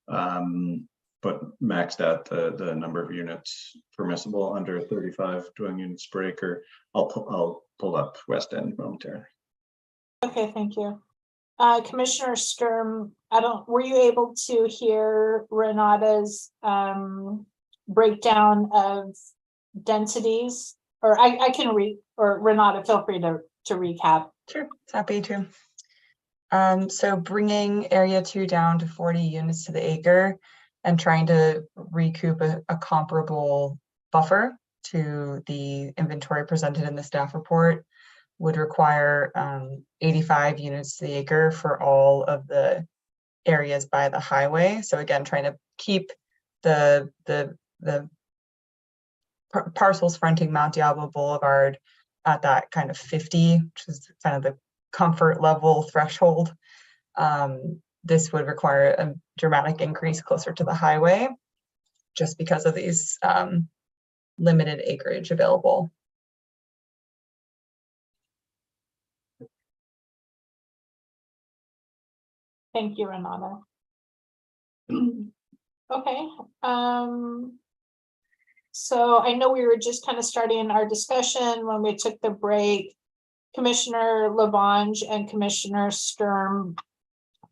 but maxed out the number of units permissible under 35 dwelling units per acre. I'll pull up West End momentarily. Okay, thank you. Commissioner Sturm, were you able to hear Renata's breakdown of densities? Or I can or Renata, feel free to recap. Sure, happy to. So bringing area 2 down to 40 units to the acre and trying to recoup a comparable buffer to the inventory presented in the staff report would require 85 units to the acre for all of the areas by the highway. So again, trying to keep the parcels fronting Mount Diablo Boulevard at that kind of 50, which is kind of the comfort level threshold. This would require a dramatic increase closer to the highway just because of these limited acreage available. Thank you, Renata. Okay. So I know we were just kind of starting our discussion when we took the break. Commissioner Lavange and Commissioner Sturm,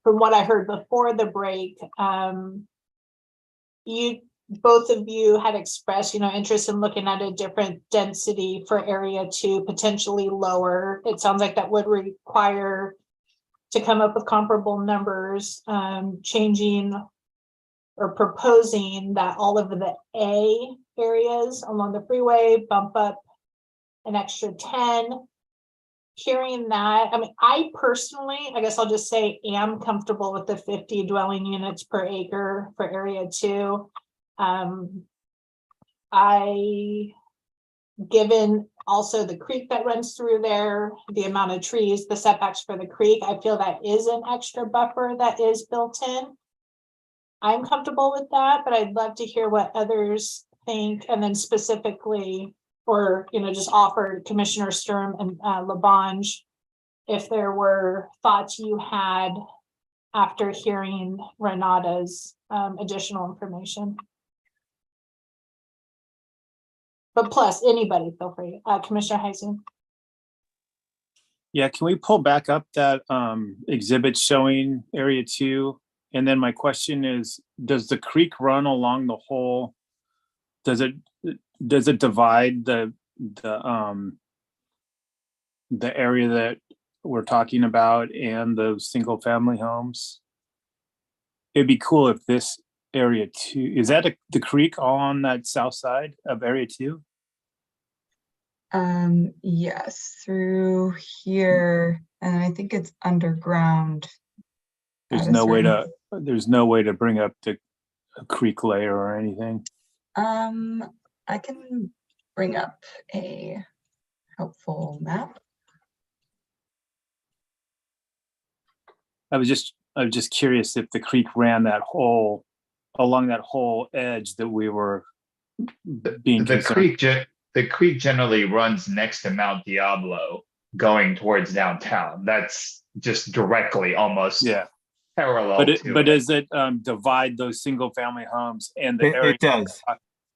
from what I heard before the break, both of you had expressed, interest in looking at a different density for area 2, potentially lower. It sounds like that would require to come up with comparable numbers, changing or proposing that all of the A areas along the freeway bump up an extra 10. Hearing that, I personally, I guess I'll just say, am comfortable with the 50 dwelling units per acre for area 2. Given also the creek that runs through there, the amount of trees, the setbacks for the creek, I feel that is an extra buffer that is built in. I'm comfortable with that, but I'd love to hear what others think, and then specifically, or just offer Commissioner Sturm and Lavange if there were thoughts you had after hearing Renata's additional information. But plus, anybody feel free. Commissioner Heising. Yeah, can we pull back up that exhibit showing area 2? And then my question is, does the creek run along the whole, does it divide the area that we're talking about and the single family homes? It'd be cool if this area 2, is that the creek all on that south side of area 2? Yes, through here, and I think it's underground. There's at a no way certain- to, there's no way to bring up the creek layer or anything. I can bring up a helpful map. I was just curious if the creek ran along that whole edge that we were being The concerned. the creek generally runs next to Mount Diablo going towards downtown. That's just directly almost Yeah, parallel but to but it. does it divide those single family homes and the It, area? it does.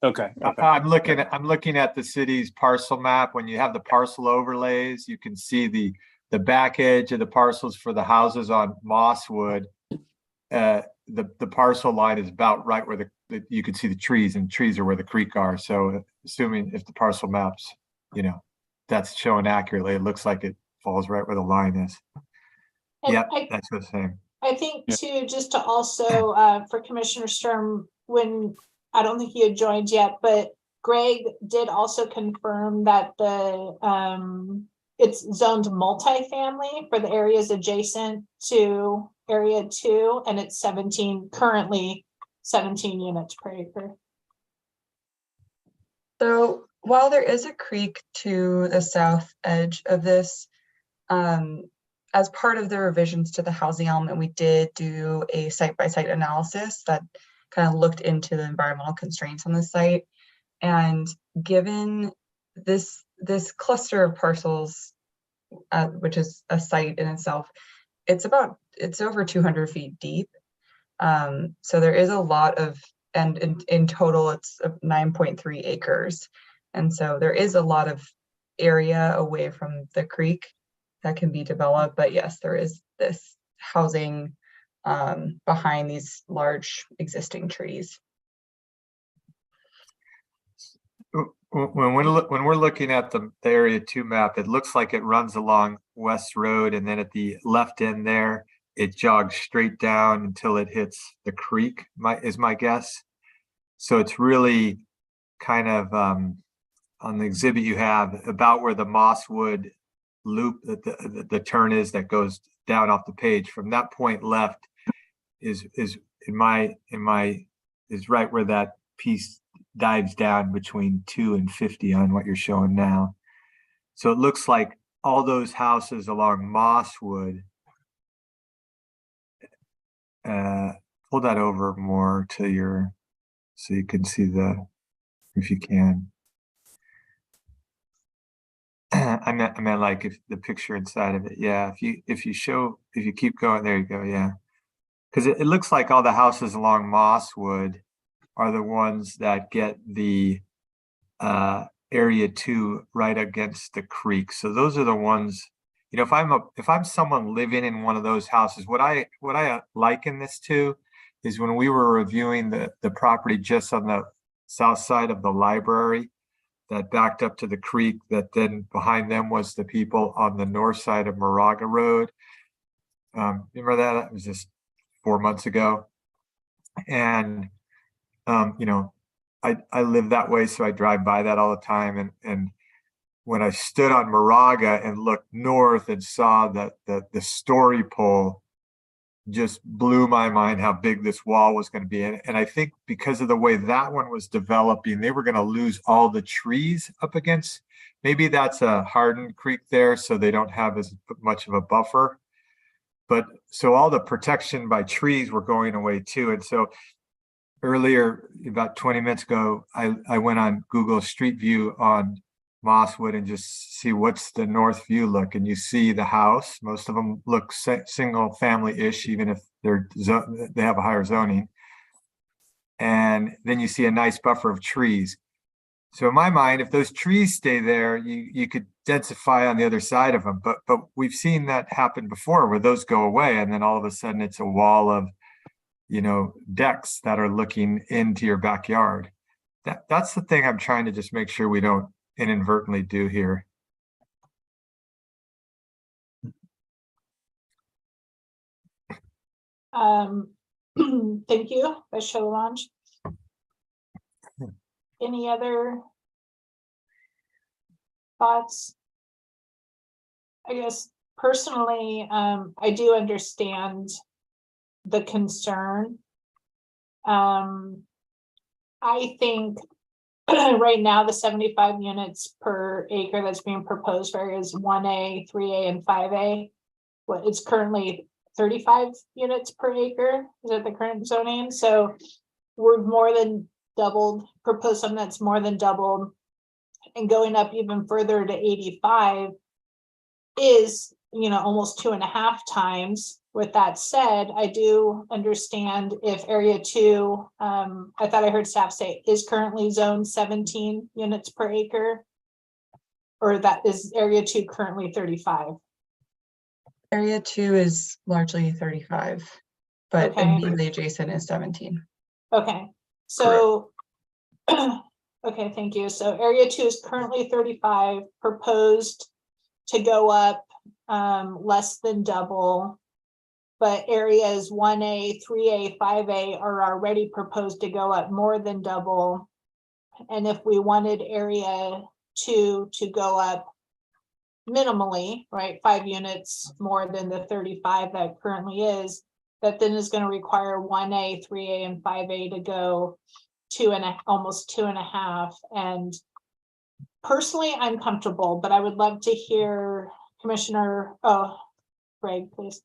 Okay. I'm looking at the city's parcel map. When you have the parcel overlays, you can see the back edge of the parcels for the houses on Mosswood. The parcel line is about right where you can see the trees, and trees are where the creek are. So assuming if the parcel maps, that's shown accurately, it looks like it falls right where the line is. And Yep, that's the same. I think Yeah. too, just to also, for Commissioner Sturm, when, I don't think he had joined yet, but Greg did also confirm that it's zoned multifamily for the areas adjacent to area 2, and it's currently 17 units per acre. So while there is a creek to the south edge of this, as part of the revisions to the housing element, we did do a site-by-site analysis that kind of looked into the environmental constraints on the site. And given this cluster of parcels, which is a site in itself, it's over 200 feet deep. So there is a lot of, and in total it's 9.3 acres. And so there is a lot of area away from the creek that can be developed. But yes, there is this housing behind these large existing trees. When we're looking at the area 2 map, it looks like it runs along West Road, and then at the left end there, it jogs straight down until it hits the creek, is my guess. So it's really kind of on the exhibit you have about where the Mosswood loop, the turn is that goes down off the page. From that point left is right where that piece dives down between 2 and 50 on what you're showing now. So it looks like all those houses along Mosswood, pull that over more to so you can see if you can. I meant like if the picture inside of it. Yeah, if you keep going, there you go. Yeah, because it looks like all the houses along Mosswood are the ones that get the area 2 right against the creek. So those are the ones, if I'm someone living in one of those houses, what I liken this to is when we were reviewing the property just on the south side of the library that backed up to the creek, that then behind them was the people on the north side of Moraga Road. Remember that? It was just 4 months ago. And I live that way, so I drive by that all the time. And when I stood on Moraga and looked north and saw that the story pole, just blew my mind how big this wall was going to be. And I think because of the way that one was developing, they were going to lose all the trees up against. Maybe that's a hardened creek there, so they don't have as much of a buffer. But so all the protection by trees were going away too. And so earlier, about 20 minutes ago, I went on Google Street View on Mosswood and just see what's the north view look. And you see the house. Most of them look single family-ish, even if they have a higher zoning. And then you see a nice buffer of trees. So in my mind, if those trees stay there, you could densify on the other side of them. But we've seen that happen before where those go away and then all of a sudden it's a wall of, decks that are looking into your backyard. That's the thing I'm trying to just make sure we don't inadvertently do here. Thank you, Vice Chair Lalange. Any other thoughts? I guess personally, I do understand the concern. I think right now the 75 units per acre that's being proposed for areas 1A, 3A, and 5A, it's currently 35 units per acre is at the current zoning. So we're more than doubled, proposed something that's more than doubled, and going up even further to 85 is, almost 2.5 times. With that said, I do understand if area 2, I thought I heard staff say is currently zoned 17 units per acre, or that is area 2 currently 35. Area 2 is largely 35, but Okay. immediately adjacent is 17. Okay, so, okay, thank you. So area 2 is currently 35, proposed to go up less than double. But areas 1A, 3A, 5A are already proposed to go up more than double. And if we wanted area 2 to go up minimally, right, 5 units more than the 35 that currently is, that then is going to require 1A, 3A, and 5A to go almost 2.5. And personally, I'm comfortable, but I would love to hear Commissioner, Greg, please.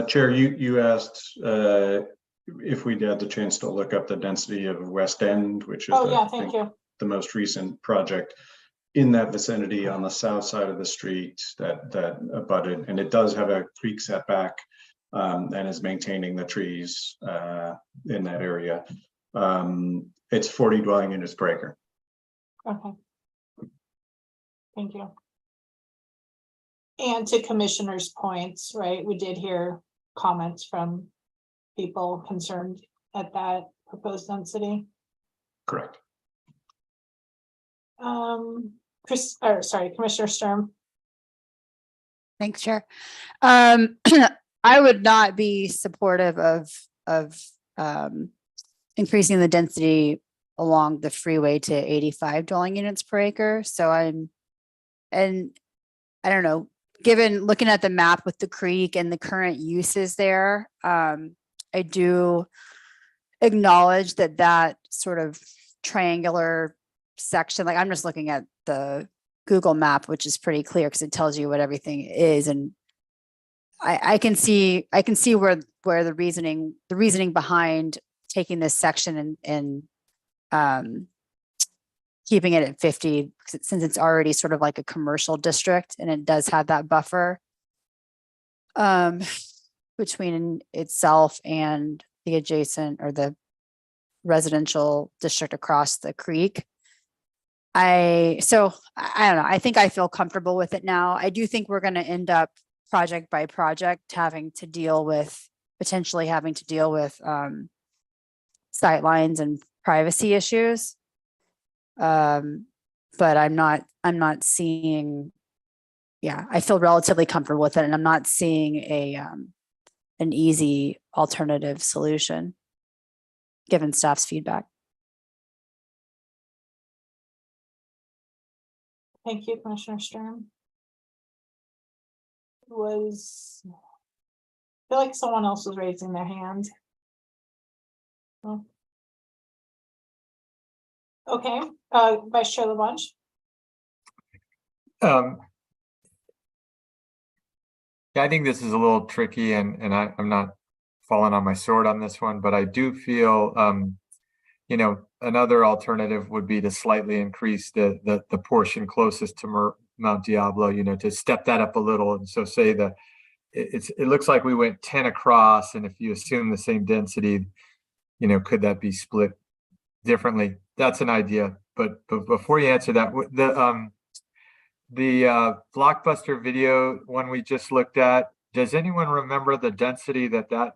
Chair, you asked if we'd had the chance to look up the density of West End, which is Thank you. The most recent project in that vicinity on the south side of the street that abutted, and it does have a creek setback and is maintaining the trees in that area. It's 40 dwelling units per acre. Okay. Thank you. And to Commissioner's points, right, we did hear comments from people concerned at that proposed density. Correct. Commissioner Sturm. Thanks, Chair. I would not be supportive of increasing the density along the freeway to 85 dwelling units per acre. So and I don't know, given looking at the map with the creek and the current uses there, I do acknowledge that sort of triangular section, like I'm just looking at the Google map, which is pretty clear because it tells you what everything is. And I can see where the reasoning behind taking this section and keeping it at 50, since it's already sort of like a commercial district and it does have that buffer between itself and the adjacent or the residential district across the creek. I don't know. I think I feel comfortable with it now. I do think we're going to end up project by project potentially having to deal with sightlines and privacy issues. But I'm not seeing, I feel relatively comfortable with it, and I'm not seeing an easy alternative solution given staff's feedback. Thank you, Commissioner Sturm. I feel like someone else was raising their hand. Oh. Okay, Vice Chair Lalange. I think this is a little tricky, and I'm not falling on my sword on this one, but I do feel, another alternative would be to slightly increase the portion closest to Mount Diablo, to step that up a little. And so say it looks like we went 10 across, and if you assume the same density, could that be split differently? That's an idea. But before you answer that, the Blockbuster video one we just looked at, does anyone remember the density that that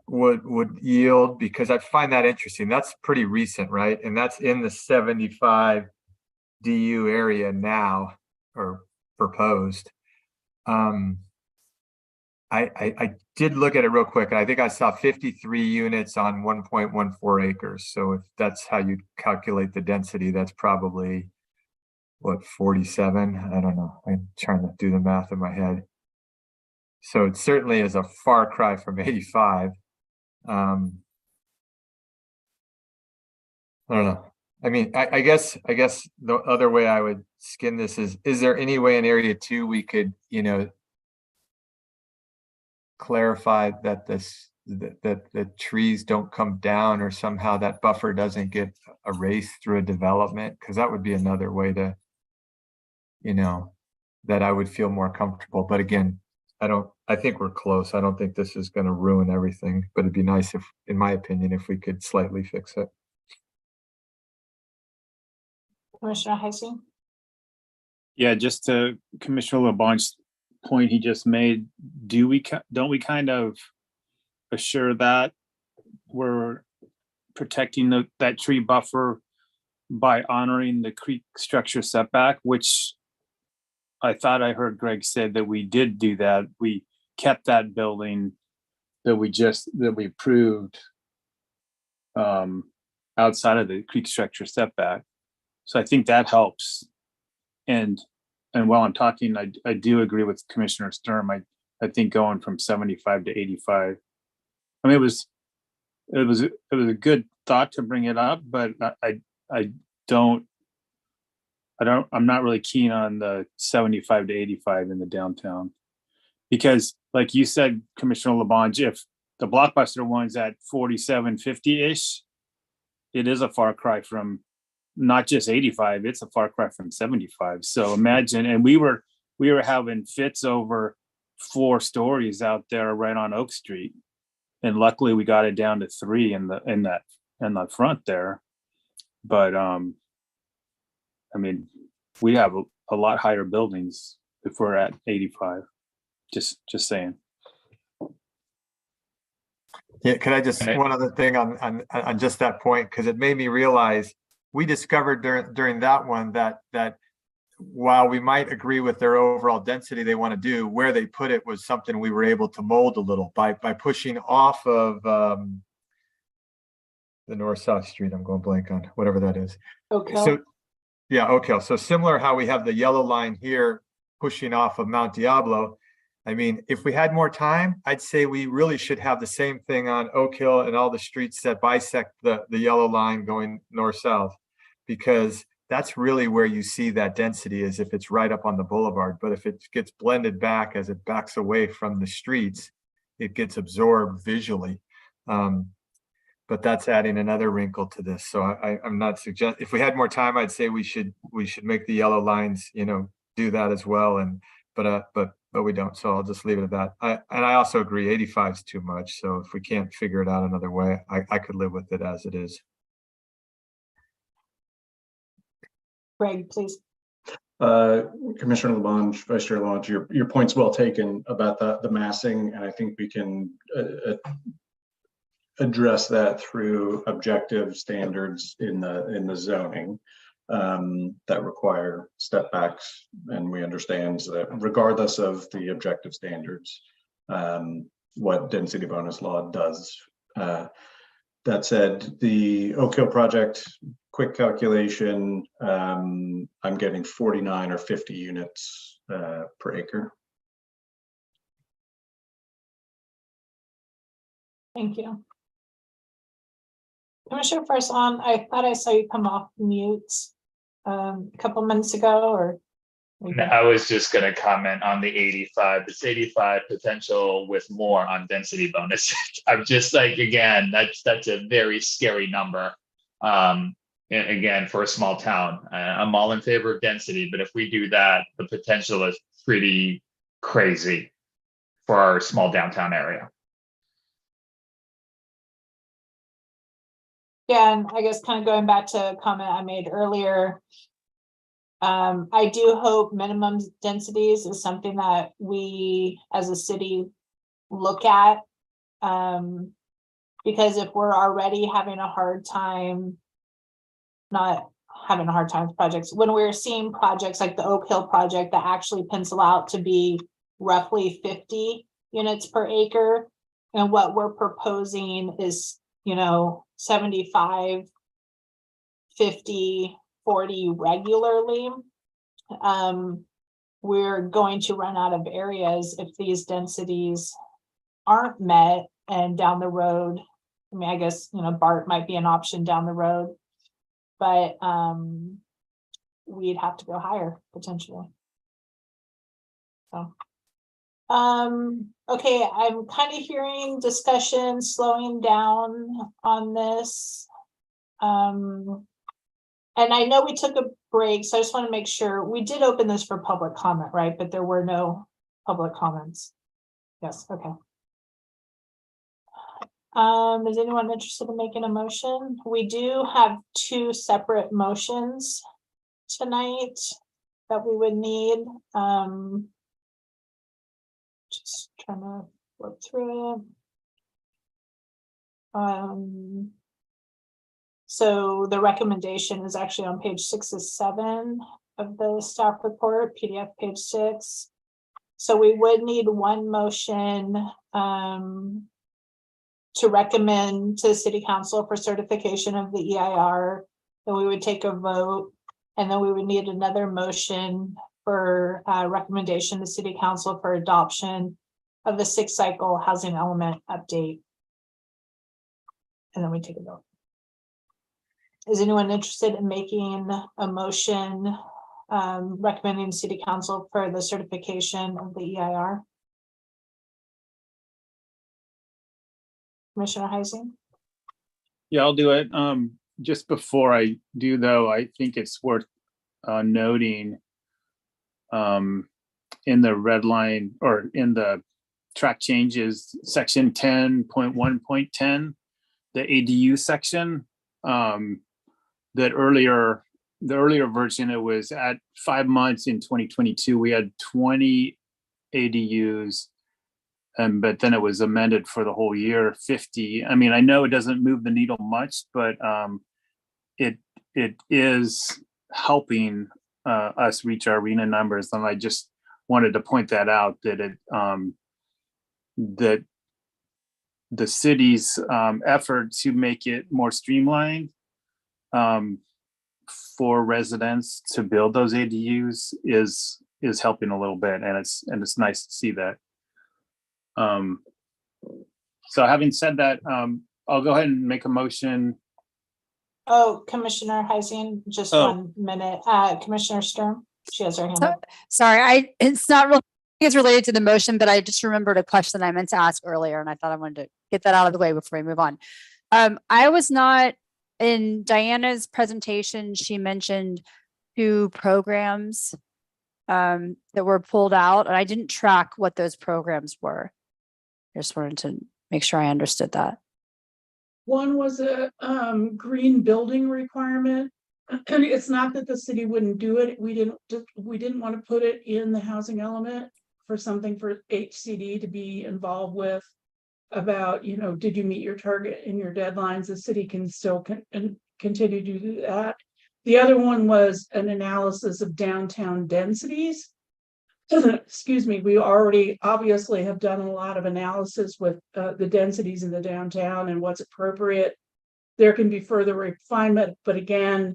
would yield? Because I find that interesting. That's pretty recent, right? And that's in the 75 DU area now, or proposed. I did look at it real quick, and I think I saw 53 units on 1.14 acres. So if that's how you calculate the density, that's probably what, 47? I don't know. I'm trying to do the math in my head. So it certainly is a far cry from 85. I don't know. I mean, I guess the other way I would skin this is there any way in area 2 we could, clarify that that the trees don't come down, or somehow that buffer doesn't get erased through a development? Because that would be another way to, that I would feel more comfortable. But again, I think we're close. I don't think this is going to ruin everything, but it'd be nice if, in my opinion, if we could slightly fix it. Commissioner Heisey? Yeah, just to Commissioner LeBlanc's point he just made, don't we kind of assure that we're protecting that tree buffer by honoring the creek structure setback, which I thought I heard Greg said that we did do that. We kept that building that we approved outside of the creek structure setback. So I think that helps. And while I'm talking, I do agree with Commissioner Sturm. I think going from 75 to 85. I mean, it was a good thought to bring it up, but I'm not really keen on the 75 to 85 in the downtown, because like you said, Commissioner LeBlanc, if the Blockbuster one's at 4750-ish, it is a far cry from not just 85, it's a far cry from 75. So imagine, and we were having fits over 4 stories out there right on Oak Street. And luckily we got it down to 3 in the front there. But I mean, we have a lot higher buildings if we're at 85. Just saying. Yeah, could I just, one other thing on just that point, because it made me realize we discovered during that one that while we might agree with their overall density they want to do, where they put it was something we were able to mold a little by pushing off of the north-south street. I'm going blank on whatever that is. Okay. So yeah, Oak Hill. So similar how we have the yellow line here pushing off of Mount Diablo. I mean, if we had more time, I'd say we really should have the same thing on Oak Hill and all the streets that bisect the yellow line going north-south, because that's really where you see that density, is if it's right up on the boulevard. But if it gets blended back as it backs away from the streets, it gets absorbed visually. But that's adding another wrinkle to this. So I'm not suggesting, if we had more time, I'd say we should make the yellow lines, do that as well. But we don't. So I'll just leave it at that. I also agree 85 is too much. So if we can't figure it out another way, I could live with it as it is. Greg, please. Commissioner LeBlanc, Vice Chair LeBlanc, your point's well taken about the massing, and I think we can address that through objective standards in the zoning that require step backs, and we understand that regardless of the objective standards, what density bonus law does. That said, the Oak Hill project, quick calculation, I'm getting 49 or 50 units per acre. Thank you. Commissioner Farsan, I thought I saw you come off mute a couple minutes ago, or? No, I was just going to comment on the 85. This 85 potential with more on density bonus. I'm just like, again, that's a very scary number. Again, for a small town, I'm all in favor of density, but if we do that, the potential is pretty crazy for our small downtown area. Yeah, and I guess kind of going back to a comment I made earlier. I do hope minimum densities is something that we as a city look at. Because if we're already having a hard time, not having a hard time with projects, when we're seeing projects like the Oak Hill project that actually pencil out to be roughly 50 units per acre, and what we're proposing is, 75, 50, 40 regularly, we're going to run out of areas if these densities aren't met. And down the road, I mean, I guess, BART might be an option down the road, but we'd have to go higher potentially. So, okay, I'm kind of hearing discussion slowing down on this. And I know we took a break, so I just want to make sure we did open this for public comment, right? But there were no public comments. Yes, okay. Is anyone interested in making a motion? We do have 2 separate motions tonight that we would need. Just trying to work through it. So the recommendation is actually on page 6 of 7 of the staff report, PDF page 6. So we would need one motion to recommend to the city council for certification of the EIR. Then we would take a vote, and then we would need another motion for recommendation to city council for adoption of the 6th cycle housing element update. And then we take a vote. Is anyone interested in making a motion recommending city council for the certification of the EIR? Commissioner Heising? Yeah, I'll do it. Just before I do though, I think it's worth noting in the red line or in the track changes, section 10.1.10, the ADU section, that the earlier version, it was at 5 months in 2022, we had 20 ADUs. But then it was amended for the whole year, 50. I mean, I know it doesn't move the needle much, but it is helping us reach our RHNA numbers. And I just wanted to point that out, that that the city's effort to make it more streamlined for residents to build those ADUs is helping a little bit, and it's nice to see that. So having said that, I'll go ahead and make a motion. Oh, Commissioner Heising, just 1 minute. Commissioner Sturm, she has her hand up. Sorry, it's not really, it's related to the motion, but I just remembered a question I meant to ask earlier, and I thought I wanted to get that out of the way before we move on. I was not in Diana's presentation. She mentioned 2 programs that were pulled out, and I didn't track what those programs were. I just wanted to make sure I understood that. One was a green building requirement. And it's not that the city wouldn't do it. We didn't want to put it in the housing element for something for HCD to be involved with about, did you meet your target and your deadlines? The city can still continue to do that. The other one was an analysis of downtown densities. Excuse me, we already obviously have done a lot of analysis with the densities in the downtown and what's appropriate. There can be further refinement, but again,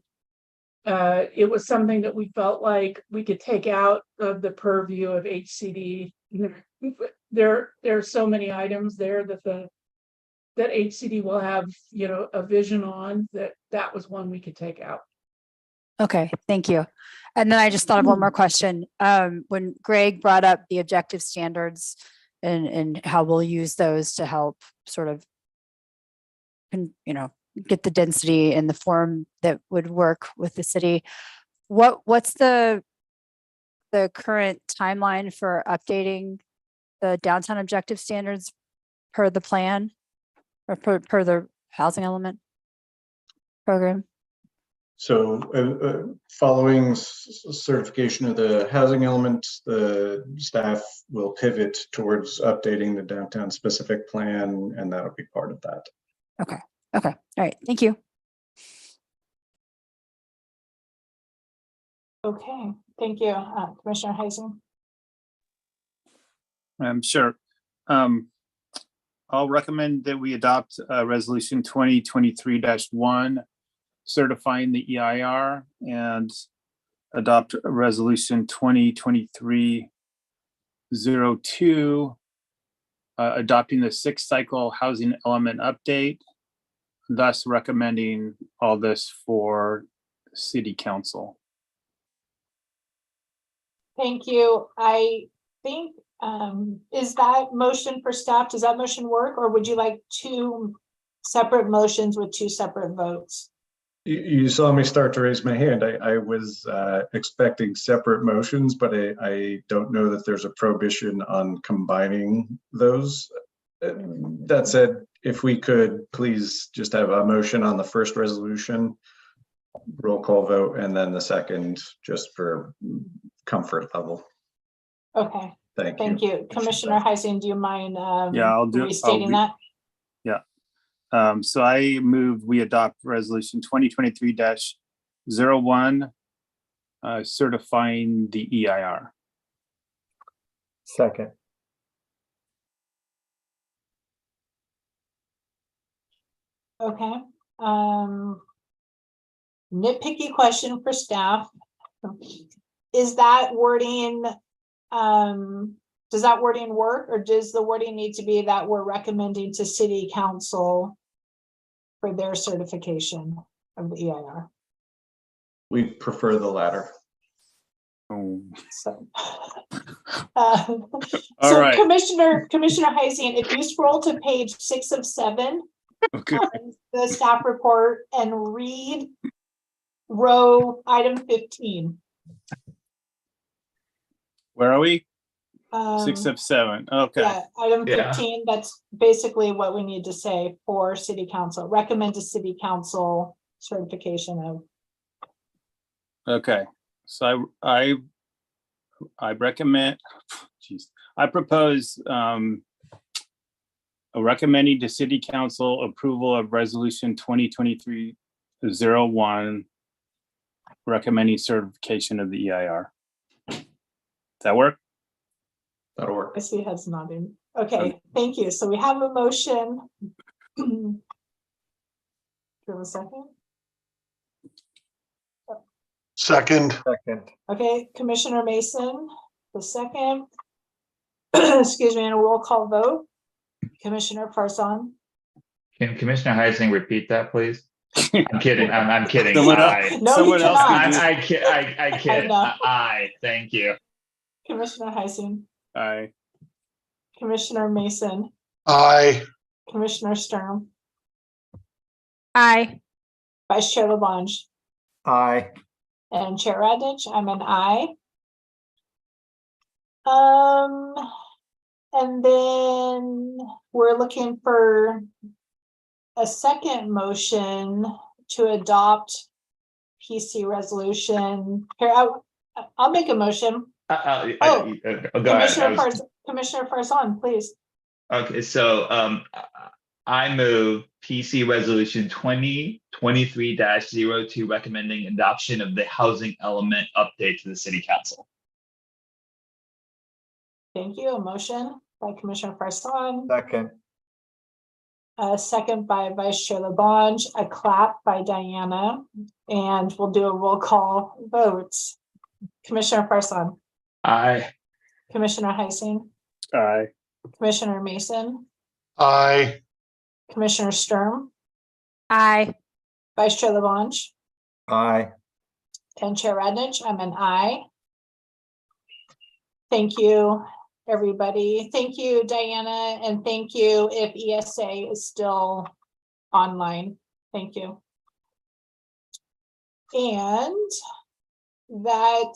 it was something that we felt like we could take out of the purview of HCD. There are so many items there that HCD will have, a vision on, that was one we could take out. Okay, thank you. And then I just thought of one more question. When Greg brought up the objective standards and how we'll use those to help sort of, get the density in the form that would work with the city. What's the current timeline for updating the downtown objective standards per the plan or per the housing element? program? So following certification of the housing element, the staff will pivot towards updating the downtown specific plan, and that'll be part of that. Okay. All right. Thank you. Okay, thank you, Commissioner Heising. Sure. I'll recommend that we adopt resolution 2023-1, certifying the EIR, and adopt resolution 2023-02, adopting the 6th cycle housing element update, thus recommending all this for city council. Thank you. I think, is that motion for staff, does that motion work, or would you like 2 separate motions with 2 separate votes? You saw me start to raise my hand. I was expecting separate motions, but I don't know that there's a prohibition on combining those. That said, if we could please just have a motion on the first resolution, roll call vote, and then the second, just for comfort level. Okay, Thank you. thank you. Commissioner Heising, do you mind Yeah, I'll do it. restating that? Yeah. So I move we adopt resolution 2023-01, certifying the EIR. Second. Okay. Nitpicky question for staff. Is that wording, does that wording work, or does the wording need to be that we're recommending to city council for their certification of the EIR? We prefer the latter. Oh. So, All so right. Commissioner Heising, if you scroll to page 6 of 7, Okay. the staff report, and read row item 15. Where are we? 6 of 7. Okay. Yeah, item Yeah. 15, that's basically what we need to say for city council, recommend to city council certification of. Okay. So I recommend, geez, I propose recommending to city council approval of resolution 2023-01, recommending certification of the EIR. Does that work? That'll work. I see heads nodding. Okay, thank you. So we have a motion. Do you have a second? Second, Okay, Commissioner Mason, the second. Excuse me, and a roll call vote. Commissioner Farsan. Can Commissioner Heising repeat that, please? I'm kidding. I'm kidding. Someone else- Aye. No, someone you else cannot. can do- I kid. know. Aye. Thank you. Commissioner Heising, Aye. Commissioner Mason, aye. Commissioner Sturm, Aye. Vice Chair Labange, Aye. and Chair Radich. I'm an aye. And then we're looking for a second motion to adopt PC resolution. Here, I'll make a motion. Go ahead. Commissioner Farzan, please. Okay, so I move PC resolution 2023-02, recommending adoption of the housing element update to the city council. Thank you. A motion by Commissioner Farzan, Second. a second by Vice Chair Labange, a clap by Diana, and we'll do a roll call vote. Commissioner Farzan, Aye. Commissioner Heising, Aye. Commissioner Mason, Aye. Commissioner Sturm, Aye. Vice Chair Labange, Aye. and Chair Radnich. I'm an aye. Thank you, everybody. Thank you, Diana, and thank you if ESA is still online. Thank you. And that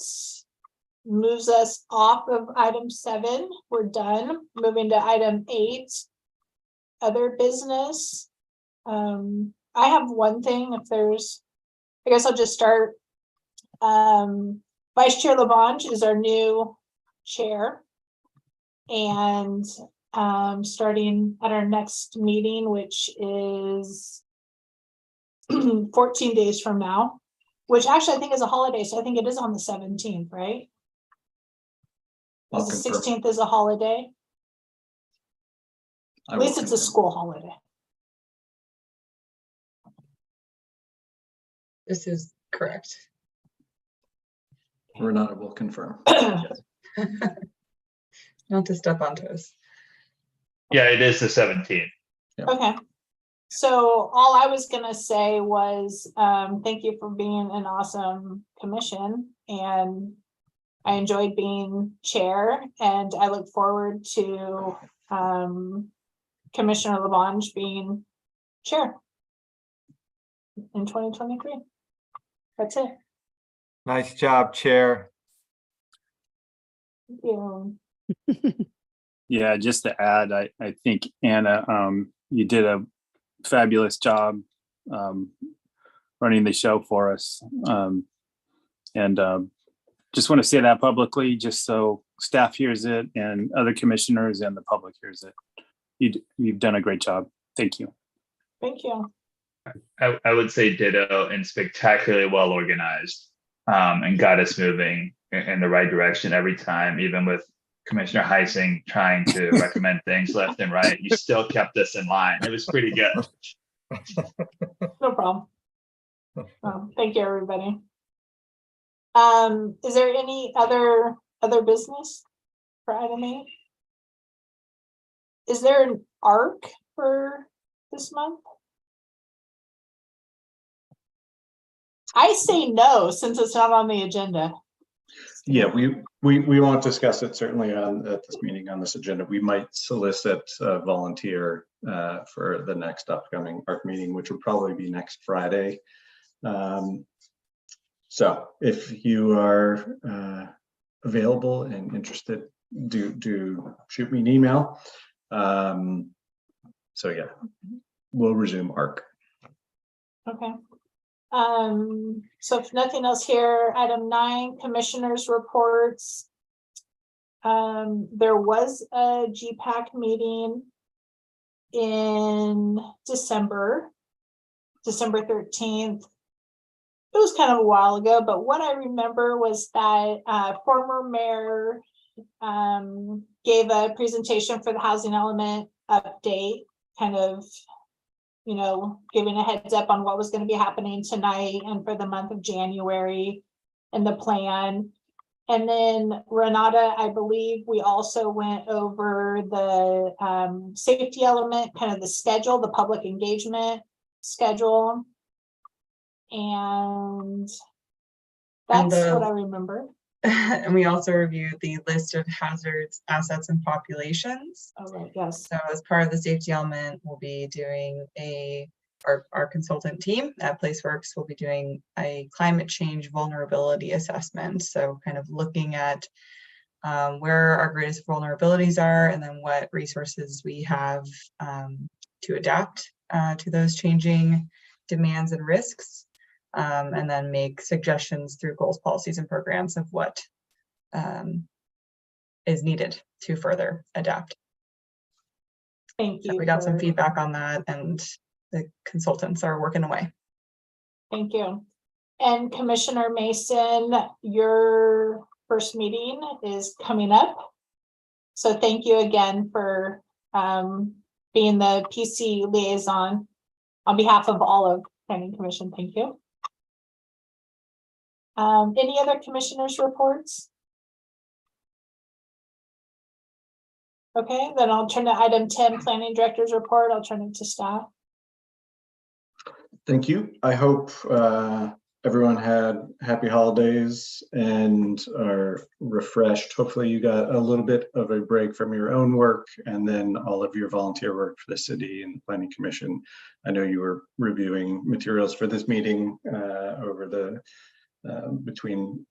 moves us off of item 7. We're done. Moving to item 8, other business. I have one thing, if there's, I guess I'll just start. Vice Chair Labange is our new chair. And starting at our next meeting, which is 14 days from now, which actually I think is a holiday, so I think it is on the 17th, right? I'll Because the confirm. 16th is a holiday. I At will least it's a confirm. school holiday. This is correct. Renata will confirm. Not to step on toes. Yeah, it is the 17th. Okay. So all I was gonna say was, thank you for being an awesome commission, and I enjoyed being chair, and I look forward to Commissioner Labange being chair in 2023. That's it. Nice job, Chair. Thank you. Yeah, just to add, I think Anna, you did a fabulous job running the show for us. Just want to say that publicly, just so staff hears it and other commissioners and the public hears it. You've done a great job. Thank you. Thank you. I would say ditto, and spectacularly well organized, and got us moving in the right direction every time, even with Commissioner Heising trying to recommend things left and right. You still kept us in line. It was pretty good. No problem. Thank you, everybody. Is there any other business for item 8? Is there an ARC for this month? I say no, since it's not on the agenda. Yeah, we won't discuss it certainly at this meeting on this agenda. We might solicit a volunteer for the next upcoming ARC meeting, which would probably be next Friday. So if you are available and interested, do shoot me an email. So yeah, we'll resume ARC. Okay. So if nothing else here, item 9, commissioners reports. There was a GPAC meeting in December 13th. It was kind of a while ago, but what I remember was that former mayor gave a presentation for the housing element update, kind of, you know, giving a heads up on what was going to be happening tonight and for the month of January and the plan. And then Renata, I believe we also went over the safety element, kind of the schedule, the public engagement schedule. And that's what I remember. And we also reviewed the list of hazards, assets, and populations. Oh, right, yes. So as part of the safety element, we'll be doing our consultant team at PlaceWorks will be doing a climate change vulnerability assessment. So kind of looking at where our greatest vulnerabilities are, and then what resources we have to adapt to those changing demands and risks. And then make suggestions through goals, policies, and programs of what is needed to further adapt. Thank you. So we got some feedback on that, and the consultants are working away. Thank you. And Commissioner Mason, your first meeting is coming up. So thank you again for being the PC liaison on behalf of all of Planning Commission. Thank you. Any other commissioners' reports? Okay, then I'll turn to item 10, Planning Director's report. I'll turn it to staff. Thank you. I hope everyone had happy holidays and are refreshed. Hopefully you got a little bit of a break from your own work and then all of your volunteer work for the city and the Planning Commission. I know you were reviewing materials for this meeting over the between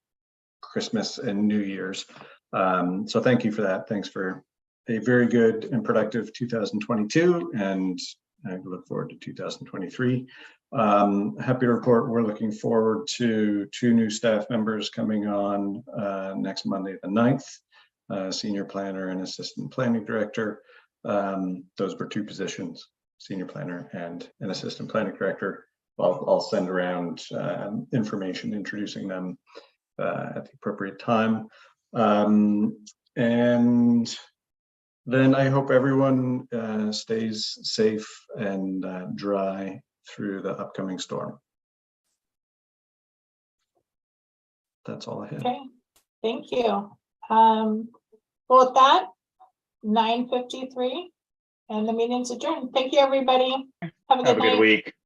Christmas and New Year's. So thank you for that. Thanks for a very good and productive 2022, and I look forward to 2023. Happy to report we're looking forward to 2 new staff members coming on next Monday, the 9th, senior planner and assistant planning director. Those were 2 positions, senior planner and an assistant planning director. I'll send around information introducing them at the appropriate time. And then I hope everyone stays safe and dry through the upcoming storm. That's all I have. Okay, thank you. Well, with that, 9:53 and the meeting's adjourned. Thank you, everybody. Have a Have good a good night. week.